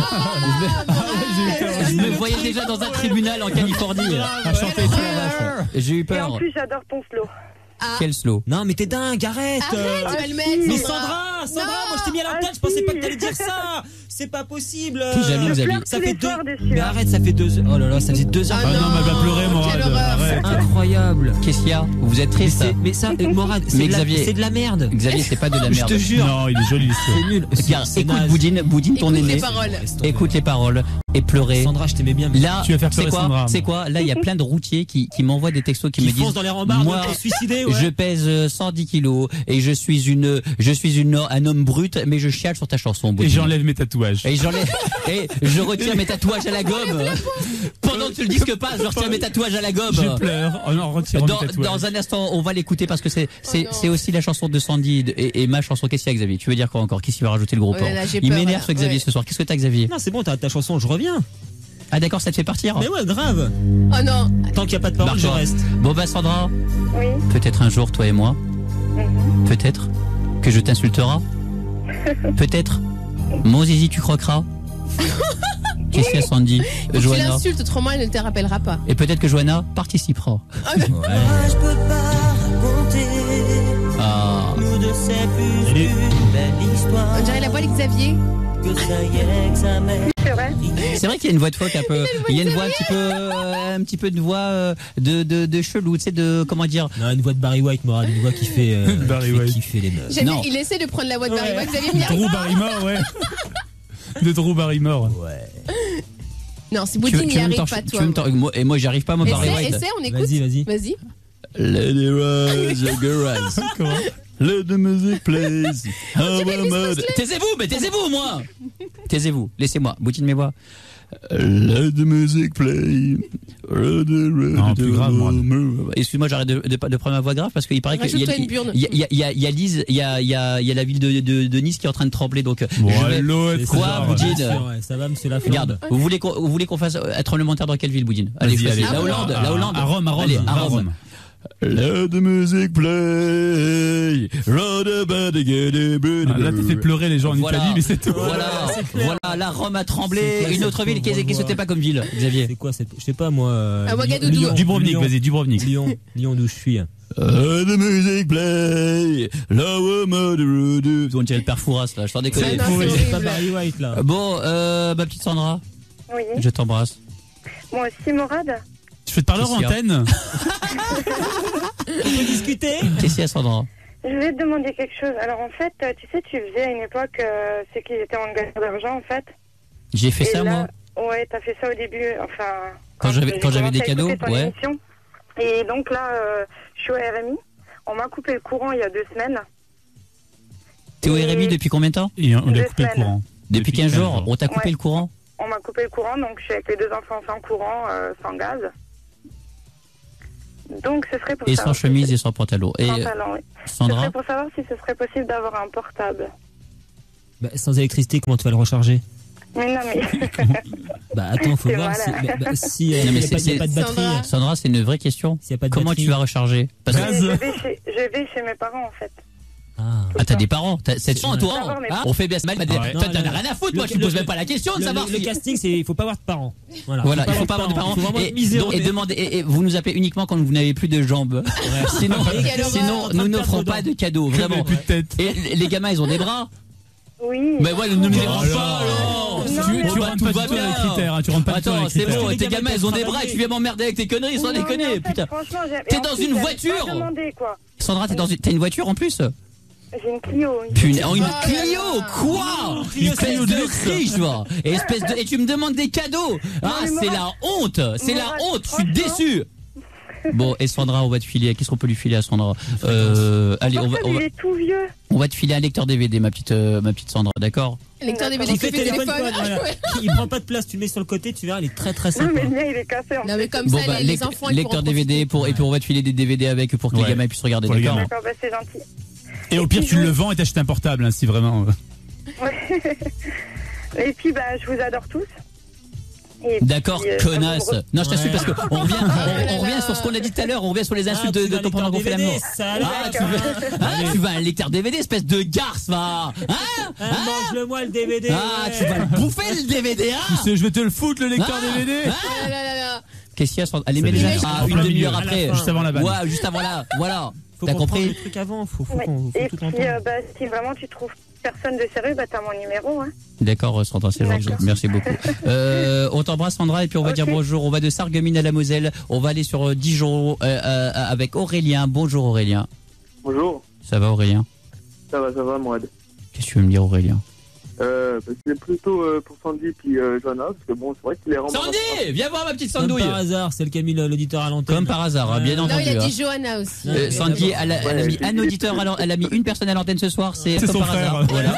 Je me voyais déjà dans un tribunal en Californie. À chanter sur la vache. J'ai eu peur. Et en plus, j'adore ton slow. Quel slow? Non, mais t'es dingue, arrête! Tu vas le mettre! Mais Sandra, moi je t'ai mis à la tête, je pensais pas que t'allais dire ça! C'est pas possible! T'es jalouse, Abby. Ça fait 2. Mais arrête, ça fait 2 heures. Oh là là, ça faisait 2 heures. Ah non, mais elle va pleurer, Morad. Incroyable! Qu'est-ce qu'il y a? Vous êtes triste? Mais ça, Morad, c'est de la merde! Xavier, c'est pas de la merde. Je te jure! Non, il est joli, c'est nul! Écoute Boudine, ton aîné. Écoute les paroles. Et pleurer. Sandra, je t'aimais bien. Là, tu vas faire pleurer Sandra. C'est quoi? Là, il y a plein de routiers qui m'envoient des textos qui me disent. Dans les rembarres, moi, suicider, je pèse 110 kilos et je suis un homme brut, mais je chiale sur ta chanson. Et j'enlève mes tatouages. Et je retire mes tatouages à la gomme. Pendant que tu le disques pas, je retire mes tatouages à la gomme. Je pleure en retirant mes tatouages. Dans un instant, on va l'écouter parce que c'est aussi la chanson de Sandy et ma chanson. Qu'est-ce qu'il y a, Xavier? Tu veux dire quoi encore? Qu'est-ce qu'il va rajouter le gros porc? Il m'énerve ce Xavier ce soir. Qu'est-ce que t'as, Xavier? Non, c'est bon, t'as ta chanson, je reviens. Ah d'accord, ça te fait partir? Mais ouais, grave. Oh non. Tant qu'il n'y a pas de parole, je reste. Bon bah Sandra, oui. Peut-être un jour, toi et moi, peut-être que je t'insulterai. Peut-être, mon zizi tu croqueras. Qu'est-ce qu'il y a, Sandy? Tu l'insultes, autrement elle ne te rappellera pas. Et peut-être que Johanna participera. Moi je peux pas raconter. Nous deux c'est plus une belle histoire. On dirait la voix de Xavier. Que ça y est, examen. C'est vrai qu'il y a une voix de phoque un peu. Il y a une voix un petit peu de voix de chelou, tu sais, de comment dire. Non, une voix de Barry White, Morad, une voix qui fait Barry White. Qui fait les meufs. Il essaie de prendre la voix de Barry White. Xavier Drew Barrymore, ouais. De Drew Barrymore. Ouais. Non, c'est Boudine, il n'y arrive pas, toi. Et moi, j'y arrive pas, moi, Barry White. Essaie, on écoute. Vas-y. Let it rise, girls. Comment? Let the music play. Taisez-vous, moi. Taisez-vous, laissez-moi. Boudine, mes voix. Let the music play. Non, plus grave, moi. Excuse-moi, j'arrête de prendre ma voix grave parce qu'il paraît qu'il y a Lise, il y a la ville de Nice qui est en train de trembler, donc. Quoi, Boudine? Ça va, monsieur Lafleur. Regarde, vous voulez qu'on fasse un tremblement de terre dans quelle ville, Boudine? Allez, la Hollande. À Rome. Allez, à Rome. Let the music play. Là, t'as fait pleurer les gens en Italie, mais c'est tout. Voilà, la Rome a tremblé. Une autre ville qui n'était pas comme ville, Xavier. C'est quoi? Je sais pas, moi. Ouagadougou. Dubrovnik, vas-y, Dubrovnik. Lyon, d'où je suis. The music play, on dirait le père Fouras là, je t'en déconne. C'est pas Barry White là. Bon, ma petite Sandra. Oui. Je t'embrasse. Moi aussi, Morad. Je peux te parler en antenne. On peut discuter. Qu'est-ce qu'il y a, Sandra? Je voulais te demander quelque chose. Alors en fait, tu sais, tu faisais à une époque, c'est qu'ils étaient en galère d'argent en fait. J'ai fait ça là, moi. Ouais, t'as fait ça au début, enfin. Quand j'avais des cadeaux, ouais. Émission. Et donc là, je suis au RMI. On m'a coupé le courant il y a 2 semaines. T'es au RMI depuis combien de temps? Et on a coupé le courant. Depuis 15 jours, on t'a coupé le courant? On m'a coupé le courant, donc je suis avec les 2 enfants sans courant, sans gaz. Donc ce serait pour et savoir sans chemise et sans pantalon. Et pantalon, oui. Sandra? Ce serait pour savoir si ce serait possible d'avoir un portable. Bah, sans électricité, comment tu vas le recharger? Mais non, mais... Bah attends, faut voir si il n'y a pas de batterie. Sandra, c'est une vraie question. Comment tu vas recharger? Je vais chez mes parents en fait. Ah, t'as des parents, c'est toi, on fait bien ce mal. Toi, t'en as rien à foutre, moi, je te pose même pas la question de savoir. Le casting, c'est, il faut pas avoir de parents. Voilà, il faut pas avoir de parents. Et demandez, et vous nous appelez uniquement quand vous n'avez plus de jambes. Sinon, nous n'offrons pas de cadeaux, vraiment. Et les gamins, ils ont des bras. Oui. Mais ouais, ne me dérange pas, alors. Tu rentres pas dans les critères, tu rentres pas dans les critères. Attends, c'est bon, tes gamins, ils ont des bras et tu viens m'emmerder avec tes conneries, sans déconner, putain. T'es dans une voiture. Sandra, t'as une voiture en plus? J'ai une Clio. Une Clio, quoi? Une Clio de riche, toi. Et tu me demandes des cadeaux. Ah, c'est la honte. C'est la honte. Je suis déçu. Bon, et Sandra, on va te filer. Qu'est-ce qu'on peut lui filer à Sandra? Allez, il est tout vieux. On va te filer un lecteur DVD, ma petite Sandra, d'accord? Lecteur DVD qui fait téléphone. Il prend pas de place, tu le mets sur le côté, tu verras, il est très très sympa. Non, mais le mien, il est cassé. Non, mais comme ça, les enfants, ils lecteur DVD et puis on va te filer des DVD avec pour que les gamins puissent regarder. D'accord, bah c'est gentil. Et au pire, tu le vends et t'achètes un portable, si vraiment. Et puis, bah, je vous adore tous. D'accord, connasse. Non, je t'assure parce qu'on revient sur ce qu'on a dit tout à l'heure, on revient sur les insultes de ton pendant qu'on fait l'amour. Tu vas un lecteur DVD, espèce de garce, va. Mange-le-moi le DVD. Tu vas le bouffer le DVD, Tu sais, je vais te le foutre, le lecteur DVD. Qu'est-ce qu'il y a? Allez, mets déjà une demi-heure après. Juste avant la vanne. Ouais, juste avant là, voilà. T'as compris? Le truc avant, faut et puis, si vraiment tu trouves personne de sérieux, bah t'as mon numéro. Hein. D'accord, Sandra, c'est gentil. Merci beaucoup. On t'embrasse, Sandra, et puis on va dire bonjour. On va de Sarreguemines à la Moselle. On va aller sur Dijon avec Aurélien. Bonjour, Aurélien. Bonjour. Ça va, Aurélien? Ça va, Mourad. Qu'est-ce que tu veux me dire, Aurélien? C'est plutôt pour Sandy puis Johanna, parce que bon, c'est vrai qu'il est rentré. Sandy, viens voir ma petite Sandouille. Comme par hasard, c'est le qui a mis l'auditeur à l'antenne. Comme par hasard, bien entendu. Non, il a dit Johanna aussi. Sandy, elle a mis un auditeur, elle a mis une personne à l'antenne ce soir, c'est comme par hasard. Voilà.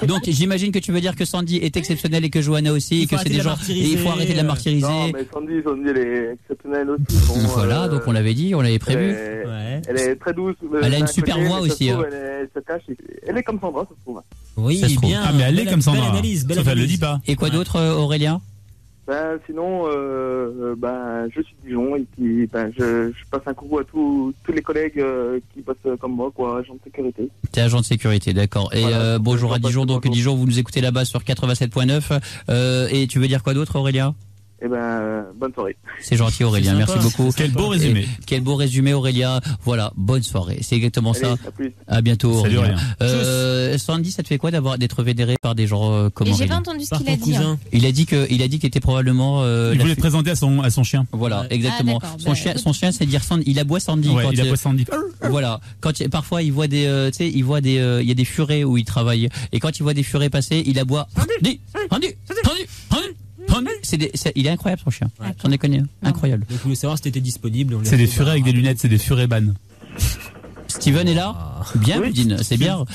Donc j'imagine que tu veux dire que Sandy est exceptionnelle et que Johanna aussi, et que c'est des gens. Et il faut arrêter de la martyriser. Non, mais Sandy elle est exceptionnelle aussi. Voilà, donc on l'avait dit, on l'avait prévu. Elle est très douce. Elle a une super voix aussi. Elle est comme Sandra, ça se trouve. Oui, bien. Ah, mais elle est comme Sandra. Sauf elle le dit pas. Et quoi d'autre, Aurélien? Sinon, je suis de Dijon et puis je passe un coucou à tous les collègues qui passent comme moi, quoi, agent de sécurité. T'es agent de sécurité, d'accord. Et voilà, bonjour à Dijon. Donc Dijon, vous nous écoutez là-bas sur 87.9. Et tu veux dire quoi d'autre, Aurélien? Eh ben, bonne soirée. C'est gentil, Aurélien. Merci beaucoup. Quel beau résumé. Quel beau résumé, Aurélien. Voilà, bonne soirée. C'est exactement ça. À bientôt, Aurélien. Sandy, ça te fait quoi d'être vénéré par des gens comme Aurélien? J'ai pas entendu ce qu'il a dit. Il a dit qu'il était probablement. Il voulait te présenter à son chien. Voilà, exactement. Son chien, c'est dire Sandy. Il aboie Sandy. Ouais, il aboie Sandy. Voilà. Parfois, il voit il y a des furets où il travaille. Et quand il voit des furets passer, il aboie. Sandy. Il est incroyable, son chien. J'en ai connu. Incroyable. Donc, je voulais savoir si t'étais disponible. C'est des furets avec des lunettes, c'est des furets ban. Steven est là? Bien, Budine, c'est bien.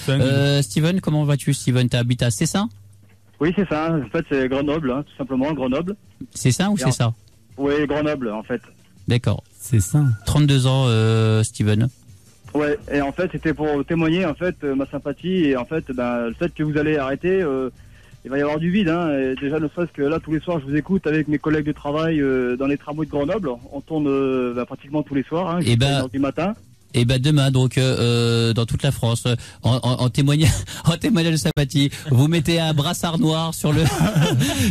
Steven, comment vas-tu? Steven, t'habites à Cessin? Oui, c'est ça. En fait, c'est Grenoble, hein, tout simplement, Grenoble. C'est ça ou c'est ça? Oui, Grenoble, en fait. D'accord. C'est ça. 32 ans, Steven. Ouais, et en fait, c'était pour témoigner, en fait, ma sympathie et en fait, le fait que vous allez arrêter, il va y avoir du vide, hein. Et déjà, ne serait-ce que là, tous les soirs, je vous écoute avec mes collègues de travail dans les tramways de Grenoble. On tourne pratiquement tous les soirs, hein, du matin. Et demain, donc dans toute la France, en témoignage de sympathie, vous mettez un brassard noir sur le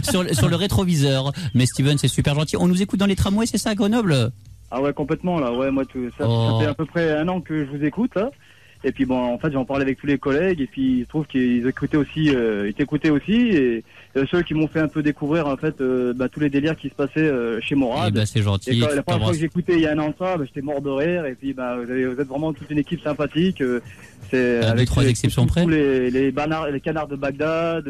sur le rétroviseur. Mais Steven, c'est super gentil. On nous écoute dans les tramways, c'est ça, à Grenoble? Ah ouais, complètement, là. Ouais, moi, ça fait à peu près 1 an que je vous écoute, là. Et puis bon, en fait, j'en parlais avec tous les collègues, et puis je trouve qu'ils écoutaient aussi, et ceux qui m'ont fait un peu découvrir, en fait, tous les délires qui se passaient chez Morad. Eh ben, c'est gentil. Et la première fois que j'écoutais il y a 1 an de ça, j'étais mort de rire, et puis vous êtes vraiment toute une équipe sympathique. C'est avec 2-3 exceptions près. Tous les canards de Bagdad.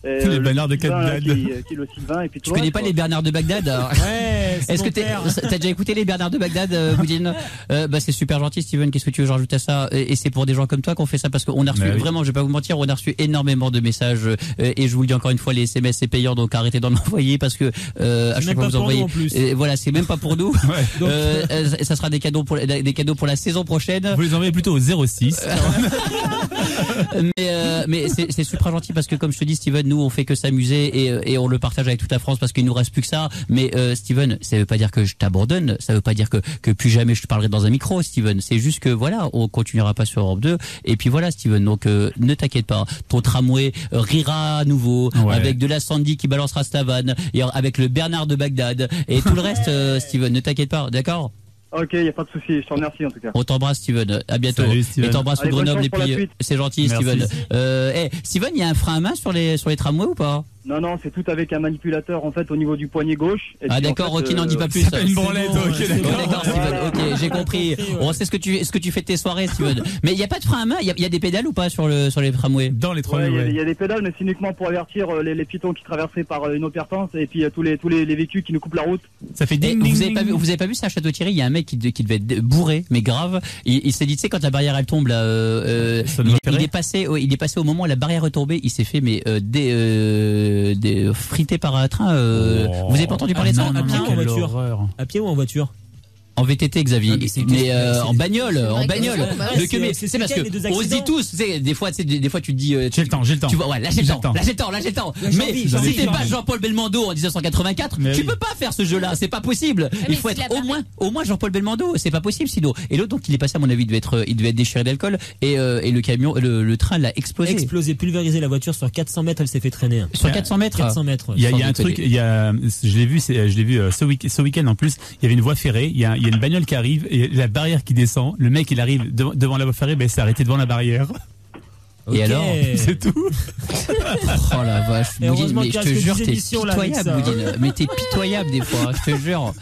Tous les Bernard de Bagdad. Qui le Sylvain, et puis tu connais pas les Bernard de Bagdad? Ouais, est-ce que t'as déjà écouté les Bernard de Bagdad, Boudine? C'est super gentil, Steven. Qu'est-ce que tu veux que je rajoute à ça? Et c'est pour des gens comme toi qu'on fait ça, parce qu'on a reçu, vraiment, je vais pas vous mentir, on a reçu énormément de messages, et je vous le dis encore une fois, les SMS c'est payant, donc arrêtez d'en envoyer, parce que à chaque fois vous envoyez. Et voilà, c'est même pas pour nous. Ça sera des cadeaux pour la saison prochaine. Vous les envoyez plutôt au 06. mais c'est super gentil, parce que comme je te dis, Steven, nous on fait que s'amuser, et on le partage avec toute la France, parce qu'il nous reste plus que ça. Mais Steven, ça veut pas dire que je t'abandonne, ça veut pas dire que plus jamais je te parlerai dans un micro, Steven. C'est juste que voilà, on continuera pas sur Europe 2, et puis voilà, Steven. Donc ne t'inquiète pas, ton tramway rira à nouveau, avec de la Sandy qui balancera sa vanne, et avec le Bernard de Bagdad et tout le reste. Steven, ne t'inquiète pas, d'accord? Ok, y a pas de souci. Je te remercie en tout cas. On t'embrasse, Steven. À bientôt. Salut, Steven. Et t'embrasse au Grenoble, et puis c'est gentil. Merci. Steven. Steven, il y a un frein à main sur les tramways ou pas? Non, c'est tout avec un manipulateur en fait au niveau du poignet gauche. Et d'accord, ok, n'en dis pas plus. C'est une branlette, ok, d'accord, Steven, ok, j'ai compris. On sait ce que tu fais de tes soirées, Steven. Mais il y a pas de frein à main, il y a des pédales ou pas sur les tramways? Dans les tramways. Il y a des pédales, mais c'est uniquement pour avertir les piétons qui traverseraient par une opertance, et puis tous les véhicules qui nous coupent la route. Ça fait ding, ding, vous avez pas vu ça à Château-Thierry? Il y a un mec qui devait être bourré, mais grave. Il s'est dit, tu sais, quand la barrière elle tombe là, il est passé au moment où la barrière est tombée, il s'est fait frité par un train. Vous avez pas entendu parler de ça? À pied ou en voiture? À pied ou en voiture? En VTT, Xavier, mais en bagnole, c'est parce que on se dit tous, des fois tu te dis, j'ai le temps. Tu vois, là j'ai le temps. Mais si t'es pas Jean-Paul Belmondo en 1984, tu peux pas faire ce jeu-là, c'est pas possible. Il faut être au moins Jean-Paul Belmondo, c'est pas possible sinon. Et l'autre, donc il est passé, à mon avis, il devait être déchiré d'alcool, et le camion, le train l'a explosé. Pulvérisé la voiture sur 400 mètres, elle s'est fait traîner. Sur 400 mètres. 400 mètres. Il y a un truc, je l'ai vu ce week-end en plus. Il y avait une voie ferrée, il y a une bagnole qui arrive, et la barrière qui descend, le mec il arrive devant la voie ferrée, il s'est arrêté devant la barrière. Et alors? C'est tout. Oh la vache, Boudine, mais je te jure, t'es pitoyable, Boudine. Mais t'es pitoyable des fois, je te jure.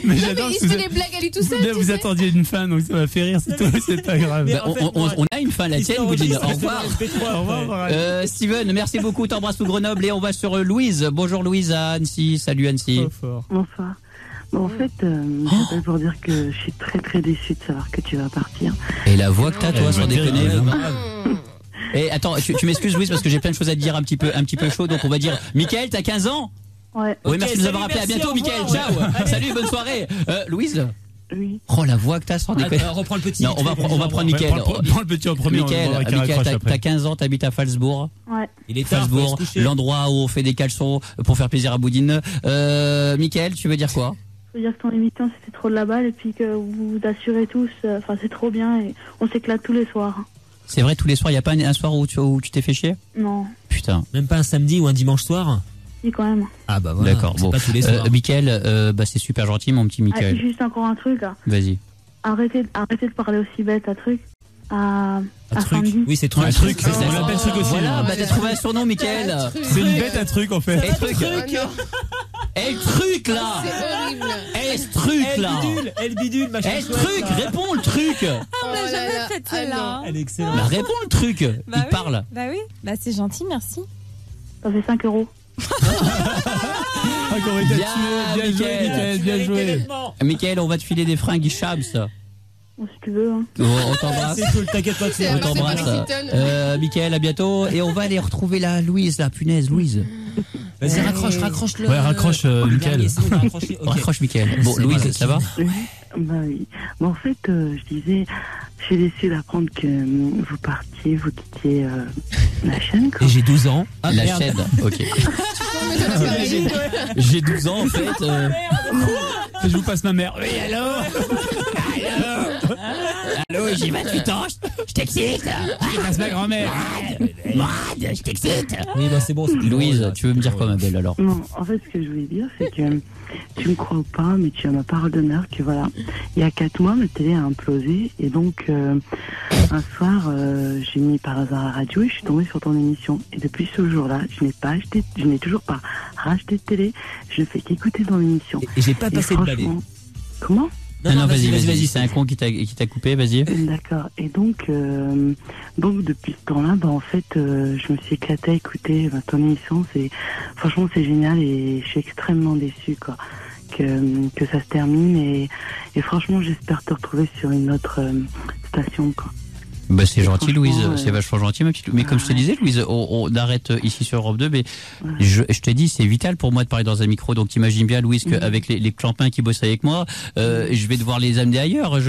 Mais j'adore. Il se fait des blagues à lui tout seul. Vous attendiez une fin, donc ça m'a fait rire, c'est tout, c'est pas grave. On a une fin, la tienne, Boudine. Au revoir. Steven, merci beaucoup, t'embrasses tout Grenoble, et on va sur Louise. Bonjour Louise à Annecy. Salut Annecy. Bonsoir. Bon, en fait, j'appelle pour dire que je suis très très déçue de savoir que tu vas partir. Et la voix que t'as, toi, sans déconner. Et attends, tu m'excuses Louise, parce que j'ai plein de choses à te dire un petit peu chaud, donc on va dire, Mickaël, t'as 15 ans? Ouais. Oui, merci de nous avoir appelé. À bientôt, Mickaël. Ciao. Salut, bonne soirée. Louise? Oui. Oh, la voix que t'as, sans déconner. Reprends le petit. Non, on va prendre Mickaël. Prends le petit en premier. Mickaël, t'as 15 ans, t'habites à Falsbourg. Ouais. Il est Falsbourg, l'endroit où on fait des caleçons pour faire plaisir à Boudine. Mickaël, tu veux dire quoi? Je veux dire que ton émission c'était trop de la balle, et puis que vous vous assurez tous, enfin c'est trop bien, et on s'éclate tous les soirs. C'est vrai, tous les soirs, il n'y a pas un soir où tu t'es fait chier? Non. Putain. Même pas un samedi ou un dimanche soir? Si, quand même. Ah bah voilà. D'accord, bon. Pas tous les soirs. Mickaël, c'est super gentil, mon petit Mickaël. Juste encore un truc. Vas-y. Arrêtez de parler aussi bête à truc. À Sandy. Oui, c'est truc. Un truc, on l'appelle truc aussi. Voilà, t'as trouvé un surnom, Mickaël. C'est une bête à truc en fait. Et truc. Eh, le truc là. C'est horrible. Eh, ce truc là. Elle bidule, machin. Eh, le truc, réponds le truc. On l'a jamais fait celle-là. Elle est excellente. Bah, réponds le truc. Il parle. Bah oui, bah c'est gentil, merci. Ça fait 5 €. Bien joué, Mickaël, bien joué. Mickaël, on va te filer des fringues Shams. Si tu veux. Hein. On t'embrasse. C'est cool, t'inquiète pas. On t'embrasse. Mickaël, à bientôt. Et on va aller retrouver la Louise, la punaise, Louise. Vas-y, raccroche-le. Ouais, raccroche, Mickaël. Raccroche, Mickaël. Bon, Louise, ça va? Bah oui. Bon, en fait, je disais, je suis déçue d'apprendre que vous partiez, vous quittiez la chaîne. Quoi. Et j'ai 12 ans. Ah, la chaîne, ok. J'ai 12 ans, en fait. Je vous passe ma mère. Oui, allô? Allô, j'ai 28 ans, je t'excite. Je passe ma grand-mère. Morad, je t'excite. Oui, bah c'est bon. Louise, tu veux me dire quoi, ma belle, alors? Non, en fait, ce que je voulais dire, c'est que tu me crois ou pas, mais tu as ma parole d'honneur que voilà, il y a 4 mois, ma télé a implosé et donc un soir, j'ai mis par hasard à la radio et je suis tombée sur ton émission. Et depuis ce jour-là, je n'ai toujours pas racheté de télé, je ne fais qu'écouter ton émission. Et j'ai pas passé de balai. Comment? Non, vas-y, c'est un con qui t'a coupé, vas-y. D'accord. Et donc depuis ce temps-là, en fait, je me suis éclatée à écouter ton émission. Franchement, c'est génial et je suis extrêmement déçue, quoi, que ça se termine et franchement, j'espère te retrouver sur une autre station, quoi. Bah, c'est gentil, Louise, c'est vachement gentil, ma petite. Mais comme je te disais, Louise, on arrête ici sur Europe 2, mais je te dis, c'est vital pour moi de parler dans un micro. Donc, t'imagines bien, Louise, qu'avec les clampins qui bossent avec moi, je vais devoir les amener ailleurs.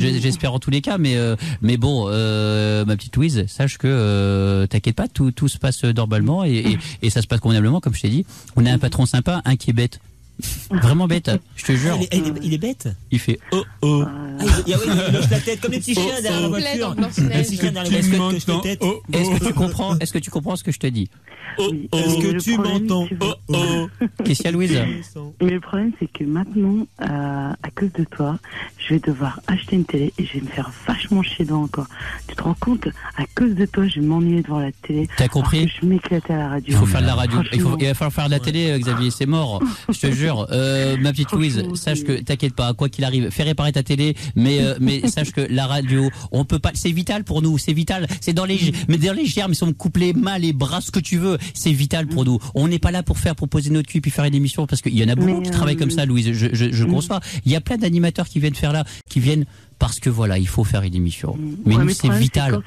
J'espère en tous les cas, mais bon, ma petite Louise, sache que t'inquiète pas, tout se passe normalement et ça se passe convenablement, comme je t'ai dit. On a un patron sympa, un qui est bête. Vraiment bête, je te jure. Il est bête. Il fait oh. Il lâche la tête comme les petits chiens derrière la voiture. Est-ce que tu comprends ce que je te dis? Est-ce que tu m'entends? Qu'est-ce qu'il y a, Louise? Mais le problème, c'est que maintenant, à cause de toi, je vais devoir acheter une télé et je vais me faire vachement chier devant encore. Tu te rends compte? À cause de toi, je vais m'ennuyer devant la télé. T'as compris? Je m'éclatais à la radio. Il faut faire de la radio. Il va falloir faire de la télé, Xavier, c'est mort. Je te jure. Ma petite Louise, sache que t'inquiète pas, quoi qu'il arrive, fais réparer ta télé, mais sache que la radio, on peut pas, c'est vital pour nous, c'est vital, c'est dans les germes, ils sont coupe les mains, les bras, ce que tu veux, c'est vital pour nous. On n'est pas là pour poser notre cul puis faire une émission parce qu'il y en a beaucoup qui travaillent comme ça, Louise, je conçois. Il y a plein d'animateurs qui viennent parce que voilà, il faut faire une émission. Mais nous, c'est vital.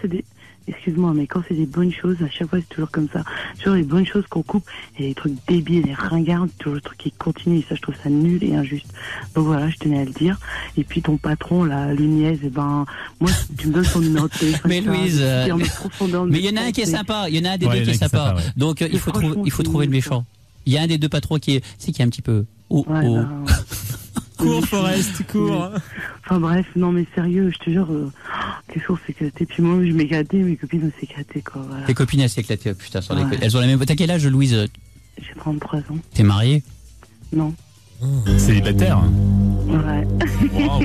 Excuse-moi, mais quand c'est des bonnes choses, à chaque fois c'est toujours comme ça. Toujours les bonnes choses qu'on coupe et les trucs débiles, les ringards, toujours le truc qui continue. Et ça, je trouve ça nul et injuste. Donc voilà, je tenais à le dire. Et puis ton patron, là, Luniez, moi, tu me donnes son numéro de téléphone. Mais Louise, mais il y en a un qui est sympa, il y en a un des deux qui est sympa. Ouais. Donc il faut trouver le méchant. Il y a un des deux patrons qui est un petit peu. Cours, Forest, cours. Enfin bref, non mais sérieux, je te jure, qu'est-ce qu'on s'est éclaté. Puis moi, je m'éclatais, mes copines elles s'éclataient, quoi. Voilà. Tes copines elles s'éclataient, putain, sans déconner. Elles ont la même. T'as quel âge, Louise? J'ai 33 ans. T'es mariée? Non. Célibataire? Ouais. Wow.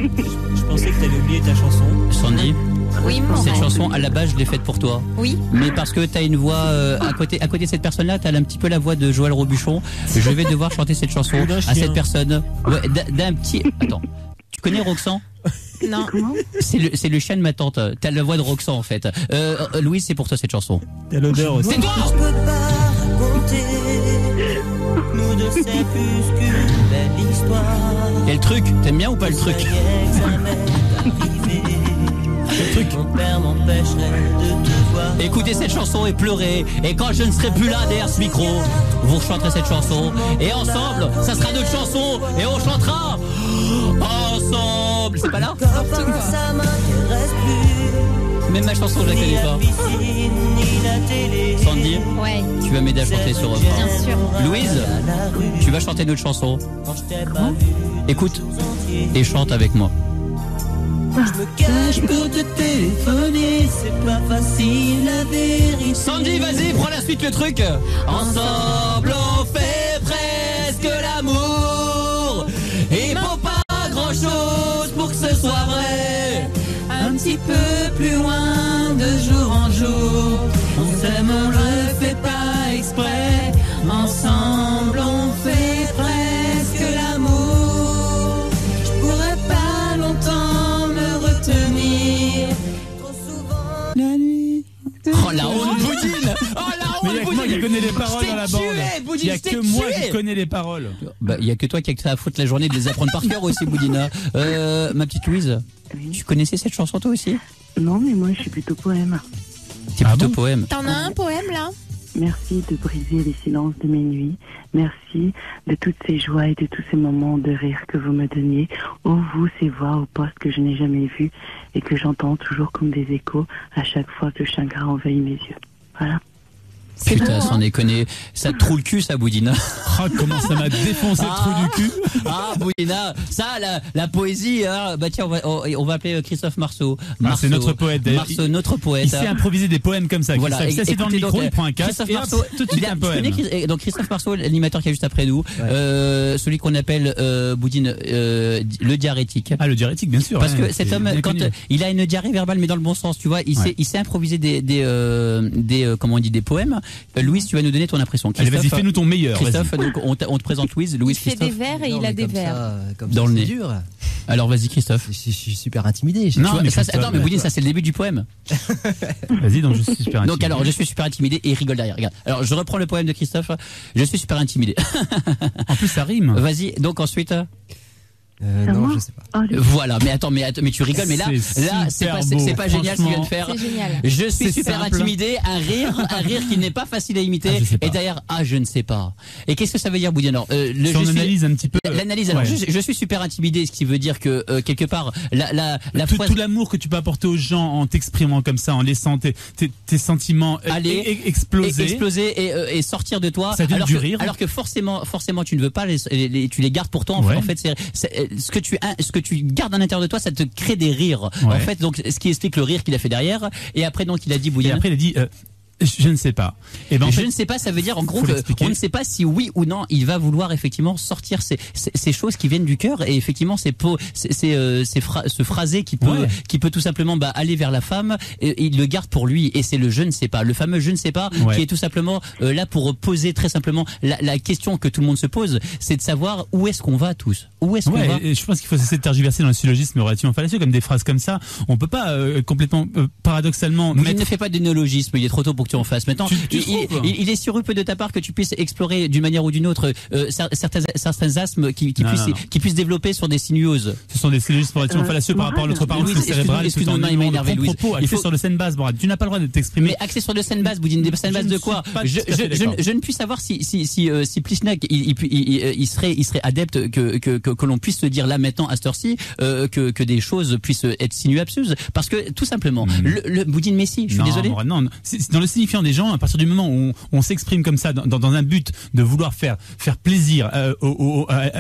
Je pensais que t'avais oublié ta chanson. Sandy? Oui, cette chanson, à la base, je l'ai faite pour toi. Oui. Mais parce que t'as une voix, à côté de cette personne-là, t'as un petit peu la voix de Joël Robuchon. Je vais devoir chanter cette chanson à cette personne. Ouais, d'un petit. Attends. Tu connais Roxane? Non. C'est le chien de ma tante. T'as la voix de Roxane, en fait. Louise, c'est pour toi cette chanson. T'as l'odeur aussi. C'est toi! Je peux pas raconter. Nous deux, c'est plus qu'une belle histoire. Et le truc, t'aimes bien ou pas le truc? Mon père m'empêcherait de te voir. Écoutez cette chanson et pleurez. Et quand je ne serai plus là derrière ce micro, vous chanterez cette chanson. Et ensemble, ça sera notre chanson. Et on chantera ensemble. C'est pas là? Ça m'intéresse plus. Même ma chanson, je la connais pas. Sandy, ouais. Tu vas m'aider à chanter sur Bien sûr. Louise, tu vas chanter notre chanson. Écoute et chante avec moi. Je me cache pour te téléphoner, c'est pas facile la vérité. Sandy, vas-y, prends la suite le truc. Ensemble on fait presque l'amour. Il faut pas grand chose pour que ce soit vrai. Un petit peu plus loin de jour en jour. On s'aime, on le fait pas exprès. Ensemble on fait presque l'amour. Je pourrais pas longtemps me retenir. Trop souvent la nuit. Oh la honte Boudine. Oh la honte. Mais il y a que moi qui connais les paroles dans la bande. Il y a que moi qui connais les paroles. Bah il y a que toi qui as à foutre la journée de les apprendre par cœur aussi, Boudina. Ma petite Louise, tu connaissais cette chanson toi aussi? Non, mais moi je suis plutôt poème. T'es plutôt poème. T'en as un poème là? Merci de briser les silences de mes nuits. Merci de toutes ces joies et de tous ces moments de rire que vous me donniez. Ô vous, ces voix au poste que je n'ai jamais vues et que j'entends toujours comme des échos à chaque fois que le chagrin envahit mes yeux. Voilà. Putain, sans déconner. Ça te troue le cul, ça, Boudina. Oh, comment ça m'a défoncé le trou du cul. Boudina. Ça, la poésie, hein. Bah, tiens, on va appeler Christophe Marceau. C'est notre poète. Marceau, notre poète. Il sait improviser des poèmes comme ça. Voilà. Ça, c'est dans le micro, il prend un casque. Christophe Marceau, tout de suite un poème. Donc, Christophe Marceau, l'animateur qui est juste après nous. Ouais. Celui qu'on appelle, Boudine, le diarrhétique. Ah, le diarrhétique, bien sûr. Parce que cet homme, quand il a une diarrhée verbale, mais dans le bon sens, tu vois, il sait improviser comment on dit, des poèmes. Louise, tu vas nous donner ton impression. Allez, vas-y, fais-nous ton meilleur. Christophe, donc on te présente Louise. Il fait des vers et il a des vers. Dans le nez. Dur. Alors vas-y, Christophe. Je suis super intimidé. Non, mais attends, mais Boudine, ça c'est le début du poème. Vas-y, donc je suis super intimidé. Donc alors, je suis super intimidé et il rigole derrière. Regarde. Alors je reprends le poème de Christophe. Je suis super intimidé. En plus, ça rime. Vas-y. Donc ensuite. Non, je sais pas. Voilà, mais attends, mais tu rigoles, mais là, c'est pas génial ce qu'il vient de faire. C'est génial. Je suis super intimidé, un rire qui n'est pas facile à imiter. Et derrière, je ne sais pas. Et qu'est-ce que ça veut dire, Boudin? Alors, si on analyse un petit peu. L'analyse. Alors, je suis super intimidé, ce qui veut dire que quelque part, tout l'amour que tu peux apporter aux gens en t'exprimant comme ça, en laissant tes sentiments exploser et sortir de toi. Ça donne du rire. Alors que forcément, tu ne veux pas tu les gardes pour toi. En fait, ce que tu gardes à l'intérieur de toi, ça te crée des rires. En fait, donc ce qui explique le rire qu'il a fait derrière. Et après, donc, il a dit Boudin. Et après, il a dit. Je ne sais pas. Et ben, je ne sais pas, ça veut dire en gros qu'on ne sait pas si oui ou non il va vouloir effectivement sortir ces choses qui viennent du cœur et effectivement ce phrasé qui peut tout simplement aller vers la femme et il le garde pour lui et c'est le je ne sais pas, le fameux je ne sais pas qui est tout simplement là pour poser très simplement la question que tout le monde se pose, c'est de savoir où est-ce qu'on va tous, où est-ce qu'on va. Et je pense qu'il faut cesser de tergiverser dans le syllogisme relativement fallacieux comme des phrases comme ça. On peut pas complètement paradoxalement. Il ne fait pas de néologisme, il est trop tôt pour que tu en fasses. Maintenant, il est surupeux de ta part que tu puisses explorer d'une manière ou d'une autre certains asthmes qui puissent développer sur des sinuoses. Ce sont des syllogismes relativement fallacieux par rapport à notre parole cérébrale. Excuse-moi, il m'a énervé, Louise. Axé sur de saines bases, Morad. Tu n'as pas le droit de t'exprimer. Mais axé sur de saines bases, Boudine, des saines bases de quoi? Je ne puis savoir si Plichnak il serait adepte que l'on puisse se dire là maintenant à cette heure-ci que des choses puissent être sinuabseuses parce que tout simplement le Boudine Messi, je suis désolé. Non, dans le signifiant des gens, à partir du moment où on s'exprime comme ça dans un but de vouloir faire plaisir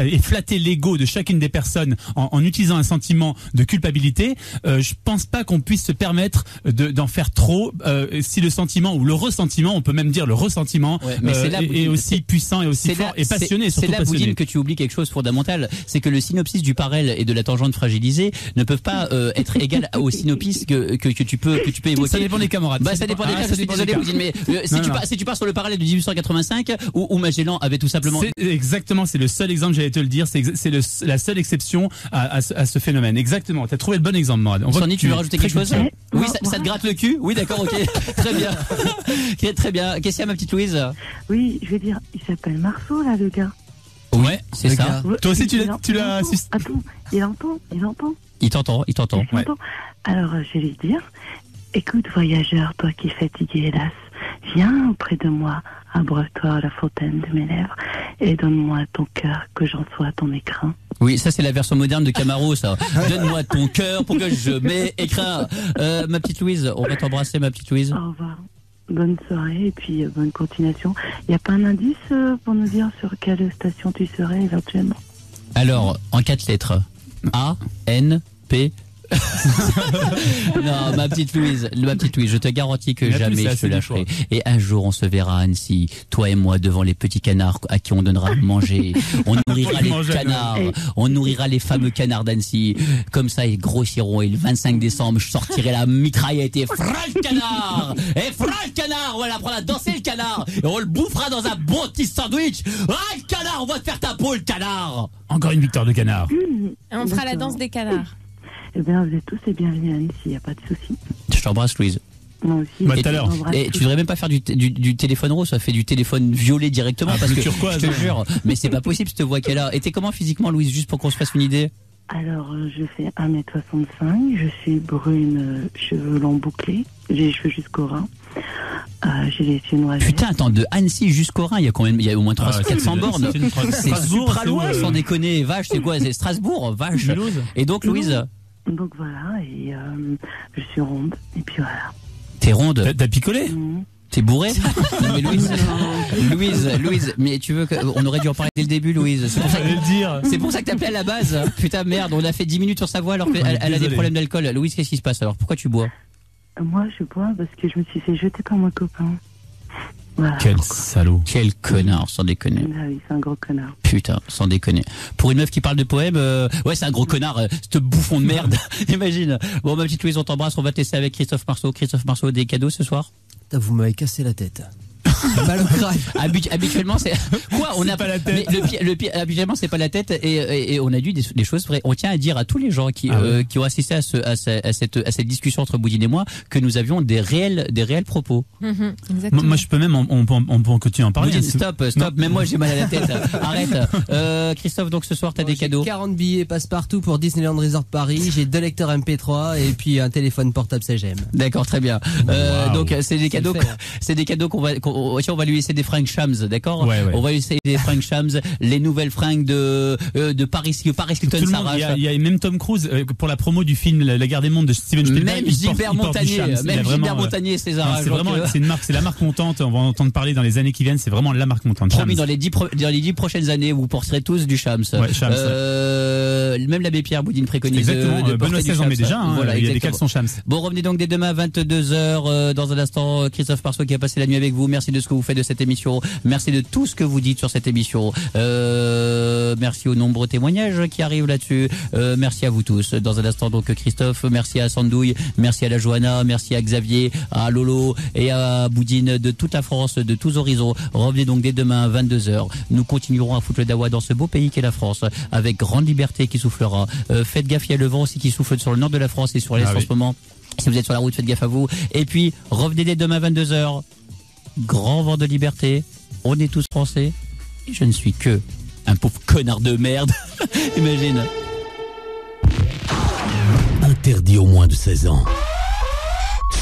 et flatter l'ego de chacune des personnes en utilisant un sentiment de culpabilité, je pense pas qu'on puisse se permettre d'en faire trop si le sentiment ou le ressentiment, on peut même dire le ressentiment est aussi puissant et aussi fort et passionné. C'est là, Boudine, que tu oublies quelque chose fondamental, c'est que le synopsis du parel et de la tangente fragilisée ne peuvent pas être égal au synopsis que tu peux évoquer. Ça dépend des camarades. Ça dépend des cas. Je suis désolé, Boudine, mais si tu pars sur le parallèle de 1885 où Magellan avait tout simplement. C'est le seul exemple, j'allais te le dire, c'est la seule exception à ce phénomène. Exactement. Tu as trouvé le bon exemple, Morad. Sandy, tu veux rajouter quelque chose? Oui, ça te gratte le cul? Oui, d'accord, ok. Très bien. Très bien. Qu'est-ce qu'il y a, ma petite Louise? Oui, je vais dire, il s'appelle Marceau, là, le gars. Ouais, c'est ça. Toi aussi, tu l'as. Attends, il entend. Il t'entend. Ouais. Alors, je vais lui dire, écoute, voyageur, toi qui es fatigué, hélas, viens auprès de moi, abreuve-toi à la fontaine de mes lèvres et donne-moi ton cœur, que j'en sois ton écrin. Oui, ça c'est la version moderne de Camaro, ça. Donne-moi ton cœur pour que je m'écrin. Ma petite Louise, on va t'embrasser, ma petite Louise. Au revoir. Bonne soirée et puis bonne continuation. Il n'y a pas un indice pour nous dire sur quelle station tu serais éventuellement? Alors, en 4 lettres. A, N, P. Non, ma petite Louise, je te garantis que jamais je te lâcherai. Et un jour, on se verra à Annecy, toi et moi, devant les petits canards à qui on donnera à manger. On nourrira les canards, on nourrira les fameux canards d'Annecy. Comme ça, ils grossiront et le 25 décembre, je sortirai la mitraillette et frappe le canard! Et frappe le canard! On va l'apprendre à danser le canard! Et on le bouffera dans un bon petit sandwich! Ah, le canard! On va te faire ta peau, le canard! Encore une victoire de canard. Et on fera la danse des canards. Eh bien, vous êtes tous les bienvenus à Annecy, il n'y a pas de souci. Je t'embrasse, Louise. Moi aussi. Tout à l'heure. Et tu devrais même pas faire du téléphone rose, ça fait du téléphone violet directement parce que turquoise, je te jure, mais c'est pas possible cette voix qu'elle a. Et t'es comment physiquement, Louise, juste pour qu'on se fasse une idée? Alors, je fais 1m65, je suis brune, cheveux longs bouclés, j'ai les cheveux jusqu'au rein. J'ai les yeux noirs. Putain, attends, de Annecy jusqu'au Rhin, il y a au moins 400 bornes. C'est super loin, sans déconner. Vache, c'est quoi? C'est Strasbourg, vache. Et donc, Louise? Donc voilà, et je suis ronde, et puis voilà. T'es ronde? T'as picolé? T'es bourré? Non, mais Louise, mais tu veux on aurait dû en parler dès le début, Louise. C'est pour ça c'est pour ça que t'appelais à la base. Putain, merde, on a fait 10 minutes sur sa voix alors qu'elle a des problèmes d'alcool. Louise, qu'est-ce qui se passe alors? Pourquoi tu bois? Moi, je bois parce que je me suis fait jeter par mon copain. Voilà. Quel salaud. Quel connard, sans déconner. Ah oui, c'est un gros connard. Putain, sans déconner. Pour une meuf qui parle de poèmes, ouais, c'est un gros connard, ce bouffon de merde. Imagine. Bon, ma petite Louise, on t'embrasse, on va te laisser avec Christophe Marceau. Christophe Marceau, des cadeaux ce soir? Vous m'avez cassé la tête. Mal au crâne. Habituellement, c'est quoi? On n'a pas la tête. Le pire, habituellement, c'est pas la tête, et on a dit des choses vraies. On tient à dire à tous les gens qui ont assisté à cette discussion entre Boudine et moi que nous avions des réels propos. Moi, je peux même, on peut en continuer à en parler. Boudine, stop. Même moi, j'ai mal à la tête. Arrête. Christophe, donc ce soir, t'as des cadeaux. J'ai 40 billets passe-partout pour Disneyland Resort Paris. J'ai 2 lecteurs MP3 et puis un téléphone portable CGM. D'accord, très bien. Donc, c'est des cadeaux. C'est des cadeaux on va lui laisser des fringues Shams, d'accord? Ouais. On va lui laisser des fringues Shams, les nouvelles fringues de Paris Hilton s'arrache. Il y a même Tom Cruise pour la promo du film La Guerre des Mondes de Steven Spielberg. Même Gilbert Montagnier, c'est c'est une marque, c'est la marque montante. On va en entendre parler dans les années qui viennent. C'est vraiment la marque montante. Promis, dans les 10 prochaines années, vous porterez tous du Shams. Même l'abbé Pierre Boudine préconise. Exactement. Benoît XVI en met déjà. Voilà, il y a des caleçons Shams. Bon, revenez donc dès demain à 22h. Dans un instant, Christophe Marceau qui a passé la nuit avec vous. Merci de ce que vous faites de cette émission. Merci de tout ce que vous dites sur cette émission. Merci aux nombreux témoignages qui arrivent là-dessus. Merci à vous tous. Dans un instant, donc, Christophe. Merci à Sandouille. Merci à la Johanna. Merci à Xavier, à Lolo et à Boudine de toute la France, de tous horizons. Revenez donc dès demain à 22h. Nous continuerons à foutre le dawa dans ce beau pays qu'est la France, avec grande liberté qui soufflera. Faites gaffe, il y a le vent aussi qui souffle sur le nord de la France et sur l'est en ce moment. Si vous êtes sur la route, faites gaffe à vous. Et puis, revenez dès demain à 22h. Grand vent de liberté. On est tous français. Et je ne suis que un pauvre connard de merde. Imagine. Interdit aux moins de 16 ans.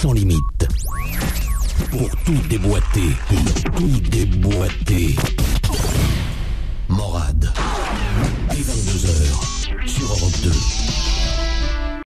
Sans limite. Pour tout déboîter. Morad. Dès 22h sur Europe 2.